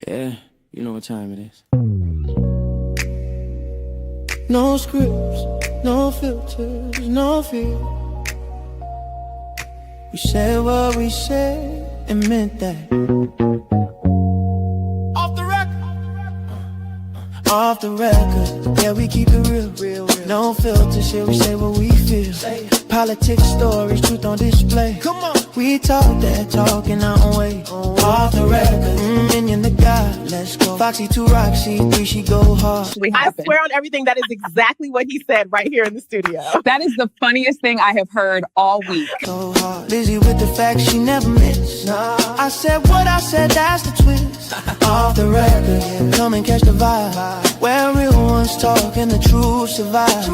Yeah, you know what time it is. No scripts, no filters, no fear. We said what we said and meant that. Off the record. Off the record. Yeah, we keep it real. No filter shit, we say what we feel. Politics, stories, truth on display. Come on. We talk that talk in our own way. Off the record. Minion the God, let's go. Foxy 2 Roxy 3, she go hard. I swear on everything, that is exactly what he said right here in the studio. That is the funniest thing I have heard all week. So hard. Busy with the facts she never miss. I said what I said, that's the twist. Off the record, yeah. Come and catch the vibe. Where real ones talk and the truth survive.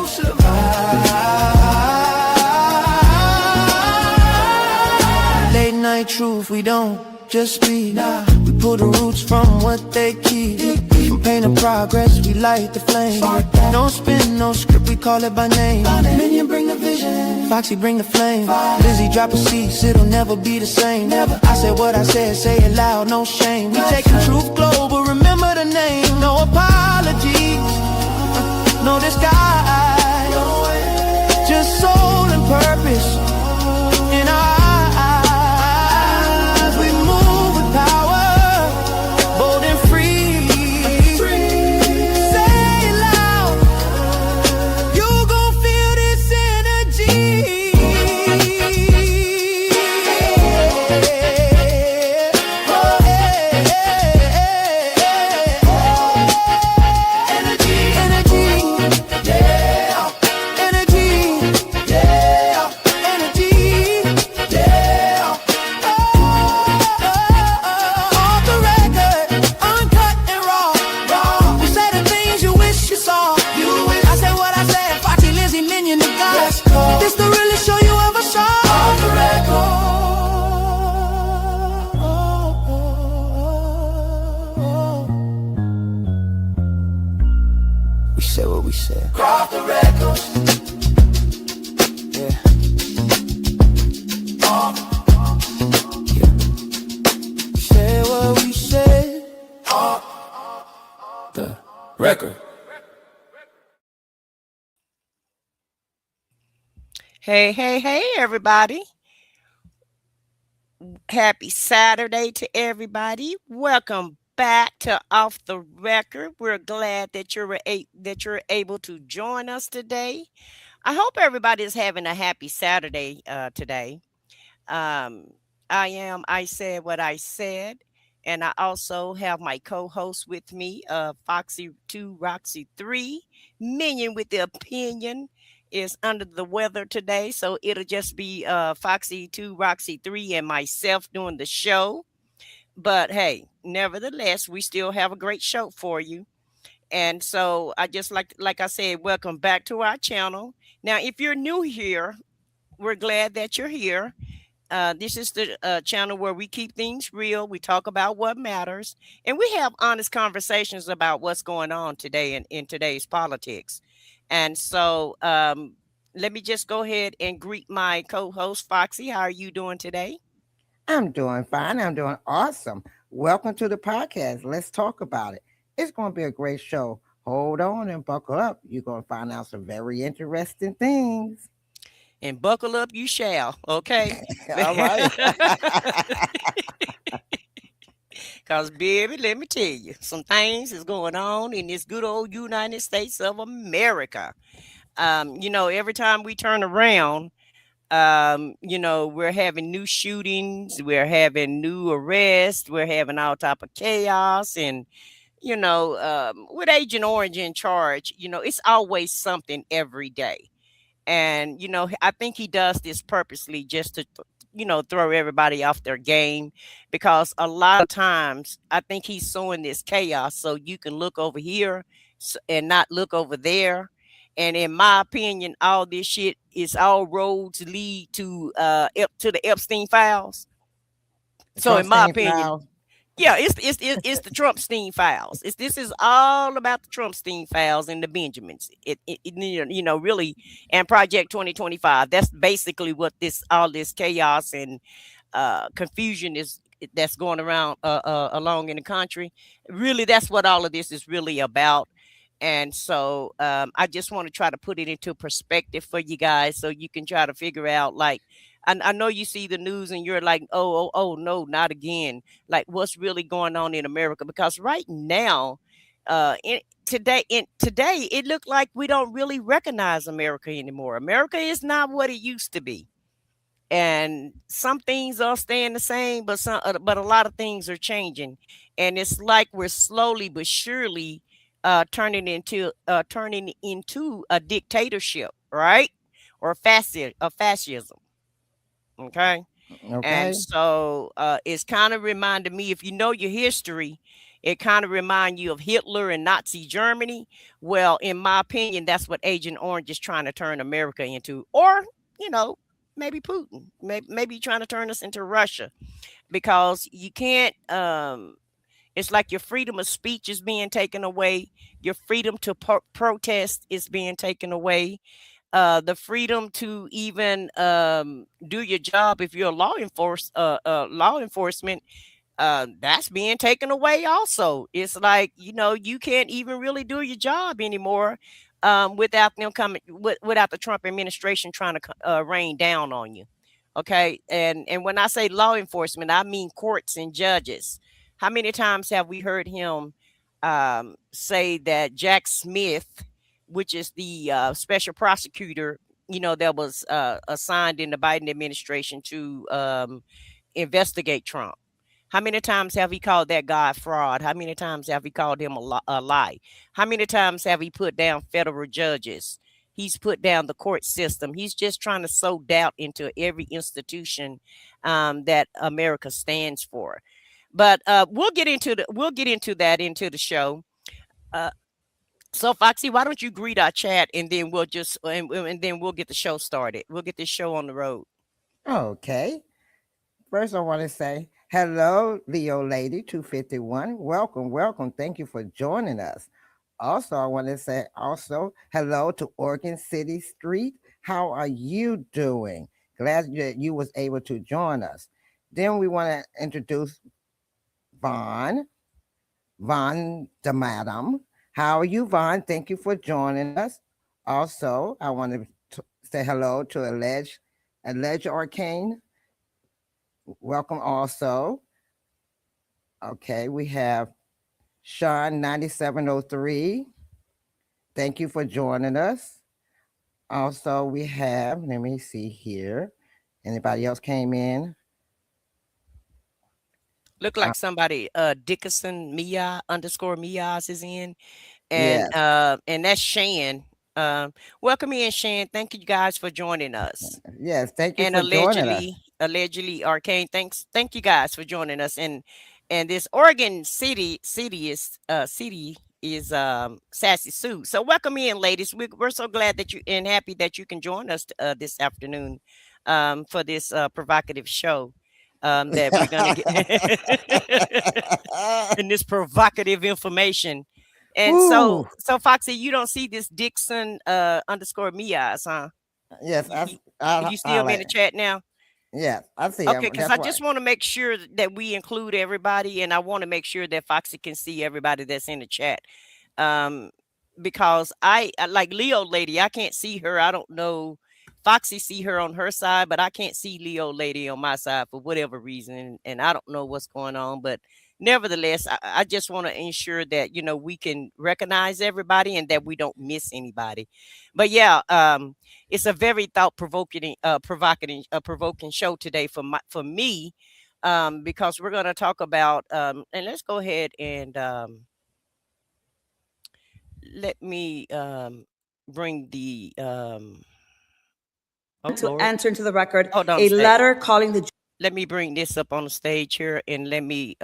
Late night truth, we don't just speak. We pull the roots from what they keep. From pain to progress, we light the flame. No spin, no script, we call it by name. Minion bring the vision, Foxy bring the flame. Lizzie drop a cease, it'll never be the same. I said what I said, say it loud, no shame. We taking truth global, remember the name. No apologies, no disguise. Just soul and purpose in our eyes. We move with power, bold and free. Say it loud, you gon' feel this energy. This the realest show you ever saw. Off the record. We said what we said. Off the record. Yeah. Yeah. We said what we said. Off the record. Hey, everybody. Happy Saturday to everybody. Welcome back to Off the Record. We're glad that you're able to join us today. I hope everybody is having a happy Saturday today. I said what I said, and I also have my co-host with me, Foxy 2 Roxy 3, Minion with the opinion. Is under the weather today, so it'll just be Foxy 2 Roxy 3 and myself doing the show. But hey, nevertheless, we still have a great show for you. And so I just like I said, welcome back to our channel. Now, if you're new here, we're glad that you're here. This is the channel where we keep things real. We talk about what matters, and we have honest conversations about what's going on today in today's politics. And so let me just go ahead and greet my co-host, Foxy. How are you doing today? I'm doing fine. I'm doing awesome. Welcome to the podcast. Let's talk about it. It's going to be a great show. Hold on and buckle up. You're going to find out some very interesting things. And buckle up you shall, okay? All right. Because, baby, let me tell you, some things is going on in this good old United States of America. Every time we turn around, we're having new shootings, we're having new arrests, we're having all type of chaos. And, with Agent Orange in charge, it's always something every day. And, I think he does this purposely just to, throw everybody off their game, because a lot of times I think he's sowing this chaos so you can look over here and not look over there. And in my opinion, all this shit is all roads lead to the Epstein files. So in my opinion, yeah, it's the Trumpstein files. This is all about the Trumpstein files and the Benjamins. Really, and Project 2025. That's basically what all this chaos and confusion is that's going around along in the country. Really, that's what all of this is really about. And so I just want to try to put it into perspective for you guys so you can try to figure out, like, I know you see the news and you're like, oh, no, not again. Like, what's really going on in America? Because right now, today, it looked like we don't really recognize America anymore. America is not what it used to be, and some things are staying the same, but a lot of things are changing, and it's like we're slowly but surely turning into a dictatorship, right? Or fascism. Okay. And Okay. so it's kind of reminded me, if you know your history, it kind of reminds you of Hitler and Nazi Germany. Well, in my opinion, that's what Agent Orange is trying to turn America into, or, you know, maybe Putin, maybe trying to turn us into Russia, because you can't, it's like your freedom of speech is being taken away. Your freedom to protest is being taken away. The freedom to even do your job if you're a law enforcement, that's being taken away also. It's like, you can't even really do your job anymore, without them coming without the Trump administration trying to rain down on you. Okay. And when I say law enforcement, I mean courts and judges. How many times have we heard him say that Jack Smith, which is the special prosecutor, that was assigned in the Biden administration to investigate Trump? How many times have he called that guy fraud? How many times have he called him a lie? How many times have he put down federal judges? He's put down the court system. He's just trying to sow doubt into every institution that America stands for. But we'll get into that into the show. Uh, so Foxy, why don't you greet our chat, and then and then we'll get the show started. We'll get this show on the road. Okay. First, I want to say hello, Leo Lady 251. Welcome, welcome. Thank you for joining us. Also, I want to say also hello to Oregon City Street. How are you doing? Glad that you was able to join us. Then we want to introduce Vaughn, Vaughn the Madam. How are you, Vaughn? Thank you for joining us. Also, I want to say hello to Alleged Arcane. Welcome also. Okay, we have Sean 9703. Thank you for joining us. Also, we have, let me see here. Anybody else came in? Look Uh, like somebody, Dickerson Mia underscore Mias is in, yes, and that's Shan. Welcome in, Shan. Thank you guys for joining us. yes. Thank you And for joining us. allegedly Arcane, thank you guys for joining us. And this Oregon city is Sassy Sue. So welcome in, ladies. We're so glad that you and happy that you can join us this afternoon, for this provocative show, that we're gonna get in this provocative information. And Woo! so Foxy, you don't see this Dixon underscore Mias, huh? Yes, You, I you see him in like. the chat now? Yes, I see Okay, him. because That's I why. just want to make sure that we include everybody, and I want to make sure that Foxy can see everybody that's in the chat. Um, because like Leo lady, I can't see her. I don't know. Foxy see her on her side, but I can't see Leo lady on my side for whatever reason, and I don't know what's going on. But nevertheless, I just want to ensure that we can recognize everybody and that we don't miss anybody. But yeah, it's a very thought provoking, provoking show today for me, because we're going to talk about, and let's go ahead and let me bring the oh To Lord, enter into the record hold on a a sec. letter calling the Let me bring this up on the stage here, and let me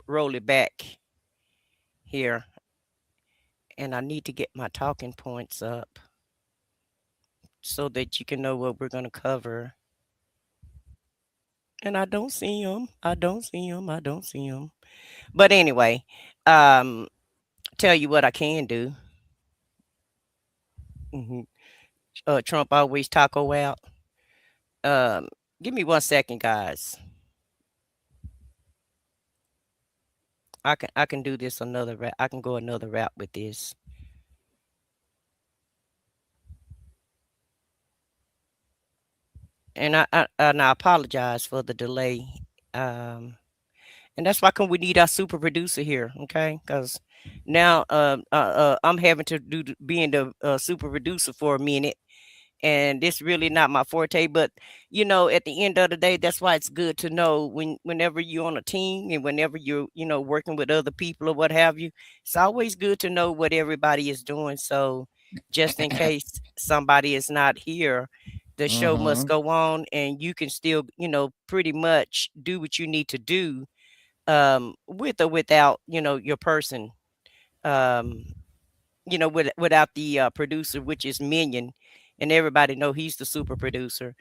roll it back here, and I need to get my talking points up so that you can know what we're going to cover. And I don't see him. I don't see him. I don't see him. But anyway, um, tell you what I can do. hmm Trump always taco out. Um, give me 1 second, guys. I can do this another route. I can go another route with this. And I apologize for the delay. Um, and that's why come we need our super producer here, okay? Because now I'm having to being the super producer for a minute, and it's really not my forte. But at the end of the day, that's why it's good to know whenever you're on a team and whenever you're working with other people or what have you. It's always good to know what everybody is doing. So just in case somebody is not here, the show must Mm-hmm. go on, and you can still pretty much do what you need to do with or without your person. Um, without the producer, which is Minion, and everybody know he's the super producer.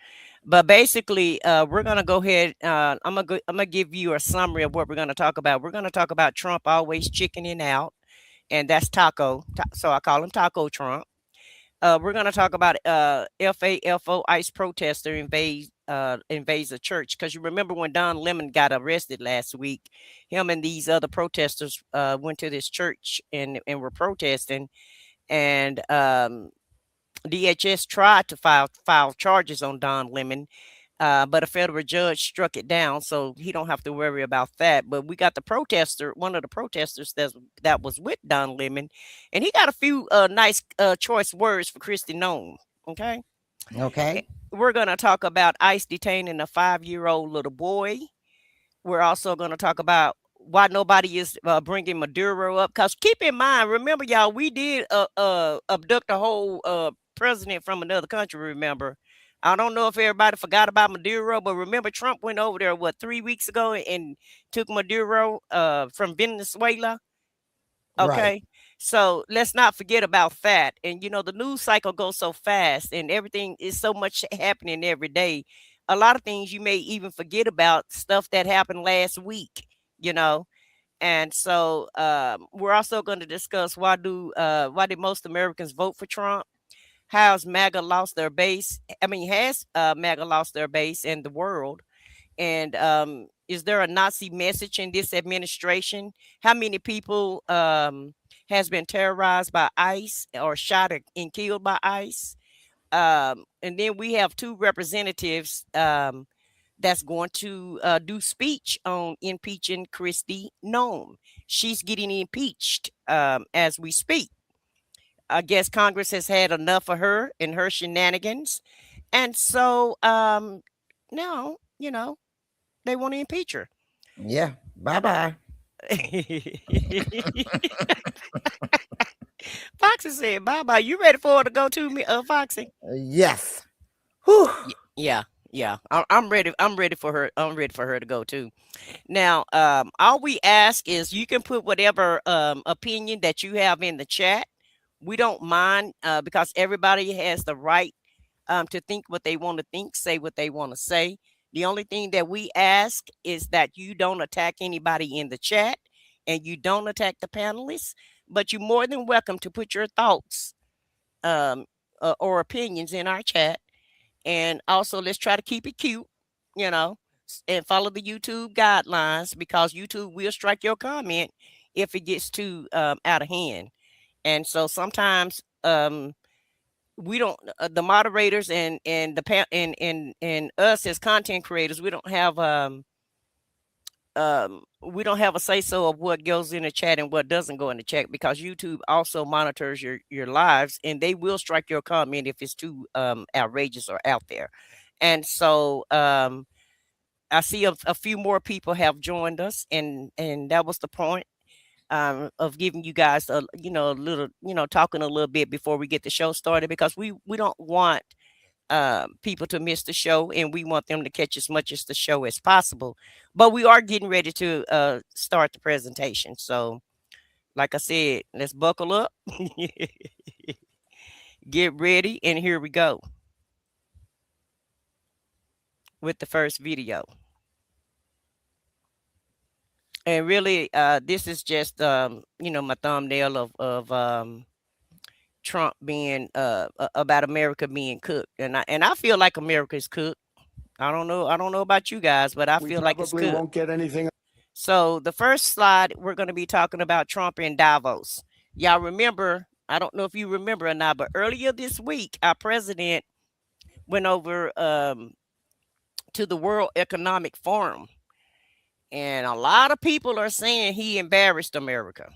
But basically, we're gonna go ahead. I'm gonna give you a summary of what we're gonna talk about. We're gonna talk about Trump always chickening out, and that's Taco. So I call him Taco Trump. We're gonna talk about FAFO ICE protester invades a church, because you remember when Don Lemon got arrested last week, him and these other protesters went to this church and were protesting, and DHS tried to file charges on Don Lemon, but a federal judge struck it down, so he don't have to worry about that. But we got the protester, one of the protesters that was with Don Lemon, and he got a few nice choice words for Kristi Noem. Okay, Okay. we're gonna talk about ICE detaining a 5-year-old little boy. We're also going to talk about why nobody is bringing Maduro up. Because keep in mind, remember, y'all, we did abduct a whole president from another country, remember? I don't know if everybody forgot about Maduro, but remember Trump went over there, 3 weeks ago, and took Maduro from Venezuela? Right. Okay. So let's not forget about that. And the news cycle goes so fast, and everything is so much happening every day. A lot of things you may even forget about, stuff that happened last week, you know. And so we're also going to discuss why did most Americans vote for Trump? How's MAGA lost their base? I mean, has MAGA lost their base in the world? And is there a Nazi message in this administration? How many people has been terrorized by ICE or shot and killed by ICE? And then we have two representatives that's going to do speech on impeaching Kristi Noem. She's getting impeached as we speak. I guess Congress has had enough of her and her shenanigans, and so now they want to impeach her. Yeah. Bye bye. Foxy said, "Bye bye." You ready for her to go to me, Foxy? Yes. Whew. Yeah, yeah. I'm ready. I'm ready for her. I'm ready for her to go too. Now, all we ask is you can put whatever opinion that you have in the chat. We don't mind because everybody has the right to think what they want to think, say what they want to say. The only thing that we ask is that you don't attack anybody in the chat and you don't attack the panelists, but you're more than welcome to put your thoughts um, or opinions in our chat. And also, let's try to keep it cute, you know, and follow the YouTube guidelines, because YouTube will strike your comment if it gets too out of hand. And so sometimes we don't the moderators and the and us as content creators, we don't have a say so of what goes in the chat and what doesn't go in the chat, because YouTube also monitors your lives, and they will strike your comment if it's too outrageous or out there. And so I see a few more people have joined us, and that was the point of giving you guys a little, talking a little bit before we get the show started, because we don't want people to miss the show, and we want them to catch as much as the show as possible. But we are getting ready to start the presentation. So, like I said, let's buckle up, get ready, and here we go with the first video. And really, this is just my thumbnail of Trump being about America being cooked, and I feel like America is cooked. I don't know about you guys, but I feel like it's probably cooked. won't get anything. So the first slide, we're going to be talking about Trump in Davos. Y'all remember, I don't know if you remember or not, but earlier this week, our president went over to the World Economic Forum. And a lot of people are saying he embarrassed America.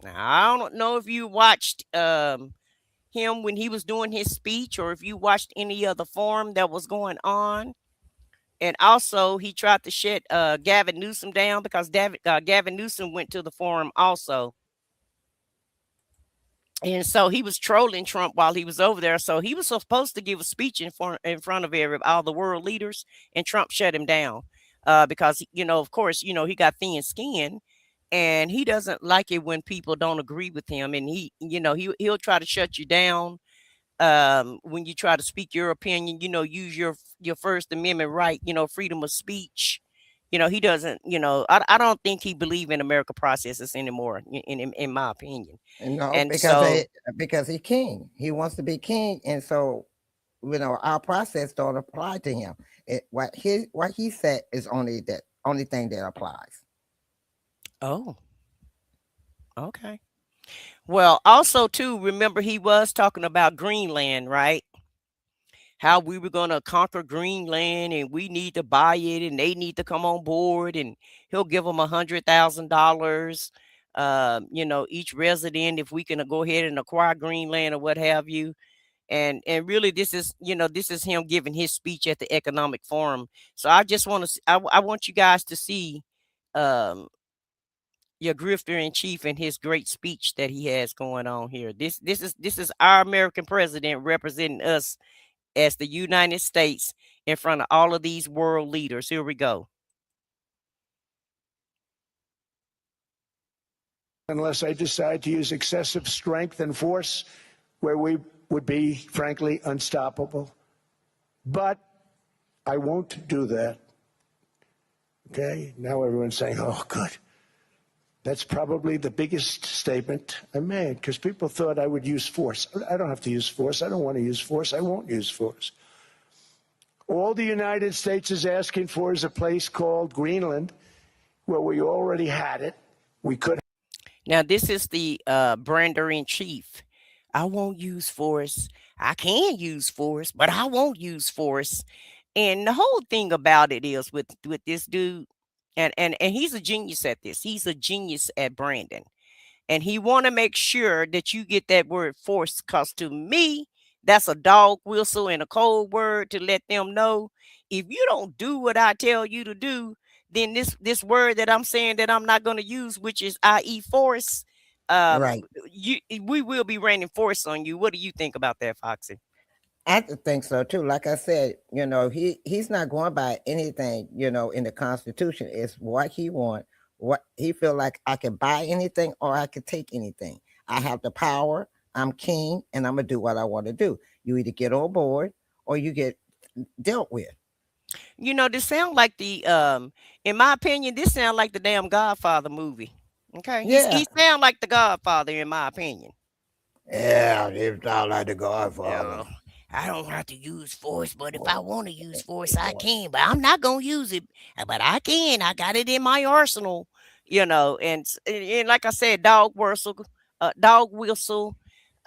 Now, I don't know if you watched him when he was doing his speech or if you watched any other forum that was going on. And also, he tried to shut Gavin Newsom down because Gavin Newsom went to the forum also. And so he was trolling Trump while he was over there. So he was supposed to give a speech in front of all the world leaders, and Trump shut him down because, of course, he got thin skin, and he doesn't like it when people don't agree with him. And he'll try to shut you down when you try to speak your opinion. Use your First Amendment right. Freedom of speech. He doesn't. I don't think he believes in America processes anymore. In my opinion. No, And because he's king. He wants to be king, and so our process don't apply to him. What he said is only thing that applies. Oh, okay. Well, also too, remember he was talking about Greenland, right? How we were going to conquer Greenland and we need to buy it and they need to come on board, and he'll give them $100,000, each resident, if we can go ahead and acquire Greenland or what have you. And really, this is him giving his speech at the economic forum. So I just want to, I want you guys to see um, your grifter in chief and his great speech that he has going on here. This is our American president representing us as the United States in front of all of these world leaders. Here we go. Unless I decide to use excessive strength and force where we would be, frankly, unstoppable. But I won't do that. Okay? Now everyone's saying, oh, good. That's probably the biggest statement I made, because people thought I would use force. I don't have to use force. I don't want to use force. I won't use force. All the United States is asking for is a place called Greenland, where we already had it. We could. Now, this is the brander in chief. I won't use force. I can use force, but I won't use force. And the whole thing about it is with this dude, and he's a genius at this. He's a genius at branding. And he want to make sure that you get that word force, because to me, that's a dog whistle and a cold word to let them know if you don't do what I tell you to do, then this word that I'm saying that I'm not going to use, which is i.e. force, Right. we will be raining force on you. What do you think about that, Foxy? I think so too. Like I said, he's not going by anything, in the Constitution. It's what he wants, what he feel like. I can buy anything or I can take anything. I have the power. I'm king, and I'm gonna do what I want to do. You either get on board or you get dealt with. This sound like the in my opinion, this sound like the damn Godfather movie. Okay, Yeah. he sound like the Godfather in my opinion. Yeah, it sound like the Godfather. I don't have to use force, but if I want to use force, I can. But I'm not gonna use it. But I can. I got it in my arsenal. And like I said, dog whistle,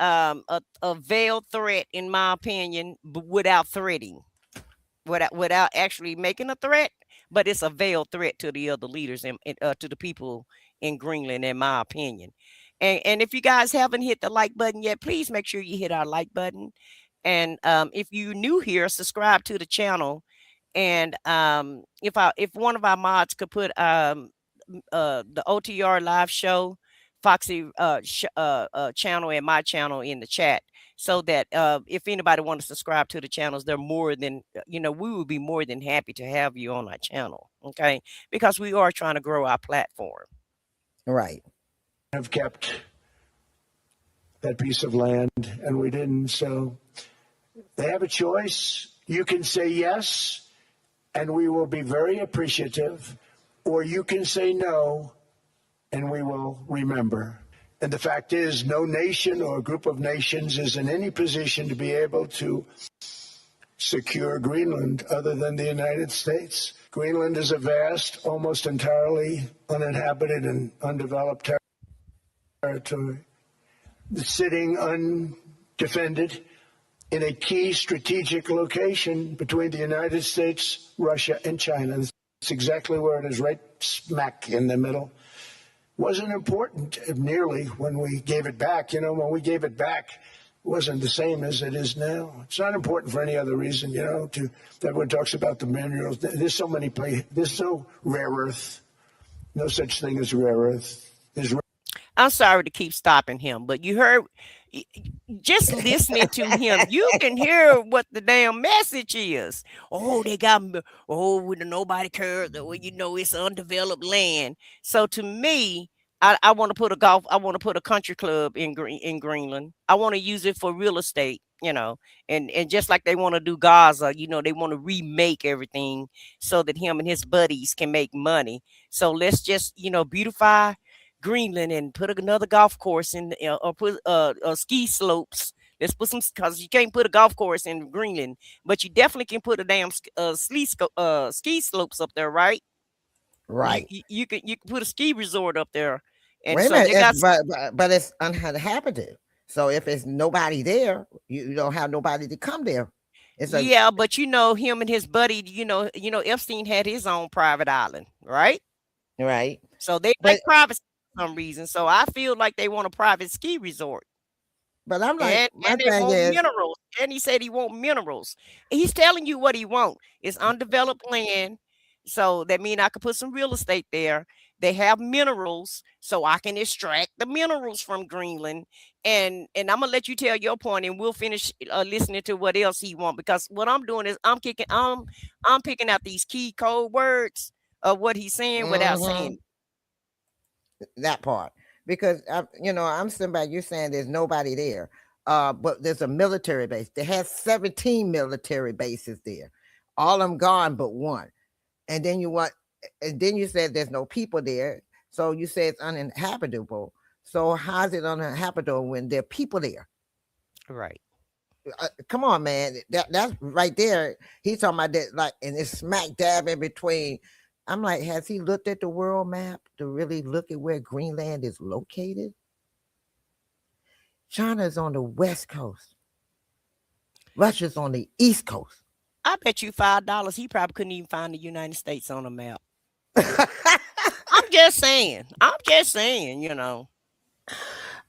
a veiled threat, in my opinion, but without threatening, without actually making a threat. But it's a veiled threat to the other leaders and to the people in Greenland, in my opinion. And if you guys haven't hit the like button yet, please make sure you hit our like button. And if you're new here, subscribe to the channel. And if one of our mods could put the OTR live show, Foxy channel and my channel in the chat, so that if anybody wants to subscribe to the channels, they're more than, we would be more than happy to have you on our channel. Okay, because we are trying to grow our platform. Right. Have kept that piece of land, and we didn't. So they have a choice. You can say yes, and we will be very appreciative, or you can say no, and we will remember. And the fact is, no nation or group of nations is in any position to be able to secure Greenland other than the United States. Greenland is a vast, almost entirely uninhabited and undeveloped territory, sitting undefended in a key strategic location between the United States, Russia, and China. That's exactly where it is, right smack in the middle. Wasn't important nearly when we gave it back. When we gave it back, it wasn't the same as it is now. It's not important for any other reason, everyone talks about the minerals. There's so many places. There's no rare earth. No such thing as rare earth. I'm sorry to keep stopping him, but you heard, just listening to him, you can hear what the damn message is. Oh, they got, nobody cares. It's undeveloped land. So to me, I want to put I want to put a country club in Greenland. I want to use it for real estate, and just like they want to do Gaza, they want to remake everything so that him and his buddies can make money. So let's just, beautify Greenland and put another golf course in, or put ski slopes. Let's put some, because you can't put a golf course in Greenland, but you definitely can put a damn ski slopes up there, right? Right. You can put a ski resort up there, and Wait a so minute, they got. but it's uninhabited. So if it's nobody there, you don't have nobody to come there. Yeah, but him and his buddy, Epstein had his own private island, right? Right. So they like privacy for some reason. So I feel like they want a private ski resort. But I'm like, and they want minerals. And he said he want minerals. He's telling you what he want. It's undeveloped land. So that means I could put some real estate there. They have minerals, so I can extract the minerals from Greenland. And I'm gonna let you tell your point, and we'll finish listening to what else he want. Because what I'm doing is I'm picking out these key code words of what he's saying without saying that part. Because I'm sitting back, you're saying there's nobody there. But there's a military base. They have 17 military bases there. All of them gone but one. And then you said there's no people there. So you say it's uninhabitable. So how's it uninhabitable when there are people there? Right. Come on, man. That's right there. He's talking about that, like, and it's smack dab in between. I'm like, has he looked at the world map to really look at where Greenland is located? China's on the west coast. Russia's on the east coast. I bet you $5 he probably couldn't even find the United States on a map. I'm just saying,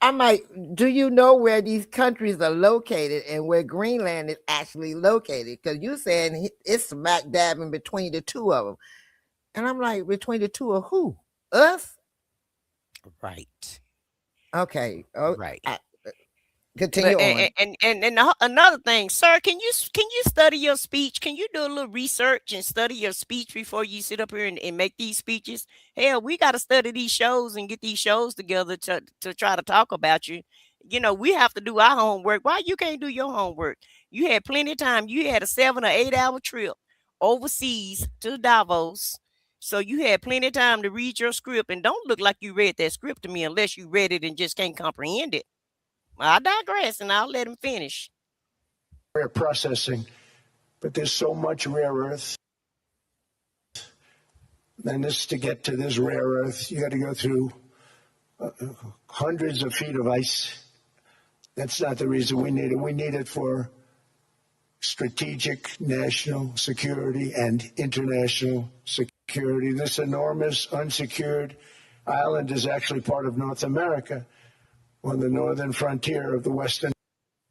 I'm like, do you know where these countries are located and where Greenland is actually located? Because you're saying it's smack dab in between the two of them. And I'm like, between the two of who? Us? Right. Okay. Right. Continue on. And another thing, sir, can you study your speech? Can you do a little research and study your speech before you sit up here and make these speeches? Hell, we got to study these shows and get these shows together to try to talk about you. We have to do our homework. Why you can't do your homework? You had plenty of time. You had a 7 or 8 hour trip overseas to Davos. So you had plenty of time to read your script, and don't look like you read that script to me unless you read it and just can't comprehend it. I digress, and I'll let him finish. Rare processing, but there's so much rare earth. And to get to this rare earth, you got to go through hundreds of feet of ice. That's not the reason we need it. We need it for strategic national security and international security. This enormous unsecured island is actually part of North America, on the northern frontier of the Western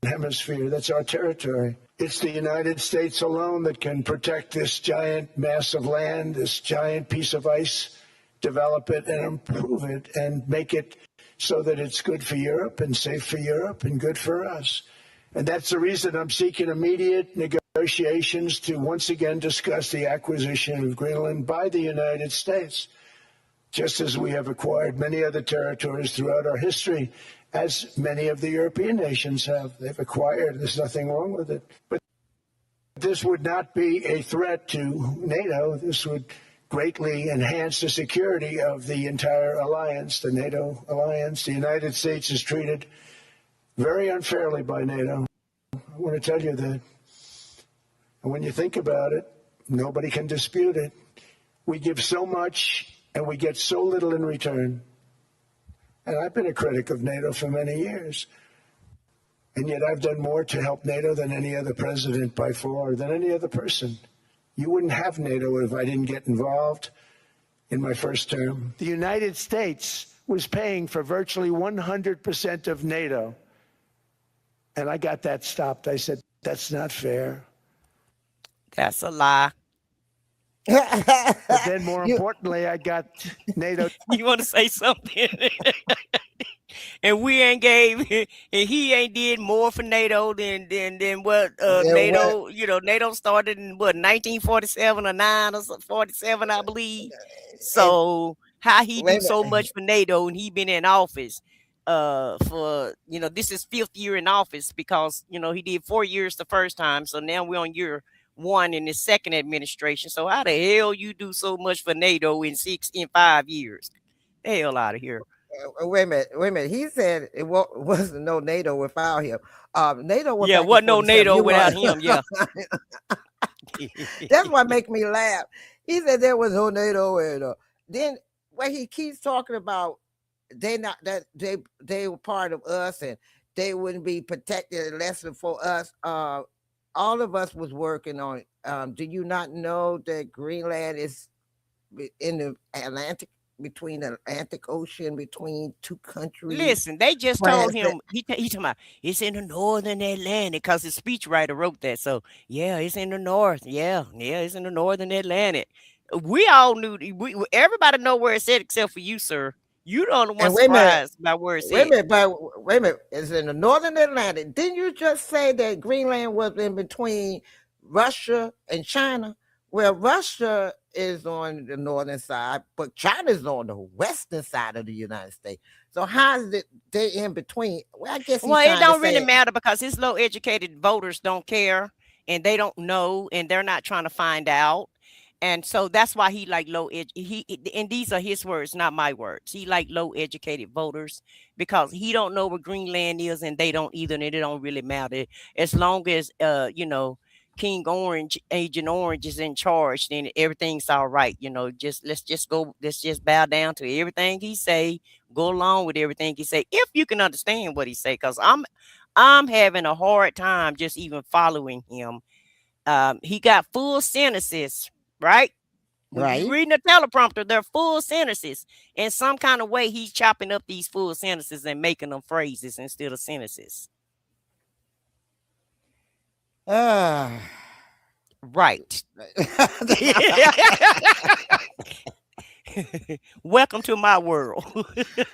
Hemisphere. That's our territory. It's the United States alone that can protect this giant mass of land, this giant piece of ice, develop it and improve it and make it so that it's good for Europe and safe for Europe and good for us. And that's the reason I'm seeking immediate negotiations to once again discuss the acquisition of Greenland by the United States, just as we have acquired many other territories throughout our history, as many of the European nations have. They've acquired. There's nothing wrong with it. But this would not be a threat to NATO. This would greatly enhance the security of the entire alliance, the NATO alliance. The United States is treated very unfairly by NATO. I want to tell you that. And when you think about it, nobody can dispute it. We give so much and we get so little in return. And I've been a critic of NATO for many years. And yet I've done more to help NATO than any other president by far, than any other person. You wouldn't have NATO if I didn't get involved in my first term. The United States was paying for virtually 100% of NATO. And I got that stopped. I said, that's not fair. That's a lie. But then more importantly, I got NATO. You want to say something? And we ain't gave, and he ain't did more for NATO than what NATO. You know, NATO started in what 1947 or 9 or 47, I believe. So how he do so much for NATO, and he been in office for, you know, this is 5th year in office, because, you know, he did 4 years the first time. So now we're on year 1 in his second administration. So how the hell you do so much for NATO in 5 years? The hell out of here. Wait a minute. He said it wasn't no NATO without him. NATO was wasn't no NATO without him. Yeah. That's what make me laugh. He said there was no NATO, and then when he keeps talking about they were part of us and they wouldn't be protected unless for us. All of us was working on it. Do you not know that Greenland is in the Atlantic? Between the Atlantic Ocean, between two countries. Listen, they just told him, he talking about it's in the northern Atlantic, because his speechwriter wrote that. So yeah, it's in the north. Yeah, it's in the northern Atlantic. We all knew, everybody know where it said except for you, sir. You the only one surprised by where it said. Wait a minute, it's in the northern Atlantic. Didn't you just say that Greenland was in between Russia and China? Well, Russia is on the northern side, but China's on the western side of the United States. So how is it they in between? Well, I guess it don't really matter, because his low educated voters don't care, and they don't know, and they're not trying to find out. And so that's why he like and these are his words, not my words. He like low educated voters, because he don't know where Greenland is, and they don't either, and it don't really matter. As long as you know, King Orange, Agent Orange is in charge, then everything's all right. You know, let's just bow down to everything he say, go along with everything he say, if you can understand what he say, because I'm having a hard time just even following him. He got full sentences, right? Right. Reading the teleprompter, they're full sentences. In some kind of way, he's chopping up these full sentences and making them phrases instead of sentences. Right. Welcome to my world.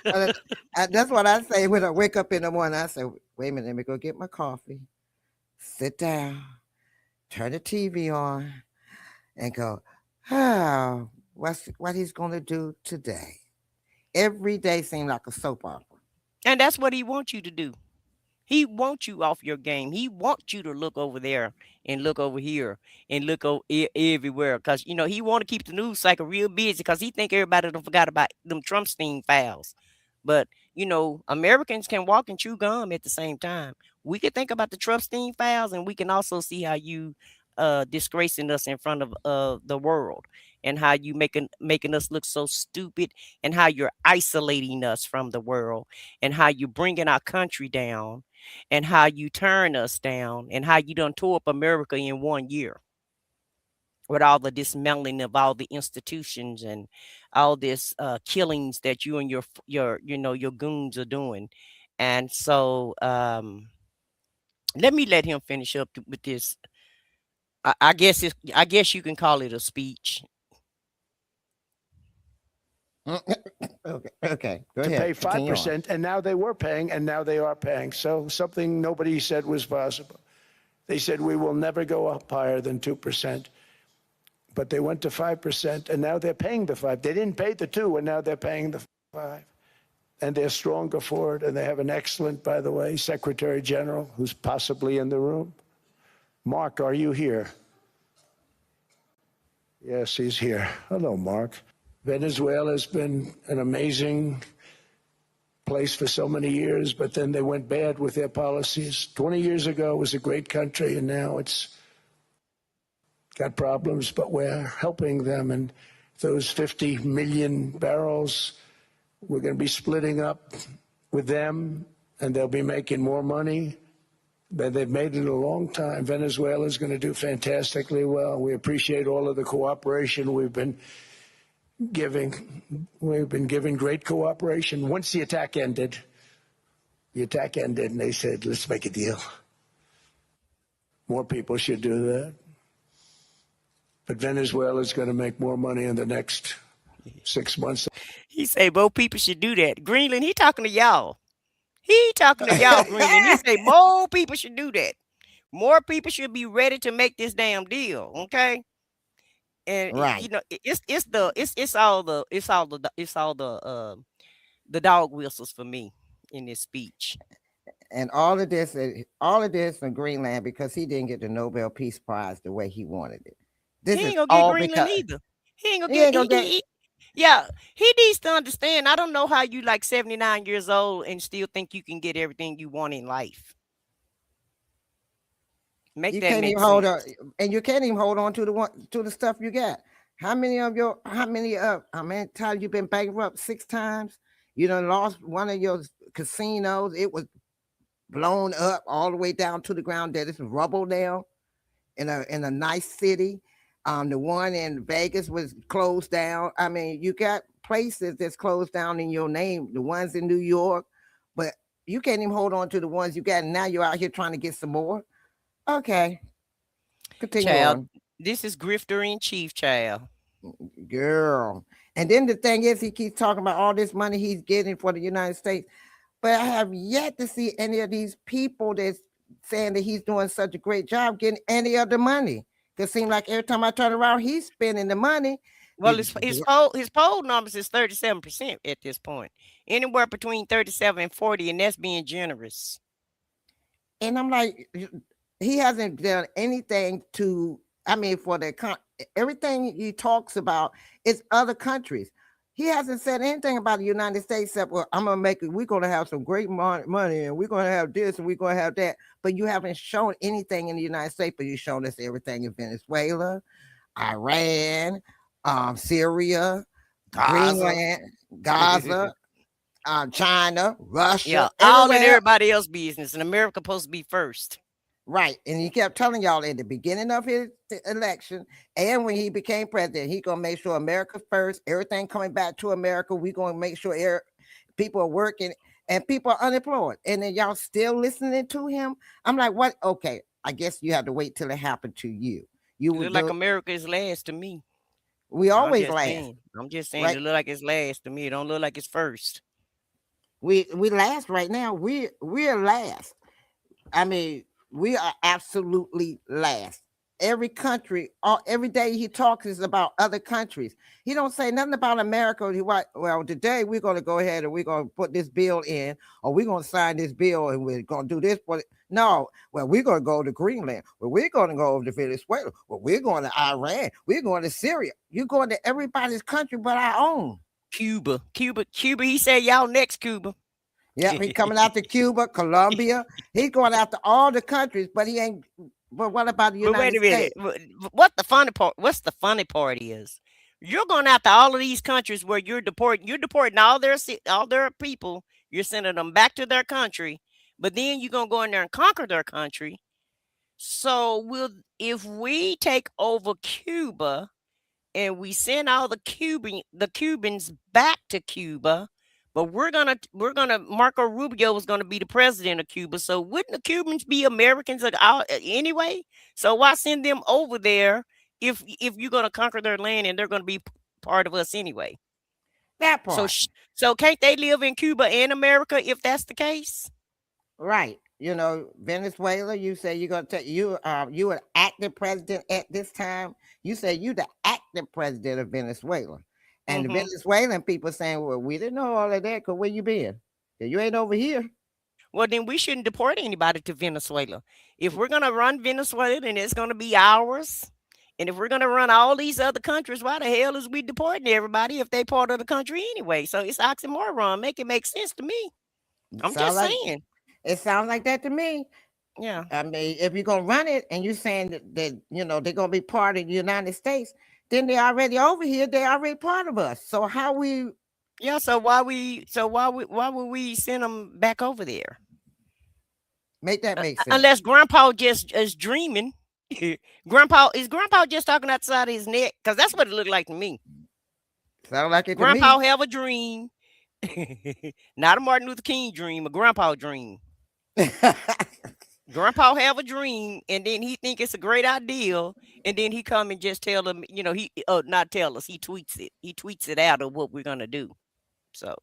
That's what I say when I wake up in the morning. I say, wait a minute, let me go get my coffee, sit down, turn the TV on, and go, what he's going to do today. Every day seems like a soap opera. And that's what he wants you to do. He wants you off your game. He wants you to look over there and look over here and look everywhere, because, you know, he want to keep the news cycle real busy, because he think everybody done forgot about them Trumpstein files. But, you know, Americans can walk and chew gum at the same time. We can think about the Trumpstein files, and we can also see how you disgracing us in front of the world, and how you making us look so stupid, and how you're isolating us from the world, and how you're bringing our country down, and how you turn us down, and how you done tore up America in 1 year with all the dismantling of all the institutions and all this killings that you and your goons are doing. And so let me let him finish up with this. I guess you can call it a speech. Okay. Go to ahead. pay 5%, and now they were paying, and now they are paying. So something nobody said was possible. They said we will never go up higher than 2%, but they went to 5%, and now they're paying the 5. They didn't pay the 2, and now they're paying the 5, and they're stronger for it. And they have an excellent, by the way, Secretary General who's possibly in the room. Mark, are you here? Yes, he's here. Hello, Mark. Venezuela has been an amazing place for so many years, but then they went bad with their policies. 20 years ago, it was a great country, and now it's got problems, but we're helping them. And those 50 million barrels, we're going to be splitting up with them, and they'll be making more money than they've made in a long time. Venezuela is going to do fantastically well. We appreciate all of the cooperation we've been giving. We've been giving great cooperation. Once the attack ended, and they said, let's make a deal. More people should do that. But Venezuela is going to make more money in the next 6 months. He say more people should do that. Greenland, he talking to y'all. He talking to y'all, Greenland. He say more people should do that. More people should be ready to make this damn deal. Okay. And Right. you know, it's all the dog whistles for me in this speech. And all of this in Greenland because he didn't get the Nobel Peace Prize the way he wanted it. This He is ain't gonna get all Greenland because either. He ain't gonna he get, ain't gonna get. yeah, he needs to understand. I don't know how you like 79 years old and still think you can get everything you want in life. Make You that can't make even hold on, sense. and you can't even hold on to the stuff you got. How many times you've been bankrupt 6 times? You done lost one of your casinos. It was blown up all the way down to the ground. There is rubble now in a nice city. The one in Vegas was closed down. I mean, you got places that's closed down in your name. The ones in New York, but you can't even hold on to the ones you got. And now you're out here trying to get some more. Okay, continue Child, on, this is grifter in chief, child. girl. And then the thing is, he keeps talking about all this money he's getting for the United States. But I have yet to see any of these people that's saying that he's doing such a great job getting any of the money. Because it seems like every time I turn around, he's spending the money. Well, his poll numbers is 37% at this point. Anywhere between 37 and 40, and that's being generous. And I'm like, he hasn't done anything to, I mean, everything he talks about is other countries. He hasn't said anything about the United States except, well, I'm going to make it, we're going to have some great money and we're going to have this and we're going to have that. But you haven't shown anything in the United States, but you've shown us everything in Venezuela, Iran, Syria, Greenland, Gaza, China, Russia, Yeah, all in everywhere. everybody else's business, and America supposed to be first. Right. And he kept telling y'all at the beginning of his election and when he became president, he going to make sure America first, everything coming back to America. We're going to make sure people are working and people are unemployed. And then y'all still listening to him. I'm like, what? Okay. I guess you have to wait till it happened to you. You It would look like America is last to me. we I'm always just last. saying. I'm just saying Right? it look like it's last to me. It don't look like it's first. We last right now. We're last. I mean, we are absolutely last. Every country, every day he talks is about other countries. He don't say nothing about America. Well, today we're going to go ahead and we're going to put this bill in, or we're going to sign this bill and we're going to do this. But no, well, we're going to go to Greenland. Well, we're going to go over to Venezuela. Well, we're going to Iran. We're going to Syria. You're going to everybody's country but our own. Cuba. He said y'all next, Cuba. Yeah, he's coming after Cuba, Colombia. He's going after all the countries, but he ain't. But what about the But wait United a minute. States? What's the funny part is you're going after all of these countries where you're deporting all their people. You're sending them back to their country, but then you're gonna go in there and conquer their country. So if we take over Cuba and we send all the Cubans back to Cuba, but we're gonna Marco Rubio was gonna be the president of Cuba. So wouldn't the Cubans be Americans anyway? So why send them over there if you're gonna conquer their land and they're gonna be part of us anyway? That part. So can't they live in Cuba and America if that's the case? Right. You know, Venezuela, you say you're going to take, you an active president at this time. You say you the active president of Venezuela. And the Venezuelan people saying, well, we didn't know all of that because where you been? You ain't over here. Well, then we shouldn't deport anybody to Venezuela. If we're going to run Venezuela, then it's going to be ours. And if we're going to run all these other countries, why the hell is we deporting everybody if they part of the country anyway? So it's oxymoron. Make it make sense to me. I'm just saying. It sounds like that to me. Yeah. I mean, if you're gonna run it and you're saying that they're gonna be part of the United States, then they're already over here. They're already part of us. So how we Yeah. Why would we send them back over there? make that make sense? Unless Grandpa just is dreaming. Grandpa just talking outside his neck? Because that's what it looked like to me. Sound like it to me. Grandpa have a dream, not a Martin Luther King dream, a Grandpa dream. Grandpa have a dream, and then he think it's a great idea, and then he come and just tell them, he not tell us, he tweets it. He tweets it out of what we're gonna do. So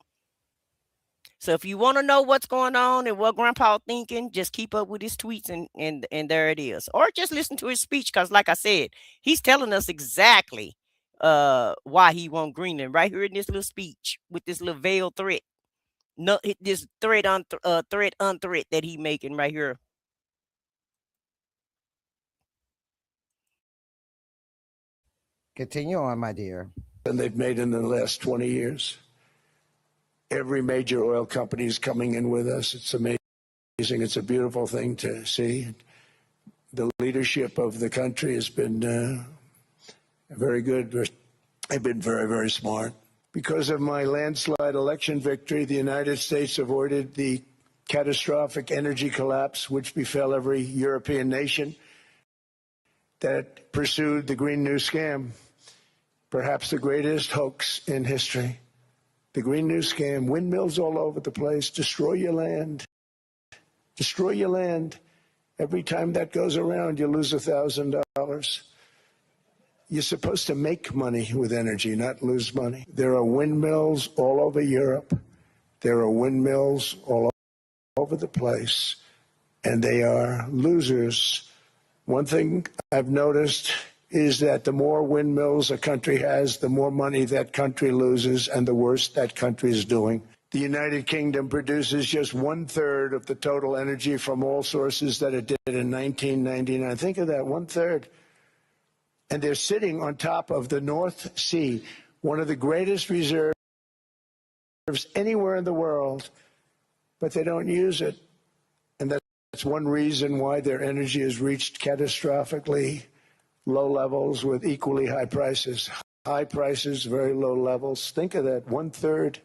if you want to know what's going on and what Grandpa thinking, just keep up with his tweets, and there it is. Or just listen to his speech, because like I said, he's telling us exactly why he want Greenland right here in this little speech with this little veiled threat. No, this threat unthreat that he making right here. Continue on, my dear. And they've made in the last 20 years. Every major oil company is coming in with us. It's amazing. It's a beautiful thing to see. The leadership of the country has been very good. They've been very, very smart. Because of my landslide election victory, the United States avoided the catastrophic energy collapse which befell every European nation that pursued the Green New Scam, perhaps the greatest hoax in history. The Green New Scam, windmills all over the place, destroy your land. Destroy your land. Every time that goes around, you lose $1,000. You're supposed to make money with energy, not lose money. There are windmills all over Europe. There are windmills all over the place, and they are losers. One thing I've noticed is that the more windmills a country has, the more money that country loses and the worse that country is doing. The United Kingdom produces just 1/3 of the total energy from all sources that it did in 1999. Think of that, 1/3. And they're sitting on top of the North Sea, one of the greatest reserves anywhere in the world, but they don't use it. And that's one reason why their energy has reached catastrophically low levels with equally high prices. High prices, very low levels. Think of that, 1/3.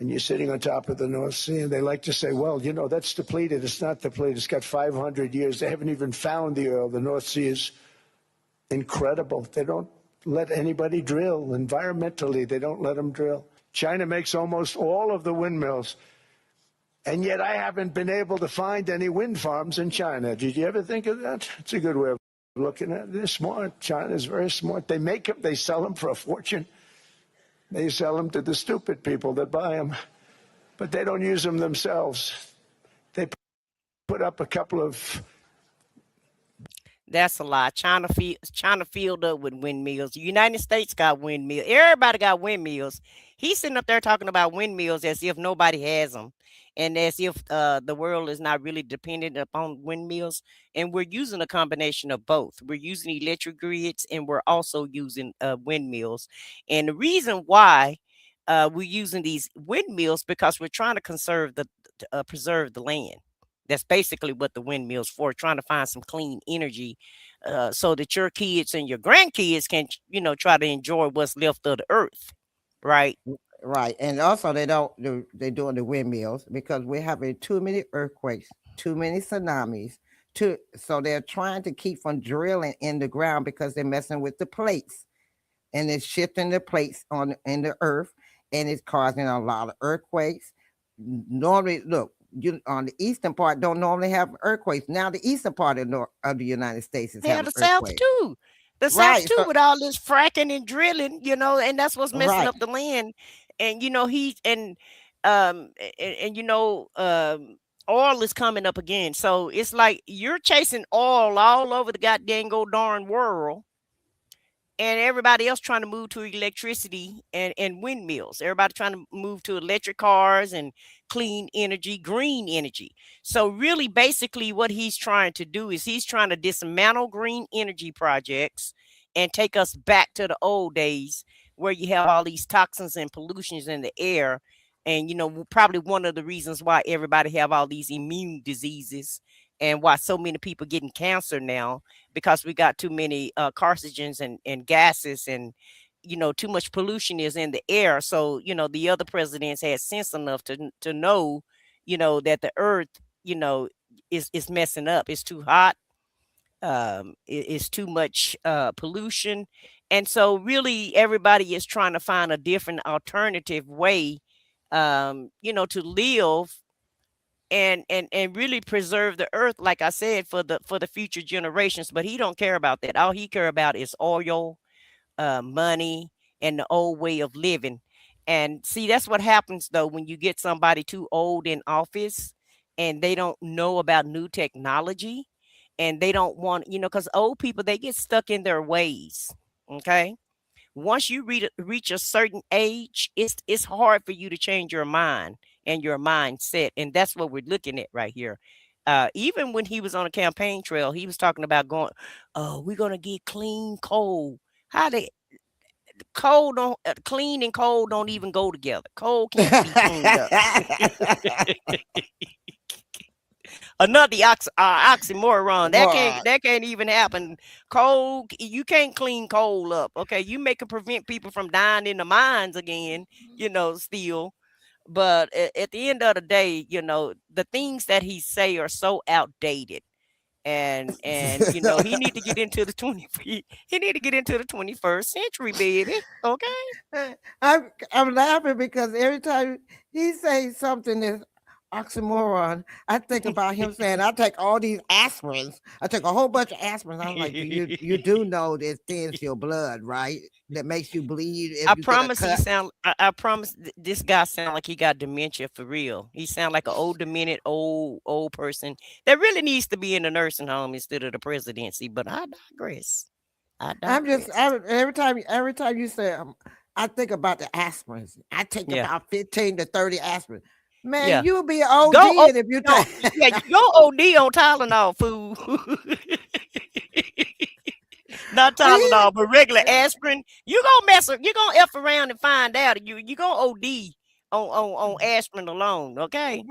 And you're sitting on top of the North Sea, and they like to say, well, that's depleted. It's not depleted. It's got 500 years. They haven't even found the oil. The North Sea is incredible. They don't let anybody drill. Environmentally, they don't let them drill. China makes almost all of the windmills, and yet I haven't been able to find any wind farms in China. Did you ever think of that? It's a good way of looking at it. They're smart. China's very smart. They make them. They sell them for a fortune. They sell them to the stupid people that buy them, but they don't use them themselves. They put up a couple of... That's a lie. China filled up with windmills. The United States got windmills. Everybody got windmills. He's sitting up there talking about windmills as if nobody has them, and as if the world is not really dependent upon windmills. And we're using a combination of both. We're using electric grids, and we're also using windmills. And the reason why we're using these windmills, because we're trying to preserve the land. That's basically what the windmill's for, trying to find some clean energy so that your kids and your grandkids can, try to enjoy what's left of the earth. Right. Right. And also they're doing the windmills because we're having too many earthquakes, too many tsunamis, so they're trying to keep from drilling in the ground because they're messing with the plates, and it's shifting the plates in the earth, and it's causing a lot of earthquakes. Normally, look, you on the eastern part don't normally have earthquakes. Now the eastern part of the United States is having the South earthquakes. too. The South Right. too, So, with all this fracking and drilling, and that's what's messing right. up the land. And oil is coming up again. So it's like you're chasing oil all over the goddamn darn world. And everybody else trying to move to electricity and windmills. Everybody trying to move to electric cars and clean energy, green energy. So really, basically, what he's trying to do is he's trying to dismantle green energy projects and take us back to the old days where you have all these toxins and pollutions in the air. And, probably one of the reasons why everybody have all these immune diseases and why so many people getting cancer now, because we got too many carcinogens and gases, and too much pollution is in the air. So the other presidents had sense enough to know that the earth is messing up. It's too hot. It's too much pollution, and so really everybody is trying to find a different alternative way to live and really preserve the earth, like I said, for the future generations. But he don't care about that. All he care about is oil, money, and the old way of living. And see, that's what happens though when you get somebody too old in office and they don't know about new technology, and they don't want, because old people, they get stuck in their ways. Okay. Once you reach a certain age, it's hard for you to change your mind and your mindset. And that's what we're looking at right here. Even when he was on a campaign trail, he was talking about going, oh, we're going to get clean coal. How they coal don't clean and coal don't even go together. Coal can't be cleaned up. Another oxymoron. That can't even happen. Coal, you can't clean coal up. Okay, you may can prevent people from dying in the mines again, still. But at the end of the day, the things that he say are so outdated. And he need to get into the 21st century, baby. Okay. I'm laughing because every time he says something that's oxymoron, I think about him saying, I take all these aspirins. I take a whole bunch of aspirins. I'm like, you do know this thins your blood, right? That makes you bleed. If I you promise get a cut. I promise this guy sound like he got dementia for real. He sound like an old demented old person that really needs to be in a nursing home instead of the presidency. But I digress. Every time you say, I think about the aspirins. I take Yeah. about 15 to 30 aspirin. Man, Yeah. you'll be OD Go if you no, take. yeah, you go OD on Tylenol, fool. Not Tylenol, but regular aspirin. You gonna F around and find out. You gonna OD on aspirin alone, okay?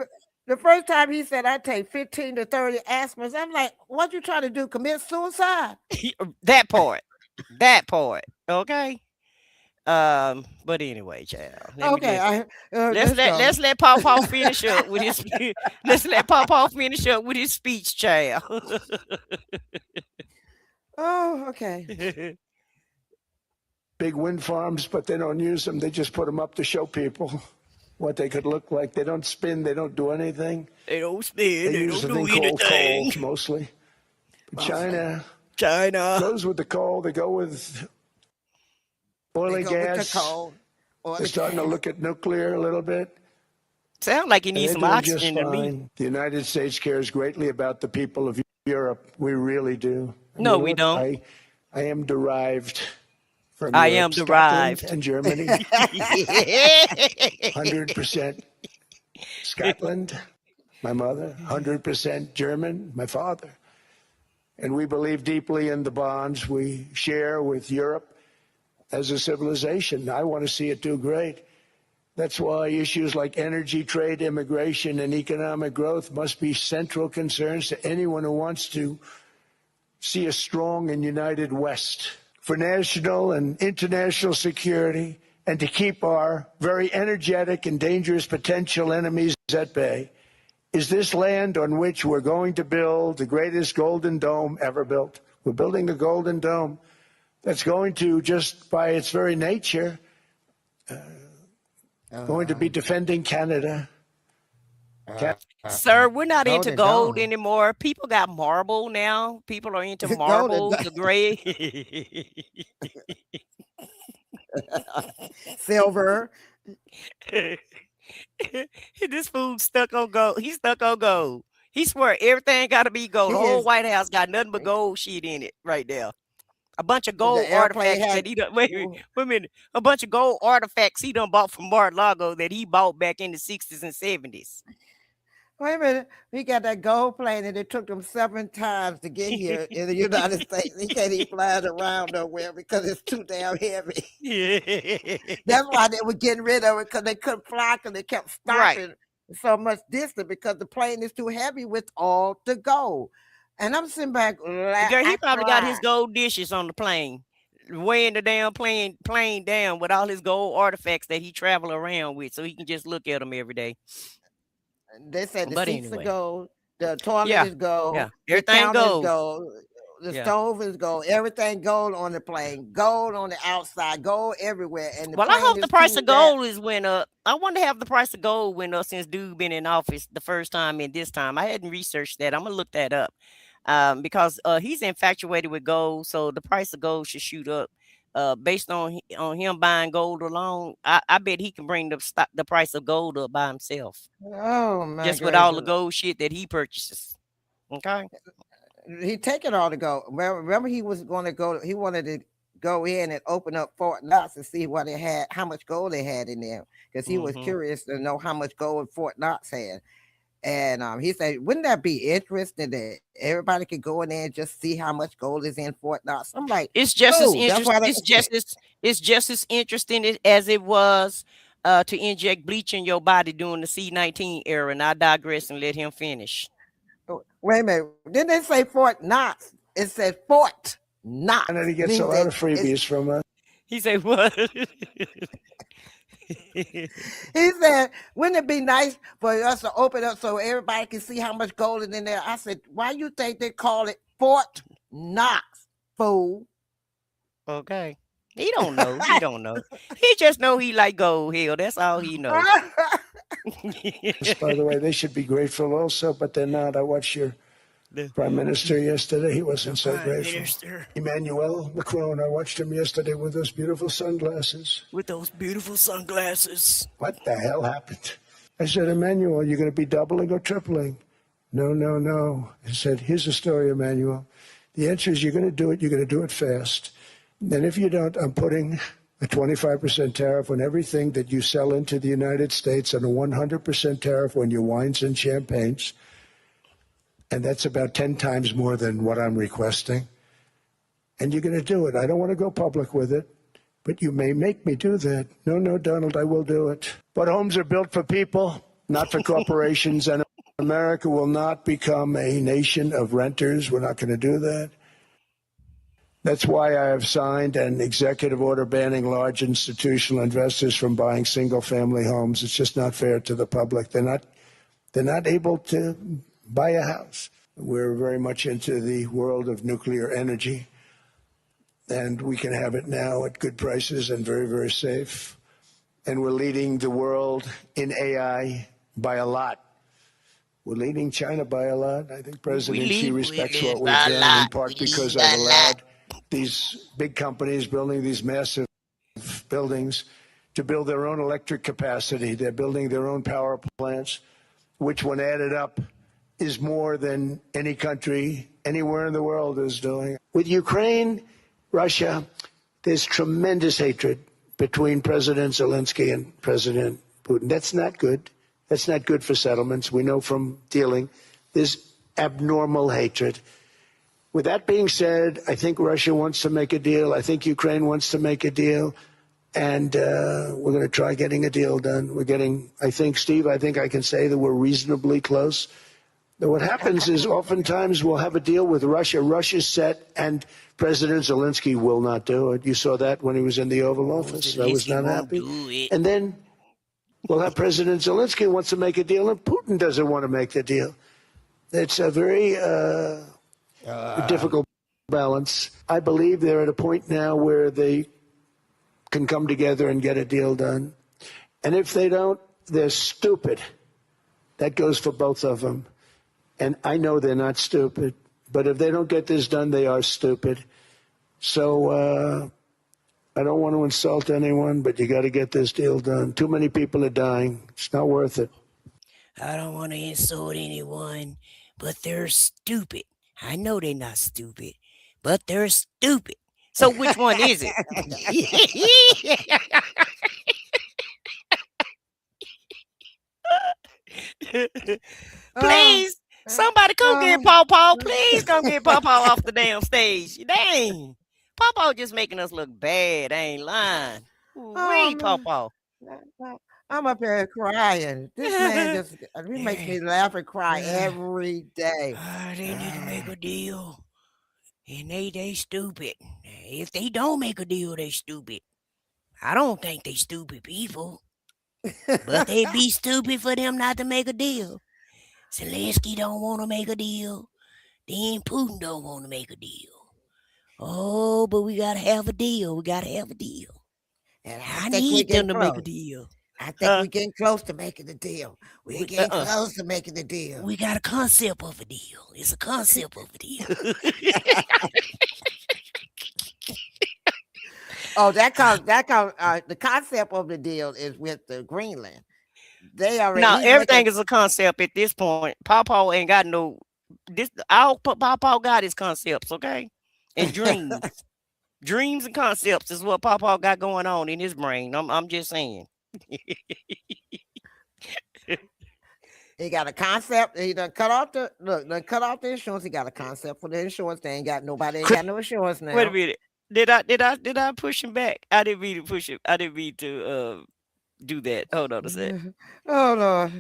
The first time he said I take 15 to 30 aspirins, I'm like, what you trying to do? Commit suicide? That part. Okay. But anyway, child. Okay, Let's let Pawpaw finish up with his let's let Pawpaw finish up with his speech, child. Oh, okay. Big wind farms, but they don't use them. They just put them up to show people what they could look like. They don't spin. They don't do anything. They don't spin. They use don't the do thing called anything. coal mostly. But China goes with the coal. They go with oil and gas. They're starting to look at nuclear a little bit. Sound like you need some oxygen to me. Fine. The United States cares greatly about the people of Europe. We really do. No, we don't. I am derived from I Europe, am derived. Scotland and Germany. 100% Scotland, my mother. 100% German, my father. And we believe deeply in the bonds we share with Europe as a civilization. I want to see it do great. That's why issues like energy, trade, immigration, and economic growth must be central concerns to anyone who wants to see a strong and united West. For national and international security, and to keep our very energetic and dangerous potential enemies at bay, is this land on which we're going to build the greatest golden dome ever built. We're building a golden dome that's going to, just by its very nature, going to be defending Canada. Sir, we're not into gold anymore. People got marble now. People are into marble, the gray. Silver. This fool stuck on gold. He's stuck on gold. He swear everything got to be gold. The whole White House got nothing but gold shit in it right there. A bunch of gold artifacts that he done. Wait a minute. A bunch of gold artifacts he done bought from Mar-a-Lago that he bought back in the 60s and 70s. Wait a minute. He got that gold plane and it took him 7 times to get here in the United States. He can't even fly it around nowhere because it's too damn heavy. Yeah. That's why they were getting rid of it, because they couldn't fly because they kept stopping. Right. so much distance because the plane is too heavy with all the gold. And I'm sitting back, Girl, he I probably got his cried. gold dishes on the plane, weighing the damn plane down with all his gold artifacts that he travel around with, so he can just look at them every day. They said the But seats are anyway, gold, the toilet yeah, is gold, yeah, the everything counter is gold. gold, the Yeah. stove is gold, everything gold on the plane, gold on the outside, gold everywhere, and the Well, I plane hope the is price too of that. gold is went up. I wonder have the price of gold went up since dude been in office the first time and this time. I hadn't researched that. I'm gonna look that up. Because he's infatuated with gold, so the price of gold should shoot up. Based on on him buying gold alone, I bet he can bring the price of gold up by himself, Oh my just with all the gracious. gold shit that he purchases. Okay. He taking all the gold. Remember, he was going to go. He wanted to go in and open up Fort Knox and see what it had, how much gold they had in there, because he was Hmm. curious to know how much gold Fort Knox had. And he said, "Wouldn't that be interesting that everybody could go in there and just see how much gold is in Fort Knox?" I'm like, It's just as "Oh, that's interest. why." It's just as interesting as it was to inject bleach in your body during the C-19 era. And I digress and let him finish. Wait a minute. Didn't they say Fort Knox? It said Fort Knox. And then he gets a Means lot that of freebies from us. He said, "What?" he said, "Wouldn't it be nice for us to open up so everybody can see how much gold is in there?" I said, "Why you think they call it Fort Knox, fool?" Okay. He don't know. He don't know. He just know he like gold hill. That's all he know. By the way, they should be grateful also, but they're not. I watched your The prime minister yesterday. He wasn't so prime grateful. minister Emmanuel Macron, I watched him yesterday with those beautiful sunglasses. with those beautiful sunglasses. What the hell happened? I said, Emmanuel, you're going to be doubling or tripling? No, no, no. He said, here's the story, Emmanuel. The answer is you're going to do it. You're going to do it fast. And if you don't, I'm putting a 25% tariff on everything that you sell into the United States and a 100% tariff on your wines and champagnes. And that's about 10 times more than what I'm requesting. And you're going to do it. I don't want to go public with it, but you may make me do that. No, no, Donald, I will do it. But homes are built for people, not for corporations. And America will not become a nation of renters. We're not going to do that. That's why I have signed an executive order banning large institutional investors from buying single-family homes. It's just not fair to the public. They're not able to buy a house. We're very much into the world of nuclear energy, and we can have it now at good prices and very, very safe. And we're leading the world in AI by a lot. We're leading China by a lot. I think President Xi respects what we've done, in part because I've allowed these big companies building these massive buildings to build their own electric capacity. They're building their own power plants, which when added up is more than any country anywhere in the world is doing. With Ukraine, Russia, there's tremendous hatred between President Zelensky and President Putin. That's not good. That's not good for settlements. We know from dealing. There's abnormal hatred. With that being said, I think Russia wants to make a deal. I think Ukraine wants to make a deal. And we're going to try getting a deal done. I think, Steve, I think I can say that we're reasonably close. But what happens is oftentimes we'll have a deal with Russia. Russia's set, and President Zelensky will not do it. You saw that when he was in the Oval Office. I was not happy. And then we'll have President Zelensky wants to make a deal, and Putin doesn't want to make the deal. It's a very difficult balance. I believe they're at a point now where they can come together and get a deal done. And if they don't, they're stupid. That goes for both of them. And I know they're not stupid. But if they don't get this done, they are stupid. So I don't want to insult anyone, but you got to get this deal done. Too many people are dying. It's not worth it. I don't want to insult anyone, but they're stupid. I know they're not stupid, but they're stupid. So which one is it? Please, somebody come get Paw Paw. Please come get Paw Paw off the damn stage. Dang. Paw Paw just making us look bad. I ain't lying. Wait, Paw Paw. I'm up here crying. This man just he makes me laugh and cry every day. They need to make a deal. And they stupid. If they don't make a deal, they stupid. I don't think they stupid people. But they be stupid for them not to make a deal. Zelensky don't want to make a deal. Then Putin don't want to make a deal. Oh, but we gotta have a deal. We gotta have a deal. And I think we're need them getting to make close. a deal. I think Huh? we're getting close to making the deal. We're getting close to making the deal. We got a concept of a deal. It's a concept of a deal. Oh, the concept of the deal is with the Greenland. They already Now he's everything making is a concept at this point. Pawpaw ain't got no this. All Pawpaw got his concepts, okay, and dreams. Dreams and concepts is what Pawpaw got going on in his brain. I'm just saying. he got a concept. He done cut off the insurance. He got a concept for the insurance. They ain't got nobody ain't got no insurance now. Wait a minute. Did I push him back? I didn't mean to push him. I didn't mean to do that. Hold on a sec. Oh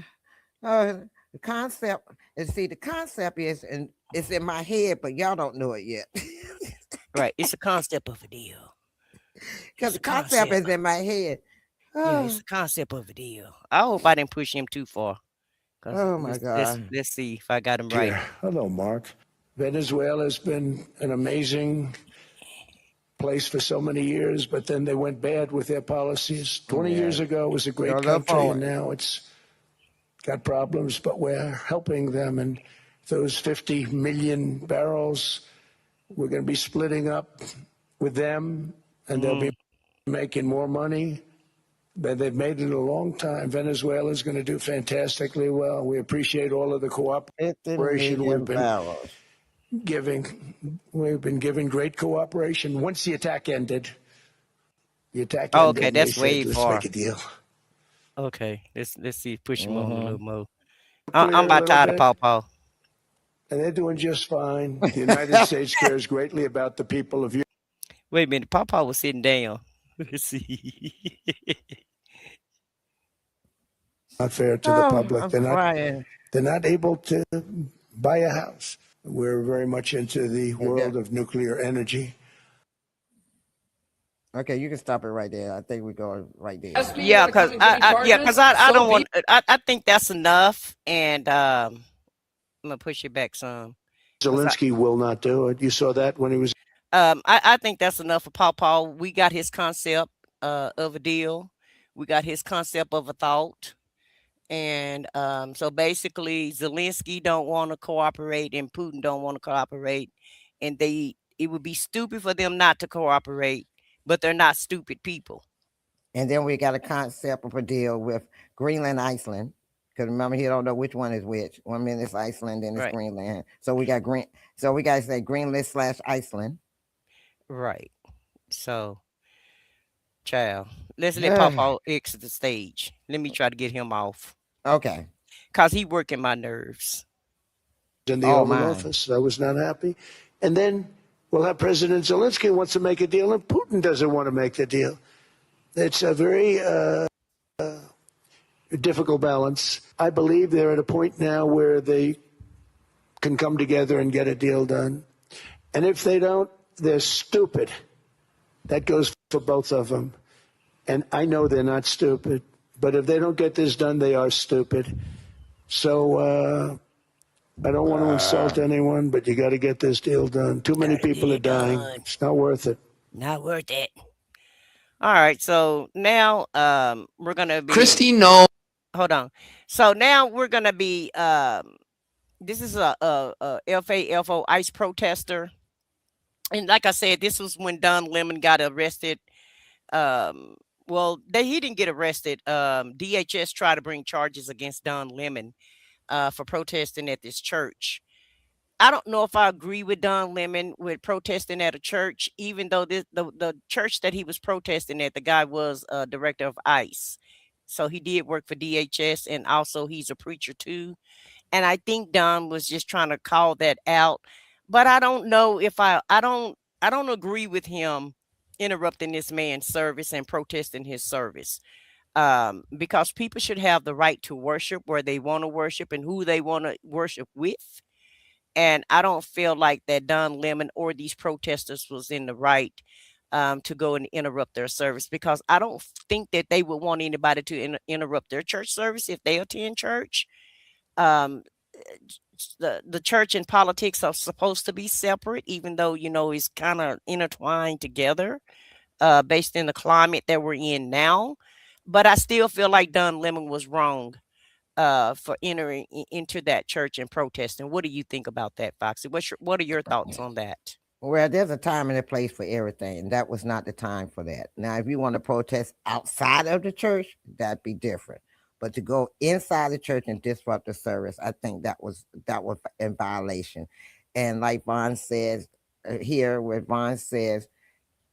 Lord. The concept and see the concept is and it's in my head, but y'all don't know it yet. Right. It's a concept of a deal. Because It's the a concept concept. is in my head. Yeah, it's a concept of a deal. I hope I didn't push him too far. Oh my God. Let's see if I got him right. Here. Hello, Mark. Venezuela has been an amazing place for so many years, but then they went bad with their policies. 20 years ago, it was a great Go look country, forward. and now it's got problems, but we're helping them. And those 50 million barrels, we're going to be splitting up with them, and they'll be making more money than they've made in a long time. Venezuela is going to do fantastically well. We appreciate all of the 50 cooperation million we've been barrels. giving. We've been giving great cooperation. Once the attack ended, Oh, okay, and they that's way said, let's far. make a deal. Okay, let's see. Push him on a little more. Clear I'm a about little tired of bit, Pawpaw. and they're doing just fine. The United States cares greatly about the people of Europe. Wait a minute. Pawpaw was sitting down. Let's see. Not fair to the public. I'm crying. They're not able to buy a house. We're very much into the world of nuclear energy. Okay, you can stop it right there. I think we're going right there. Yeah, because I don't want. I think that's enough, and I'm gonna push it back some. Zelensky will not do it. You saw that when he was. I think that's enough for Pawpaw. We got his concept of a deal. We got his concept of a thought. And so basically Zelensky don't want to cooperate and Putin don't want to cooperate. And it would be stupid for them not to cooperate, but they're not stupid people. And then we got a concept of a deal with Greenland, Iceland. Because remember, he don't know which one is which. 1 minute it's Iceland, then it's Right. Greenland. So we got So we got to say Greenland/Iceland. Right. So, child, let's let Pawpaw exit the stage. Let me try to get him off. Okay. Because he working my nerves. In the Oval Office. I was not happy. And then we'll have President Zelensky wants to make a deal, and Putin doesn't want to make the deal. It's a very difficult balance. I believe they're at a point now where they can come together and get a deal done. And if they don't, they're stupid. That goes for both of them. And I know they're not stupid, but if they don't get this done, they are stupid. So I don't want to insult anyone, but you got to get this deal done. Too many people are dying. It's not worth it. Not worth it. All right, so now we're gonna be Kristi Noem. Hold on. So now we're gonna be this is a FAFO ICE protester. And like I said, this was when Don Lemon got arrested. Well, he didn't get arrested. DHS tried to bring charges against Don Lemon for protesting at this church. I don't know if I agree with Don Lemon with protesting at a church, even though the church that he was protesting at, the guy was a director of ICE. So he did work for DHS, and also he's a preacher too. And I think Don was just trying to call that out. But I don't know if I don't agree with him interrupting this man's service and protesting his service. because people should have the right to worship where they want to worship and who they want to worship with. And I don't feel like that Don Lemon or these protesters was in the right to go and interrupt their service, because I don't think that they would want anybody to interrupt their church service if they attend church. Um, the church and politics are supposed to be separate, even though it's kind of intertwined together, based in the climate that we're in now. But I still feel like Don Lemon was wrong for entering into that church and protesting. What do you think about that, Foxy? What are your thoughts on that? Well, there's a time and a place for everything. That was not the time for that. Now, if you want to protest outside of the church, that'd be different. But to go inside the church and disrupt the service, I think that was in violation. And like Vaughn says here, where Vaughn says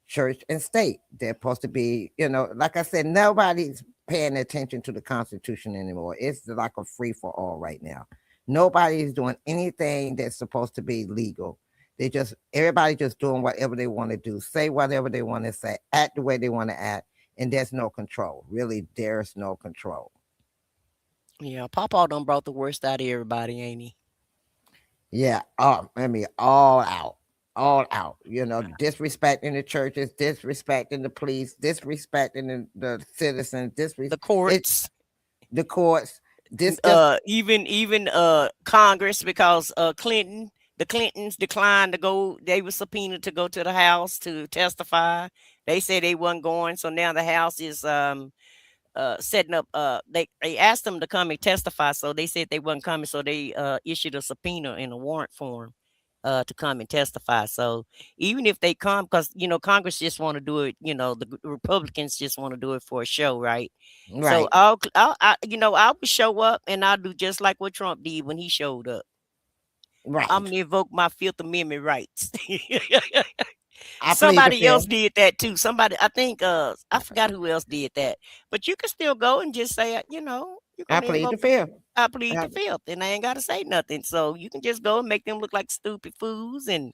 church and state, they're supposed to be, like I said, nobody's paying attention to the Constitution anymore. It's like a free for all right now. Nobody's doing anything that's supposed to be legal. Everybody just doing whatever they want to do, say whatever they want to say, act the way they want to act, and there's no control. Really, there's no control. Yeah, Papa done brought the worst out of everybody, ain't he? Yeah, I mean, all out, all out. Disrespecting the churches, disrespecting the police, disrespecting the citizens, The courts, the courts. even Congress, because the Clintons declined to go. They were subpoenaed to go to the House to testify. They said they wasn't going, so now the House is setting up. They asked them to come and testify, so they said they wasn't coming, so they issued a subpoena in a warrant form to come and testify. So even if they come, because Congress just want to do it, the Republicans just want to do it for a show, right? Right. So I would show up and I'll do just like what Trump did when he showed up. Right. I'm gonna invoke my Fifth Amendment rights. I plead the Somebody else fifth. did that too. Somebody, I think, I forgot who else did that. But you can still go and just say, you're I gonna plead the invoke. fifth. I plead I- the fifth, and I ain't gotta say nothing. So you can just go and make them look like stupid fools, and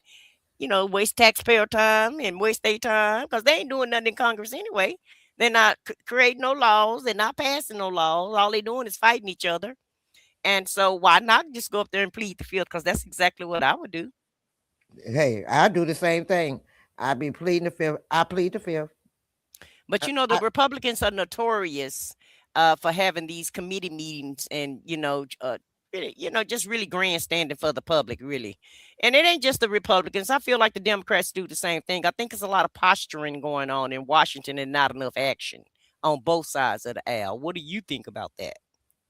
waste taxpayer time and waste their time, because they ain't doing nothing in Congress anyway. They're not creating no laws. They're not passing no laws. All they doing is fighting each other. And so why not just go up there and plead the fifth? Because that's exactly what I would do. Hey, I do the same thing. I be pleading the fifth. I plead the fifth. But I, the I, Republicans are notorious for having these committee meetings and really, just really grandstanding for the public, really. And it ain't just the Republicans. I feel like the Democrats do the same thing. I think there's a lot of posturing going on in Washington and not enough action on both sides of the aisle. What do you think about that?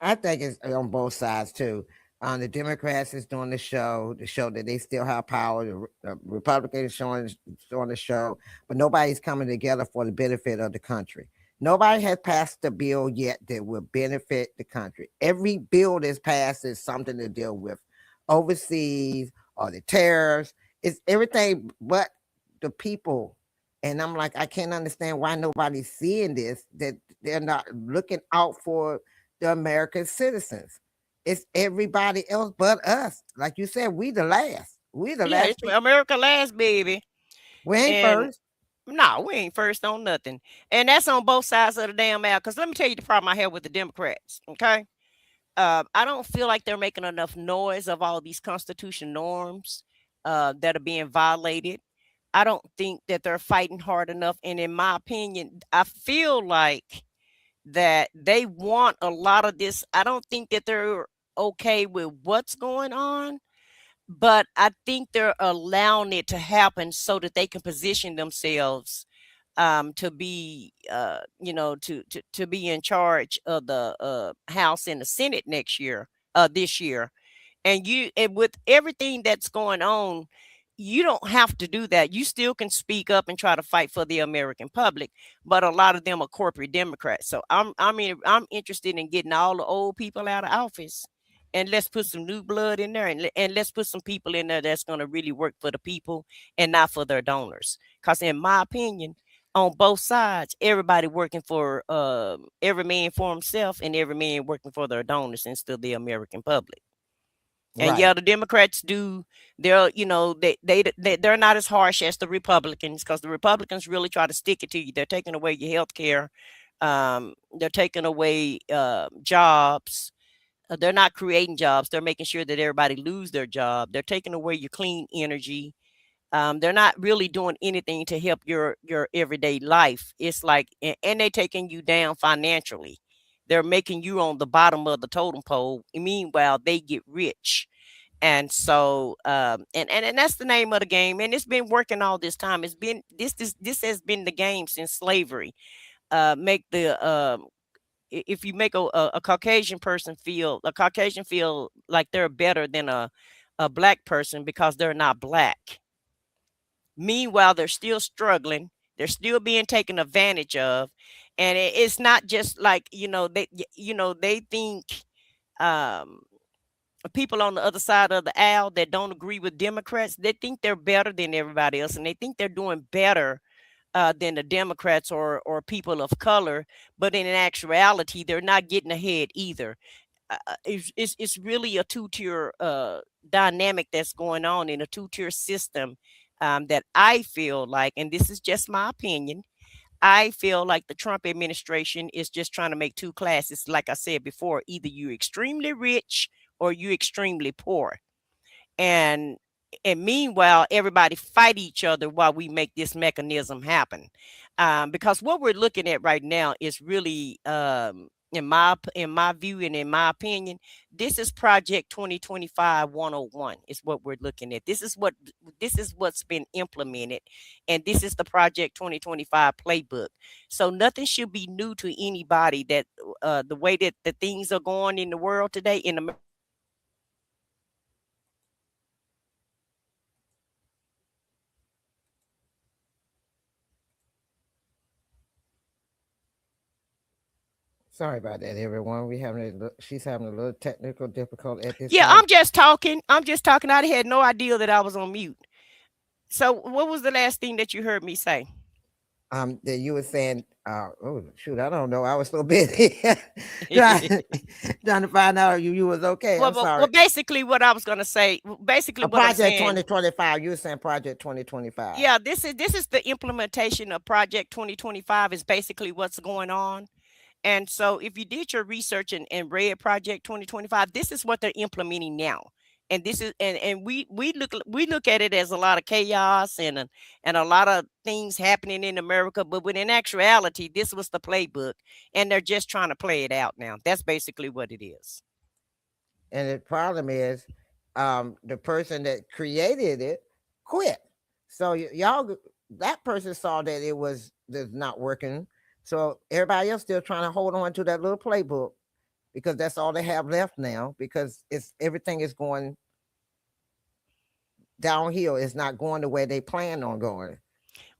I think it's on both sides too. The Democrats is doing the show to show that they still have power. The Republicans showing the show, but nobody's coming together for the benefit of the country. Nobody has passed a bill yet that will benefit the country. Every bill that's passed is something to deal with overseas or the tariffs. It's everything but the people. And I'm like, I can't understand why nobody's seeing this, that they're not looking out for the American citizens. It's everybody else but us. Like you said, we the last. We the Yeah, last it's people. America last, baby. We ain't And first. no, we ain't first on nothing. And that's on both sides of the damn aisle. Because let me tell you the problem I have with the Democrats. Okay. I don't feel like they're making enough noise of all these constitution norms that are being violated. I don't think that they're fighting hard enough. And in my opinion, I feel like that they want a lot of this. I don't think that they're okay with what's going on, but I think they're allowing it to happen so that they can position themselves to be to be in charge of the House and the Senate next year, this year. And with everything that's going on, you don't have to do that. You still can speak up and try to fight for the American public, but a lot of them are corporate Democrats. So I'm interested in getting all the old people out of office, and let's put some new blood in there, and let's put some people in there that's going to really work for the people and not for their donors. Because in my opinion, on both sides, everybody working for every man for himself, and every man working for their donors instead of the American public. And Right. yeah, the Democrats do. They're not as harsh as the Republicans, because the Republicans really try to stick it to you. They're taking away your health care. They're taking away jobs. They're not creating jobs. They're making sure that everybody lose their job. They're taking away your clean energy. They're not really doing anything to help your everyday life. It's like, and they're taking you down financially. They're making you on the bottom of the totem pole. Meanwhile, they get rich. And so, and that's the name of the game. And it's been working all this time. It's been this has been the game since slavery. Make the If you make a Caucasian person feel, a Caucasian feel like they're better than a black person because they're not black. Meanwhile, they're still struggling. They're still being taken advantage of. And it's not just like, they think um, people on the other side of the aisle that don't agree with Democrats, they think they're better than everybody else. And they think they're doing better than the Democrats or people of color. But in actuality, they're not getting ahead either. It's really a two-tier dynamic that's going on in a two-tier system that I feel like, and this is just my opinion, I feel like the Trump administration is just trying to make two classes. Like I said before, either you're extremely rich or you're extremely poor. And meanwhile, everybody fight each other while we make this mechanism happen. Because what we're looking at right now is really, in my view and in my opinion, this is Project 2025 101 is what we're looking at. This is what's been implemented, and this is the Project 2025 playbook. So nothing should be new to anybody that the way that the things are going in the world today in America. Sorry about that, everyone. She's having a little technical difficulty at this Yeah, time. I'm just talking. I had no idea that I was on mute. So what was the last thing that you heard me say? That you were saying, oh shoot, I don't know. I was so busy trying, trying to find out if you was okay. I'm sorry. Well, basically what I was going to say, basically what I'm Project saying, 2025. You were saying Project 2025. yeah, this is the implementation of Project 2025 is basically what's going on. And so if you did your research and read Project 2025, this is what they're implementing now. And this is and we look at it as a lot of chaos and a lot of things happening in America, but when in actuality, this was the playbook, and they're just trying to play it out now. That's basically what it is. And the problem is, the person that created it quit. So y'all, that person saw that it was not working. So everybody else still trying to hold on to that little playbook because that's all they have left now. Because everything is going downhill. It's not going the way they plan on going.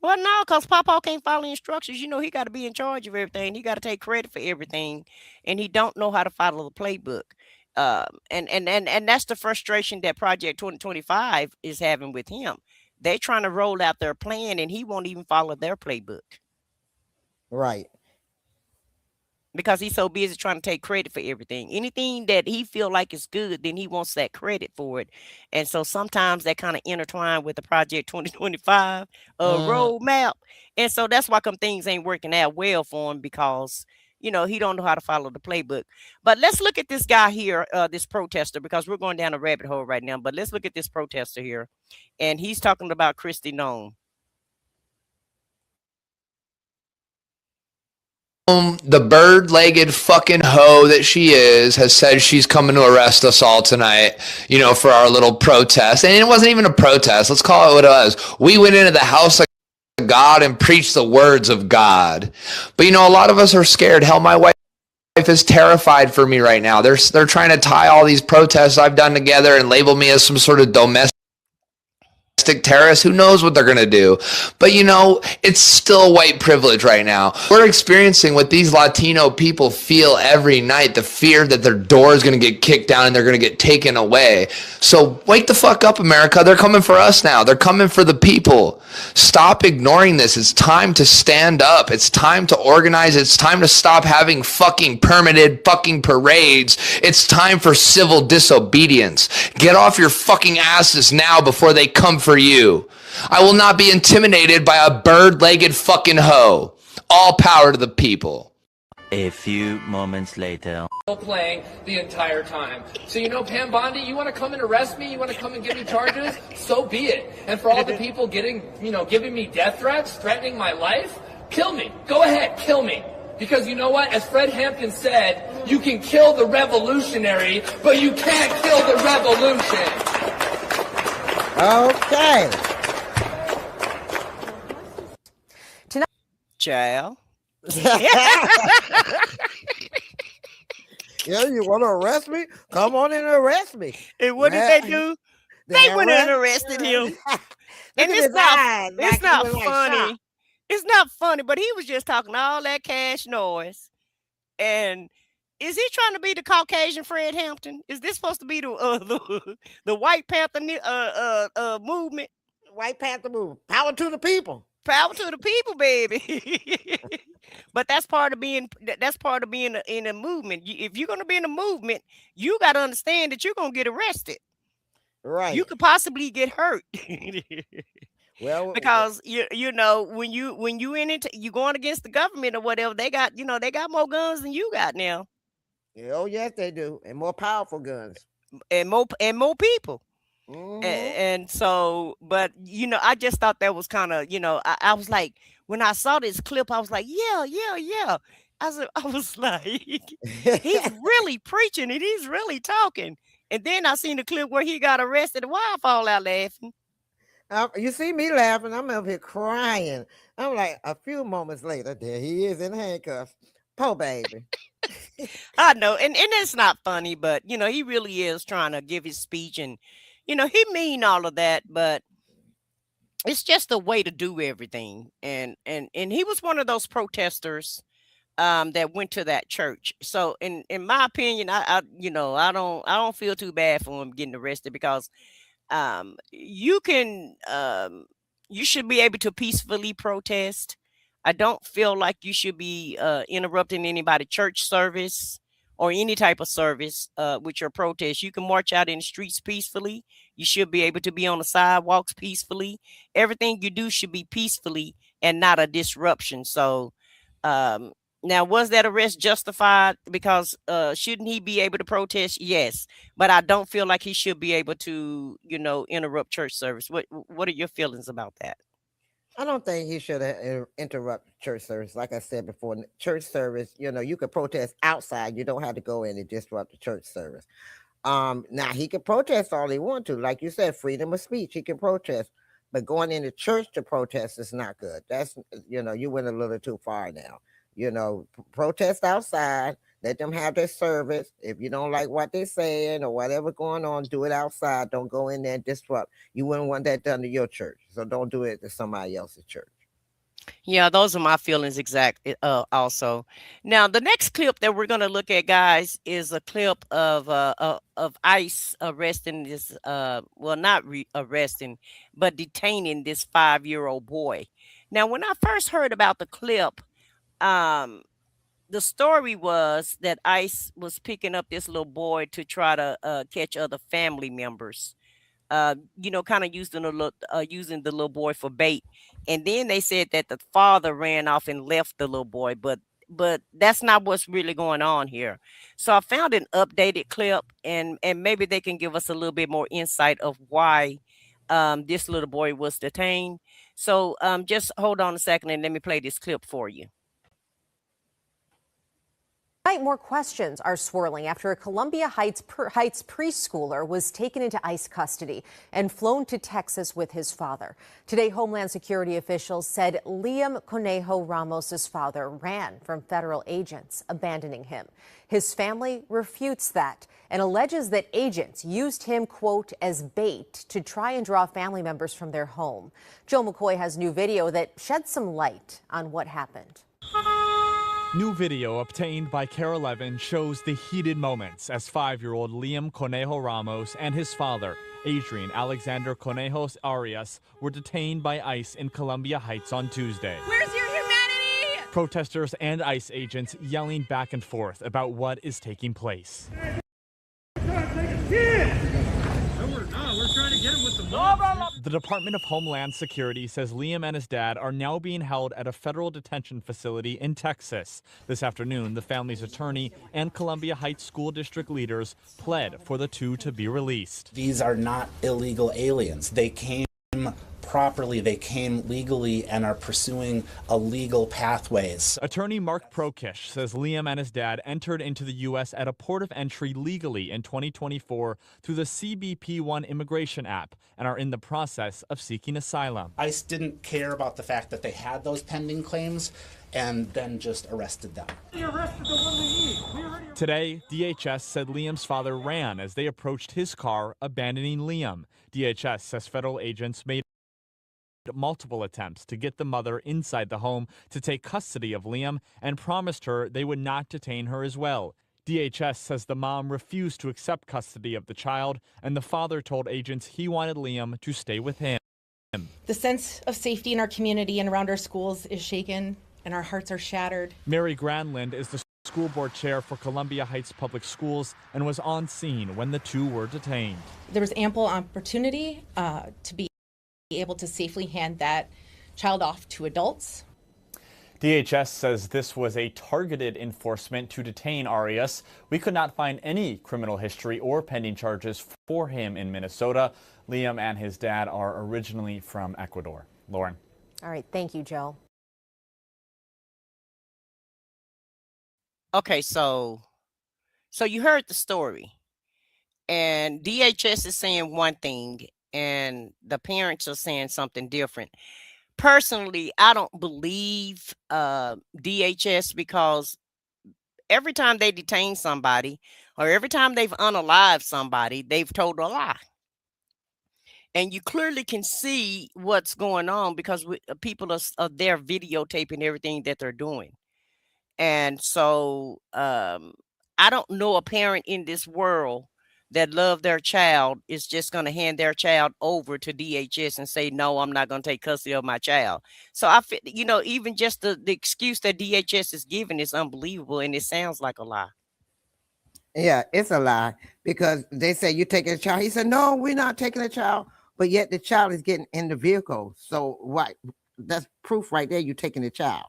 Well, no, because Papa can't follow instructions. He got to be in charge of everything. He got to take credit for everything, and he don't know how to follow the playbook. And that's the frustration that Project 2025 is having with him. They're trying to roll out their plan, and he won't even follow their playbook. Right. Because he's so busy trying to take credit for everything. Anything that he feel like is good, then he wants that credit for it. And so sometimes that kind of intertwine with the Project 2025 roadmap. And so that's why things ain't working out well for him, because he don't know how to follow the playbook. But let's look at this guy here, this protester, because we're going down a rabbit hole right now. But let's look at this protester here. And he's talking about Kristi Noem. The bird-legged fucking hoe that she is has said she's coming to arrest us all tonight, for our little protest. And it wasn't even a protest. Let's call it what it was. We went into the house of God and preached the words of God. But, a lot of us are scared. Hell, my wife is terrified for me right now. They're trying to tie all these protests I've done together and label me as some sort of domestic terrorists. Who knows what they're going to do? But it's still white privilege right now. We're experiencing what these Latino people feel every night, the fear that their door is going to get kicked down and they're going to get taken away. So wake the fuck up, America. They're coming for us now. They're coming for the people. Stop ignoring this. It's time to stand up. It's time to organize. It's time to stop having fucking permitted fucking parades. It's time for civil disobedience. Get off your fucking asses now before they come for you. I will not be intimidated by a bird-legged fucking hoe. All power to the people. A few moments later. Playing the entire time. So, Pam Bondi, you want to come and arrest me? You want to come and give me charges? So be it. And for all the people giving me death threats, threatening my life, kill me. Go ahead, kill me. Because you know what? As Fred Hampton said, you can kill the revolutionary, but you can't kill the revolution. Okay. Child. Yeah, you want to arrest me? Come on and arrest me. And what did they do? They went and arrested him. And it's not funny. It's not funny, but he was just talking all that cash noise. And is he trying to be the Caucasian Fred Hampton? Is this supposed to be the White Panther movement? White Panther movement. Power to the people. Power to the people, baby. But that's part of being in a movement. If you're going to be in a movement, you got to understand that you're going to get arrested. Right. You could possibly get hurt. Well, because when you in it, you going against the government or whatever, they got more guns than you got now. Oh yes, they do, and more powerful guns, and more people. Mm-hmm. And so, but I just thought that was kind of, I was like, when I saw this clip, I was like, yeah. I was like, he's really preaching and he's really talking. And then I seen the clip where he got arrested. Why I fall out laughing? You see me laughing. I'm up here crying. I'm like, a few moments later, there he is in handcuffs. Poor baby. I know, and it's not funny, but he really is trying to give his speech, and he mean all of that, but it's just a way to do everything. And he was one of those protesters that went to that church. So in my opinion, I don't feel too bad for him getting arrested, because you should be able to peacefully protest. I don't feel like you should be interrupting anybody's church service or any type of service with your protest. You can march out in the streets peacefully. You should be able to be on the sidewalks peacefully. Everything you do should be peacefully and not a disruption. So now, was that arrest justified? Because shouldn't he be able to protest? Yes, but I don't feel like he should be able to, interrupt church service. What are your feelings about that? I don't think he should interrupt church service. Like I said before, church service, you could protest outside. You don't have to go in and disrupt the church service. Now he can protest all he wants to. Like you said, freedom of speech, he can protest. But going into church to protest is not good. That's, you went a little too far now. Protest outside, let them have their service. If you don't like what they're saying or whatever going on, do it outside. Don't go in there and disrupt. You wouldn't want that done to your church, so don't do it to somebody else's church. Yeah, those are my feelings exactly. Also, now the next clip that we're going to look at, guys, is a clip of ICE arresting this not arresting, but detaining this 5-year-old boy. Now, when I first heard about the clip, the story was that ICE was picking up this little boy to try to catch other family members. Kind of using the little boy for bait. And then they said that the father ran off and left the little boy, but that's not what's really going on here. So I found an updated clip, and maybe they can give us a little bit more insight of why this little boy was detained. So just hold on a second and let me play this clip for you. More questions are swirling after a Columbia Heights preschooler was taken into ICE custody and flown to Texas with his father. Today, Homeland Security officials said Liam Conejo Ramos's father ran from federal agents, abandoning him. His family refutes that and alleges that agents used him, quote, as bait to try and draw family members from their home. Joe McCoy has new video that sheds some light on what happened. New video obtained by KARE 11 shows the heated moments as 5-year-old Liam Conejo Ramos and his father, Adrian Alexander Conejos Arias, were detained by ICE in Columbia Heights on Tuesday. Where's your humanity? Protesters and ICE agents yelling back and forth about what is taking place. No, we're not. We're trying to get him with the mom. The Department of Homeland Security says Liam and his dad are now being held at a federal detention facility in Texas. This afternoon, the family's attorney and Columbia Heights School District leaders pled for the two to be released. These are not illegal aliens. They came properly, they came legally and are pursuing a legal pathways. Attorney Mark Prokish says Liam and his dad entered into the U.S. at a port of entry legally in 2024 through the CBP-1 immigration app and are in the process of seeking asylum. ICE didn't care about the fact that they had those pending claims and then just arrested them. Today, DHS said Liam's father ran as they approached his car, abandoning Liam. DHS says federal agents made multiple attempts to get the mother inside the home to take custody of Liam and promised her they would not detain her as well. DHS says the mom refused to accept custody of the child, and the father told agents he wanted Liam to stay with him. The sense of safety in our community and around our schools is shaken, and our hearts are shattered. Mary Greenland is the school board chair for Columbia Heights Public Schools and was on scene when the two were detained. There was ample opportunity to be able to safely hand that child off to adults. DHS says this was a targeted enforcement to detain Arias. We could not find any criminal history or pending charges for him in Minnesota. Liam and his dad are originally from Ecuador. Lauren. All right. Thank you, Joe. Okay, so you heard the story, and DHS is saying one thing and the parents are saying something different. Personally, I don't believe DHS, because every time they detain somebody or every time they've unalived somebody, they've told a lie. And you clearly can see what's going on because people are there videotaping everything that they're doing. And so I don't know a parent in this world that love their child is just going to hand their child over to DHS and say, no, I'm not going to take custody of my child. So I feel, even just the excuse that DHS is giving is unbelievable, and it sounds like a lie. Yeah, it's a lie, because they say you're taking a child. He said, no, we're not taking a child, but yet the child is getting in the vehicle. So what? That's proof right there. You're taking the child.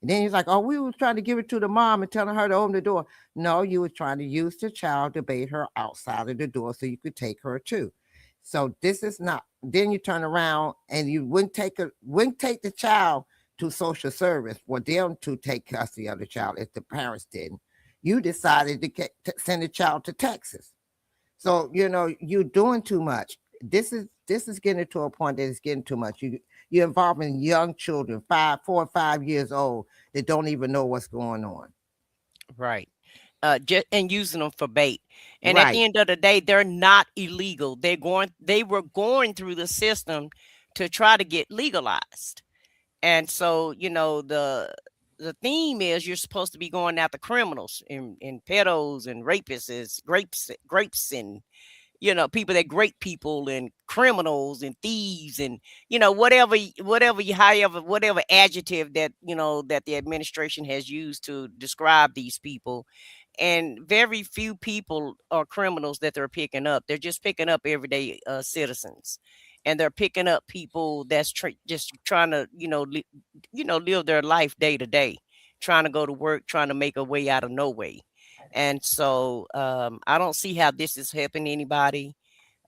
And then he's like, oh, we were trying to give it to the mom and telling her to open the door. No, you were trying to use the child to bait her outside of the door so you could take her too. So this is not. Then you turn around and you wouldn't take the child to social service for them to take custody of the child if the parents didn't. You decided to send the child to Texas. So, you're doing too much. This is getting to a point that it's getting too much. You're involving young children, 4 or 5 years old, that don't even know what's going on. Right. And using them for bait. And Right. At the end of the day, they're not illegal. They were going through the system to try to get legalized. And so, the theme is you're supposed to be going after criminals and pedos and rapists, grapes and people that grape people and criminals and thieves and whatever adjective that that the administration has used to describe these people. And very few people are criminals that they're picking up. They're just picking up everyday citizens, and they're picking up people that's just trying to live their life day to day, trying to go to work, trying to make a way out of no way. And so I don't see how this is helping anybody.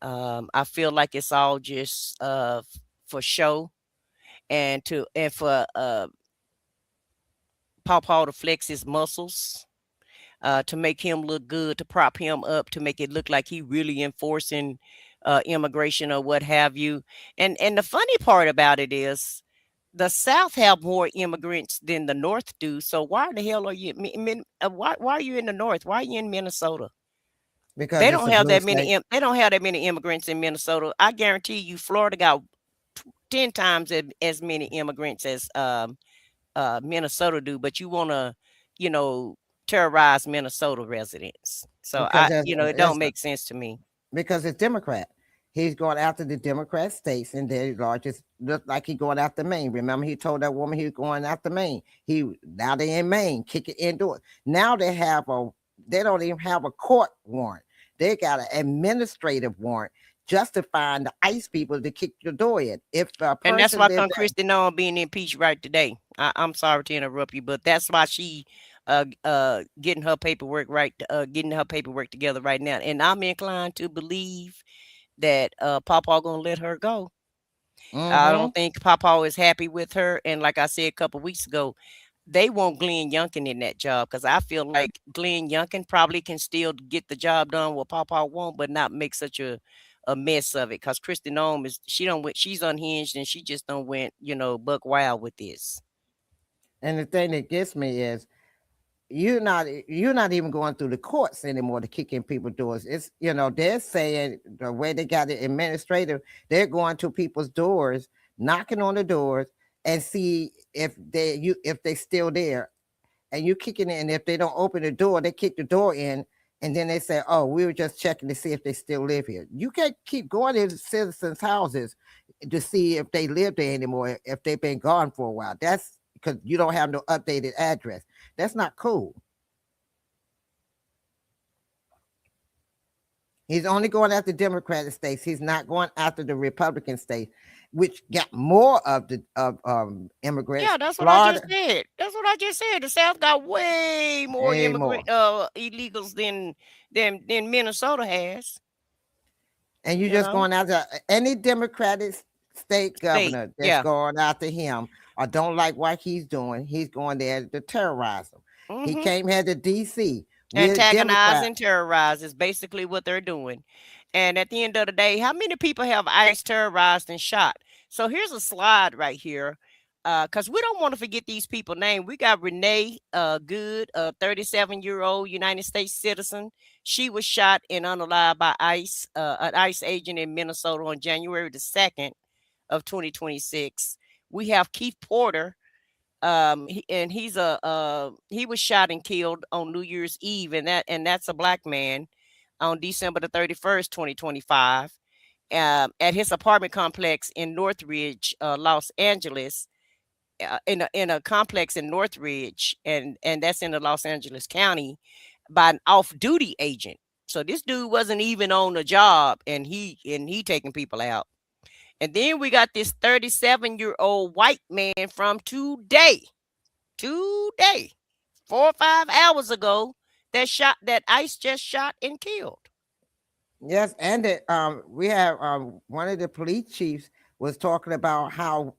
I feel like it's all just for show and for Paw to flex his muscles, to make him look good, to prop him up, to make it look like he really enforcing immigration or what have you. And the funny part about it is the South have more immigrants than the North do. So why the hell are you? Why are you in the North? Why are you in Minnesota? Because They it's don't a have blue that many. state. They don't have that many immigrants in Minnesota. I guarantee you, Florida got 10 times as many immigrants as Minnesota do. But you want to, terrorize Minnesota residents. So Because it don't make sense to me. because it's Democrat. He's going after the Democrat states, and their largest, look like he's going after Maine. Remember, he told that woman he was going after Maine. Now they in Maine, kick it indoors. Now they don't even have a court warrant. They got an administrative warrant justifying the ICE people to kick your door in. If a person And that's why lived Kristi Noem being impeached right today. I'm sorry to interrupt you, but that's why she getting her paperwork getting her paperwork together right now. And I'm inclined to believe that Papa gonna let her go. I don't think Papa is happy with her. And like I said a couple weeks ago, they want Glenn Youngkin in that job because I feel like Glenn Youngkin probably can still get the job done what Papa won't, but not make such a mess of it. Because Kristi Noem she's unhinged and she just don't went, buck wild with this. And the thing that gets me is you're not even going through the courts anymore to kick in people's doors. It's they're saying the way they got it administrative, they're going to people's doors, knocking on the doors and see if they're still there, and you kicking in. And if they don't open the door, they kick the door in, and then they say, "Oh, we were just checking to see if they still live here." You can't keep going into citizens' houses to see if they live there anymore if they've been gone for a while. That's because you don't have no updated address. That's not cool. He's only going after Democratic states. He's not going after the Republican states, which got more of the immigrants. Yeah, that's what I just said. That's what I just said. The South got way more illegals than Minnesota has. And you're just going after any Democratic state governor that's going after him or don't like what he's doing. He's going there to terrorize them. He came here to D.C. Antagonize and terrorize is basically what they're doing. And at the end of the day, how many people have ICE terrorized and shot? So here's a slide right here. Because we don't want to forget these people's names. We got Renee Good, a 37-year-old United States citizen. She was shot and unalived by ICE, an ICE agent in Minnesota on January the 2nd of 2026. We have Keith Porter. He was shot and killed on New Year's Eve, and that's a black man on December the 31st, 2025, at his apartment complex in Northridge, Los Angeles, in a complex in Northridge, and that's in the Los Angeles County, by an off-duty agent. So this dude wasn't even on the job, and he taking people out. And then we got this 37-year-old white man from today, 4 or 5 hours ago, that ICE just shot and killed. Yes, and we have one of the police chiefs was talking about how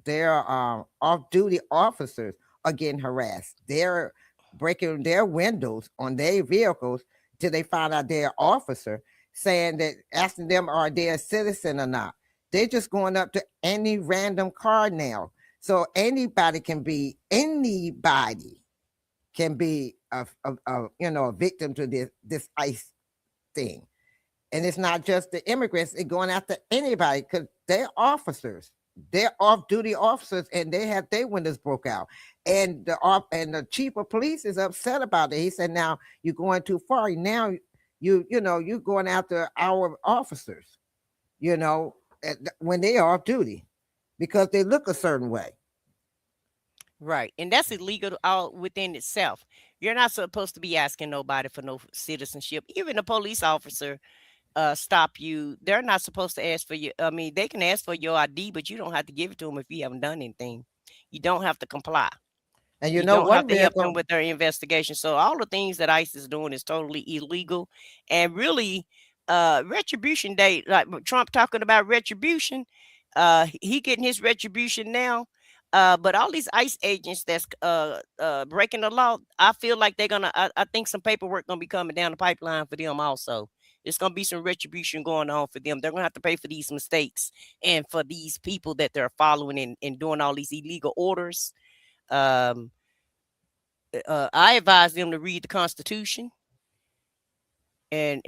their off-duty officers are getting harassed. They're breaking their windows on their vehicles till they find out they're officer, asking them are they a citizen or not. They're just going up to any random car now. So anybody can be a victim to this ICE thing. And it's not just the immigrants, it's going after anybody because they're officers. They're off-duty officers, and they have their windows broke out. And the chief of police is upset about it. He said, "Now you're going too far. Now you're going after our officers, when they are off duty because they look a certain way." Right. And that's illegal all within itself. You're not supposed to be asking nobody for no citizenship. Even a police officer stop you. They're not supposed to ask for you. I mean, they can ask for your ID, but you don't have to give it to them if you haven't done anything. You don't have to comply. And you don't have to help them with their investigation. So all the things that ICE is doing is totally illegal. And really, retribution day, like Trump talking about retribution, he getting his retribution now. But all these ICE agents that's breaking the law, I feel like they're gonna. I think some paperwork gonna be coming down the pipeline for them also. It's gonna be some retribution going on for them. They're gonna have to pay for these mistakes and for these people that they're following and doing all these illegal orders. I advise them to read the Constitution and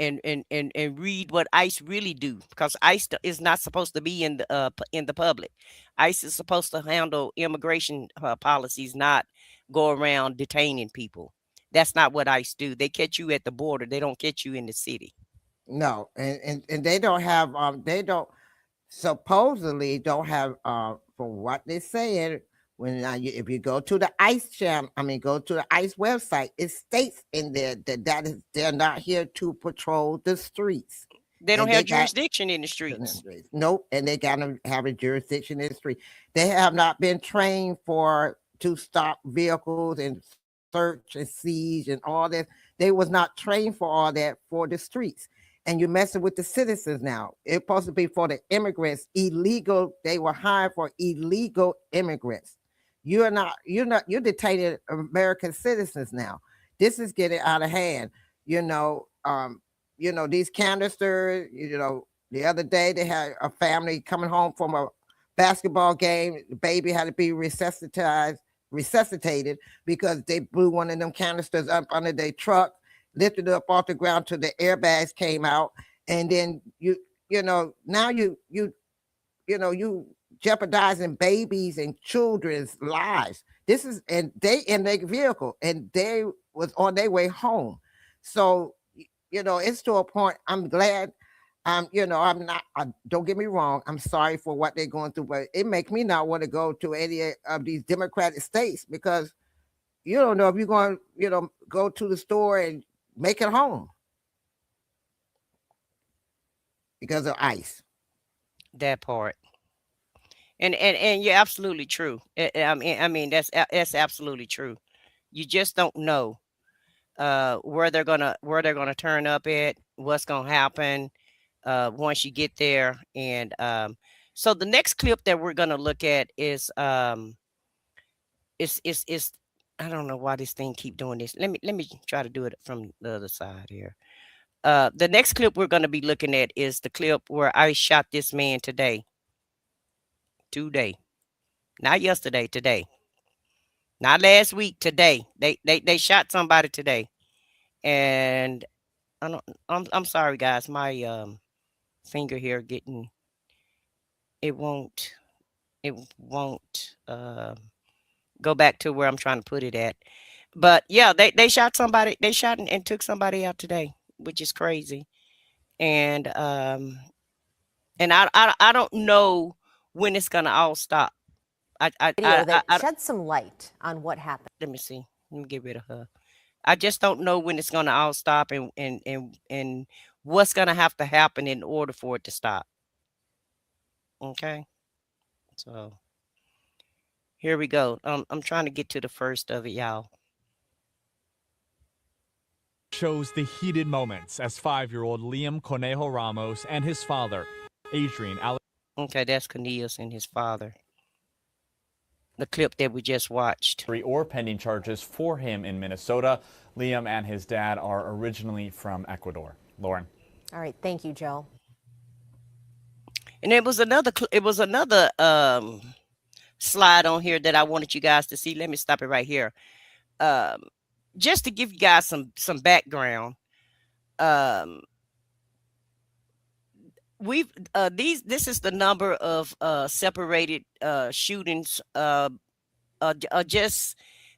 read what ICE really do, because ICE is not supposed to be in the public. ICE is supposed to handle immigration policies, not go around detaining people. That's not what ICE do. They catch you at the border. They don't catch you in the city. No, and they don't have supposedly don't have from what they're saying. If you go to the ICE go to the ICE website, it states in there that they're not here to patrol the streets. They don't and have they got jurisdiction in the streets. nope, and they got to have a jurisdiction in the street. They have not been trained to stop vehicles and search and siege and all that. They was not trained for all that for the streets. And you're messing with the citizens now. It's supposed to be for the immigrants, illegal. They were hired for illegal immigrants. You're detaining American citizens now. This is getting out of hand. These canisters, the other day they had a family coming home from a basketball game. The baby had to be resuscitated because they blew one of them canisters up under their truck, lifted it up off the ground till the airbags came out. And then you jeopardizing babies and children's lives. And they in their vehicle and they was on their way home. So, it's to a point. I'm glad. I'm not, don't get me wrong. I'm sorry for what they're going through, but it makes me not want to go to any of these Democratic states because you don't know if you're going, go to the store and make it home because of ICE. That part. And you're absolutely true. I mean that's absolutely true. You just don't know where they're gonna turn up at, what's gonna happen once you get there. And so the next clip that we're gonna look at is I don't know why this thing keep doing this. Let me try to do it from the other side here. The next clip we're gonna be looking at is the clip where I shot this man today. Not yesterday, today. Not last week, today. They shot somebody today. And I'm sorry guys, my finger here it won't go back to where I'm trying to put it at. But yeah, they shot somebody, they shot and took somebody out today, which is crazy. And I don't know when it's gonna all stop. Video that shed some light on what happened. Let me see. Let me get rid of her. I just don't know when it's gonna all stop and what's gonna have to happen in order for it to stop. Okay. So here we go. I'm trying to get to the first of it, y'all. Shows the heated moments as 5-year-old Liam Conejo Ramos and his father, Adrian Okay, that's Cornelius and his father. The clip that we just watched. Or pending charges for him in Minnesota. Liam and his dad are originally from Ecuador. Lauren. All right, thank you, Joe. And it was another slide on here that I wanted you guys to see. Let me stop it right here. Just to give you guys some background. This is the number of separated shootings, just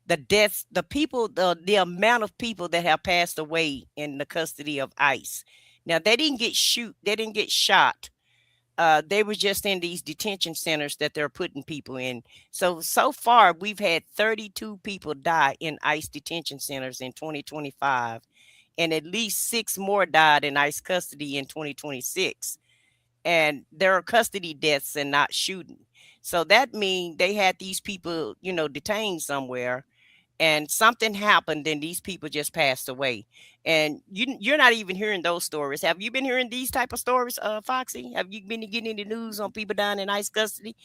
the deaths, the people, the amount of people that have passed away in the custody of ICE. Now they didn't get shot. They were just in these detention centers that they're putting people in. So far we've had 32 people die in ICE detention centers in 2025, and at least 6 more died in ICE custody in 2026. And there are custody deaths and not shooting. So that means they had these people, detained somewhere, and something happened and these people just passed away. And you're not even hearing those stories. Have you been hearing these type of stories, Foxy? Have you been getting any news on people dying in ICE custody?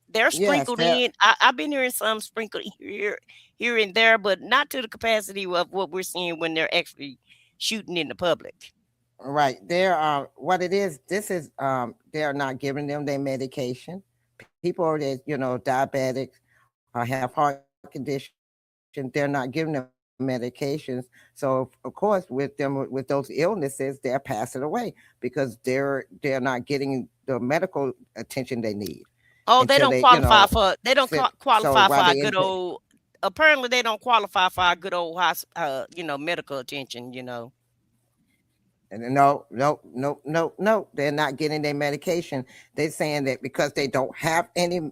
They're sprinkled in. I've been hearing some sprinkled here and there, but not to the capacity of what we're seeing when they're actually shooting in the public. Right. What it is, this is they're not giving them their medication. People that, diabetics or have heart conditions, they're not giving them medications. So of course with those illnesses, they're passing away because they're not getting the medical attention they need. Oh, they don't qualify for a good old, apparently they don't qualify for our good old medical attention, And no, they're not getting their medication. They're saying that because they don't have any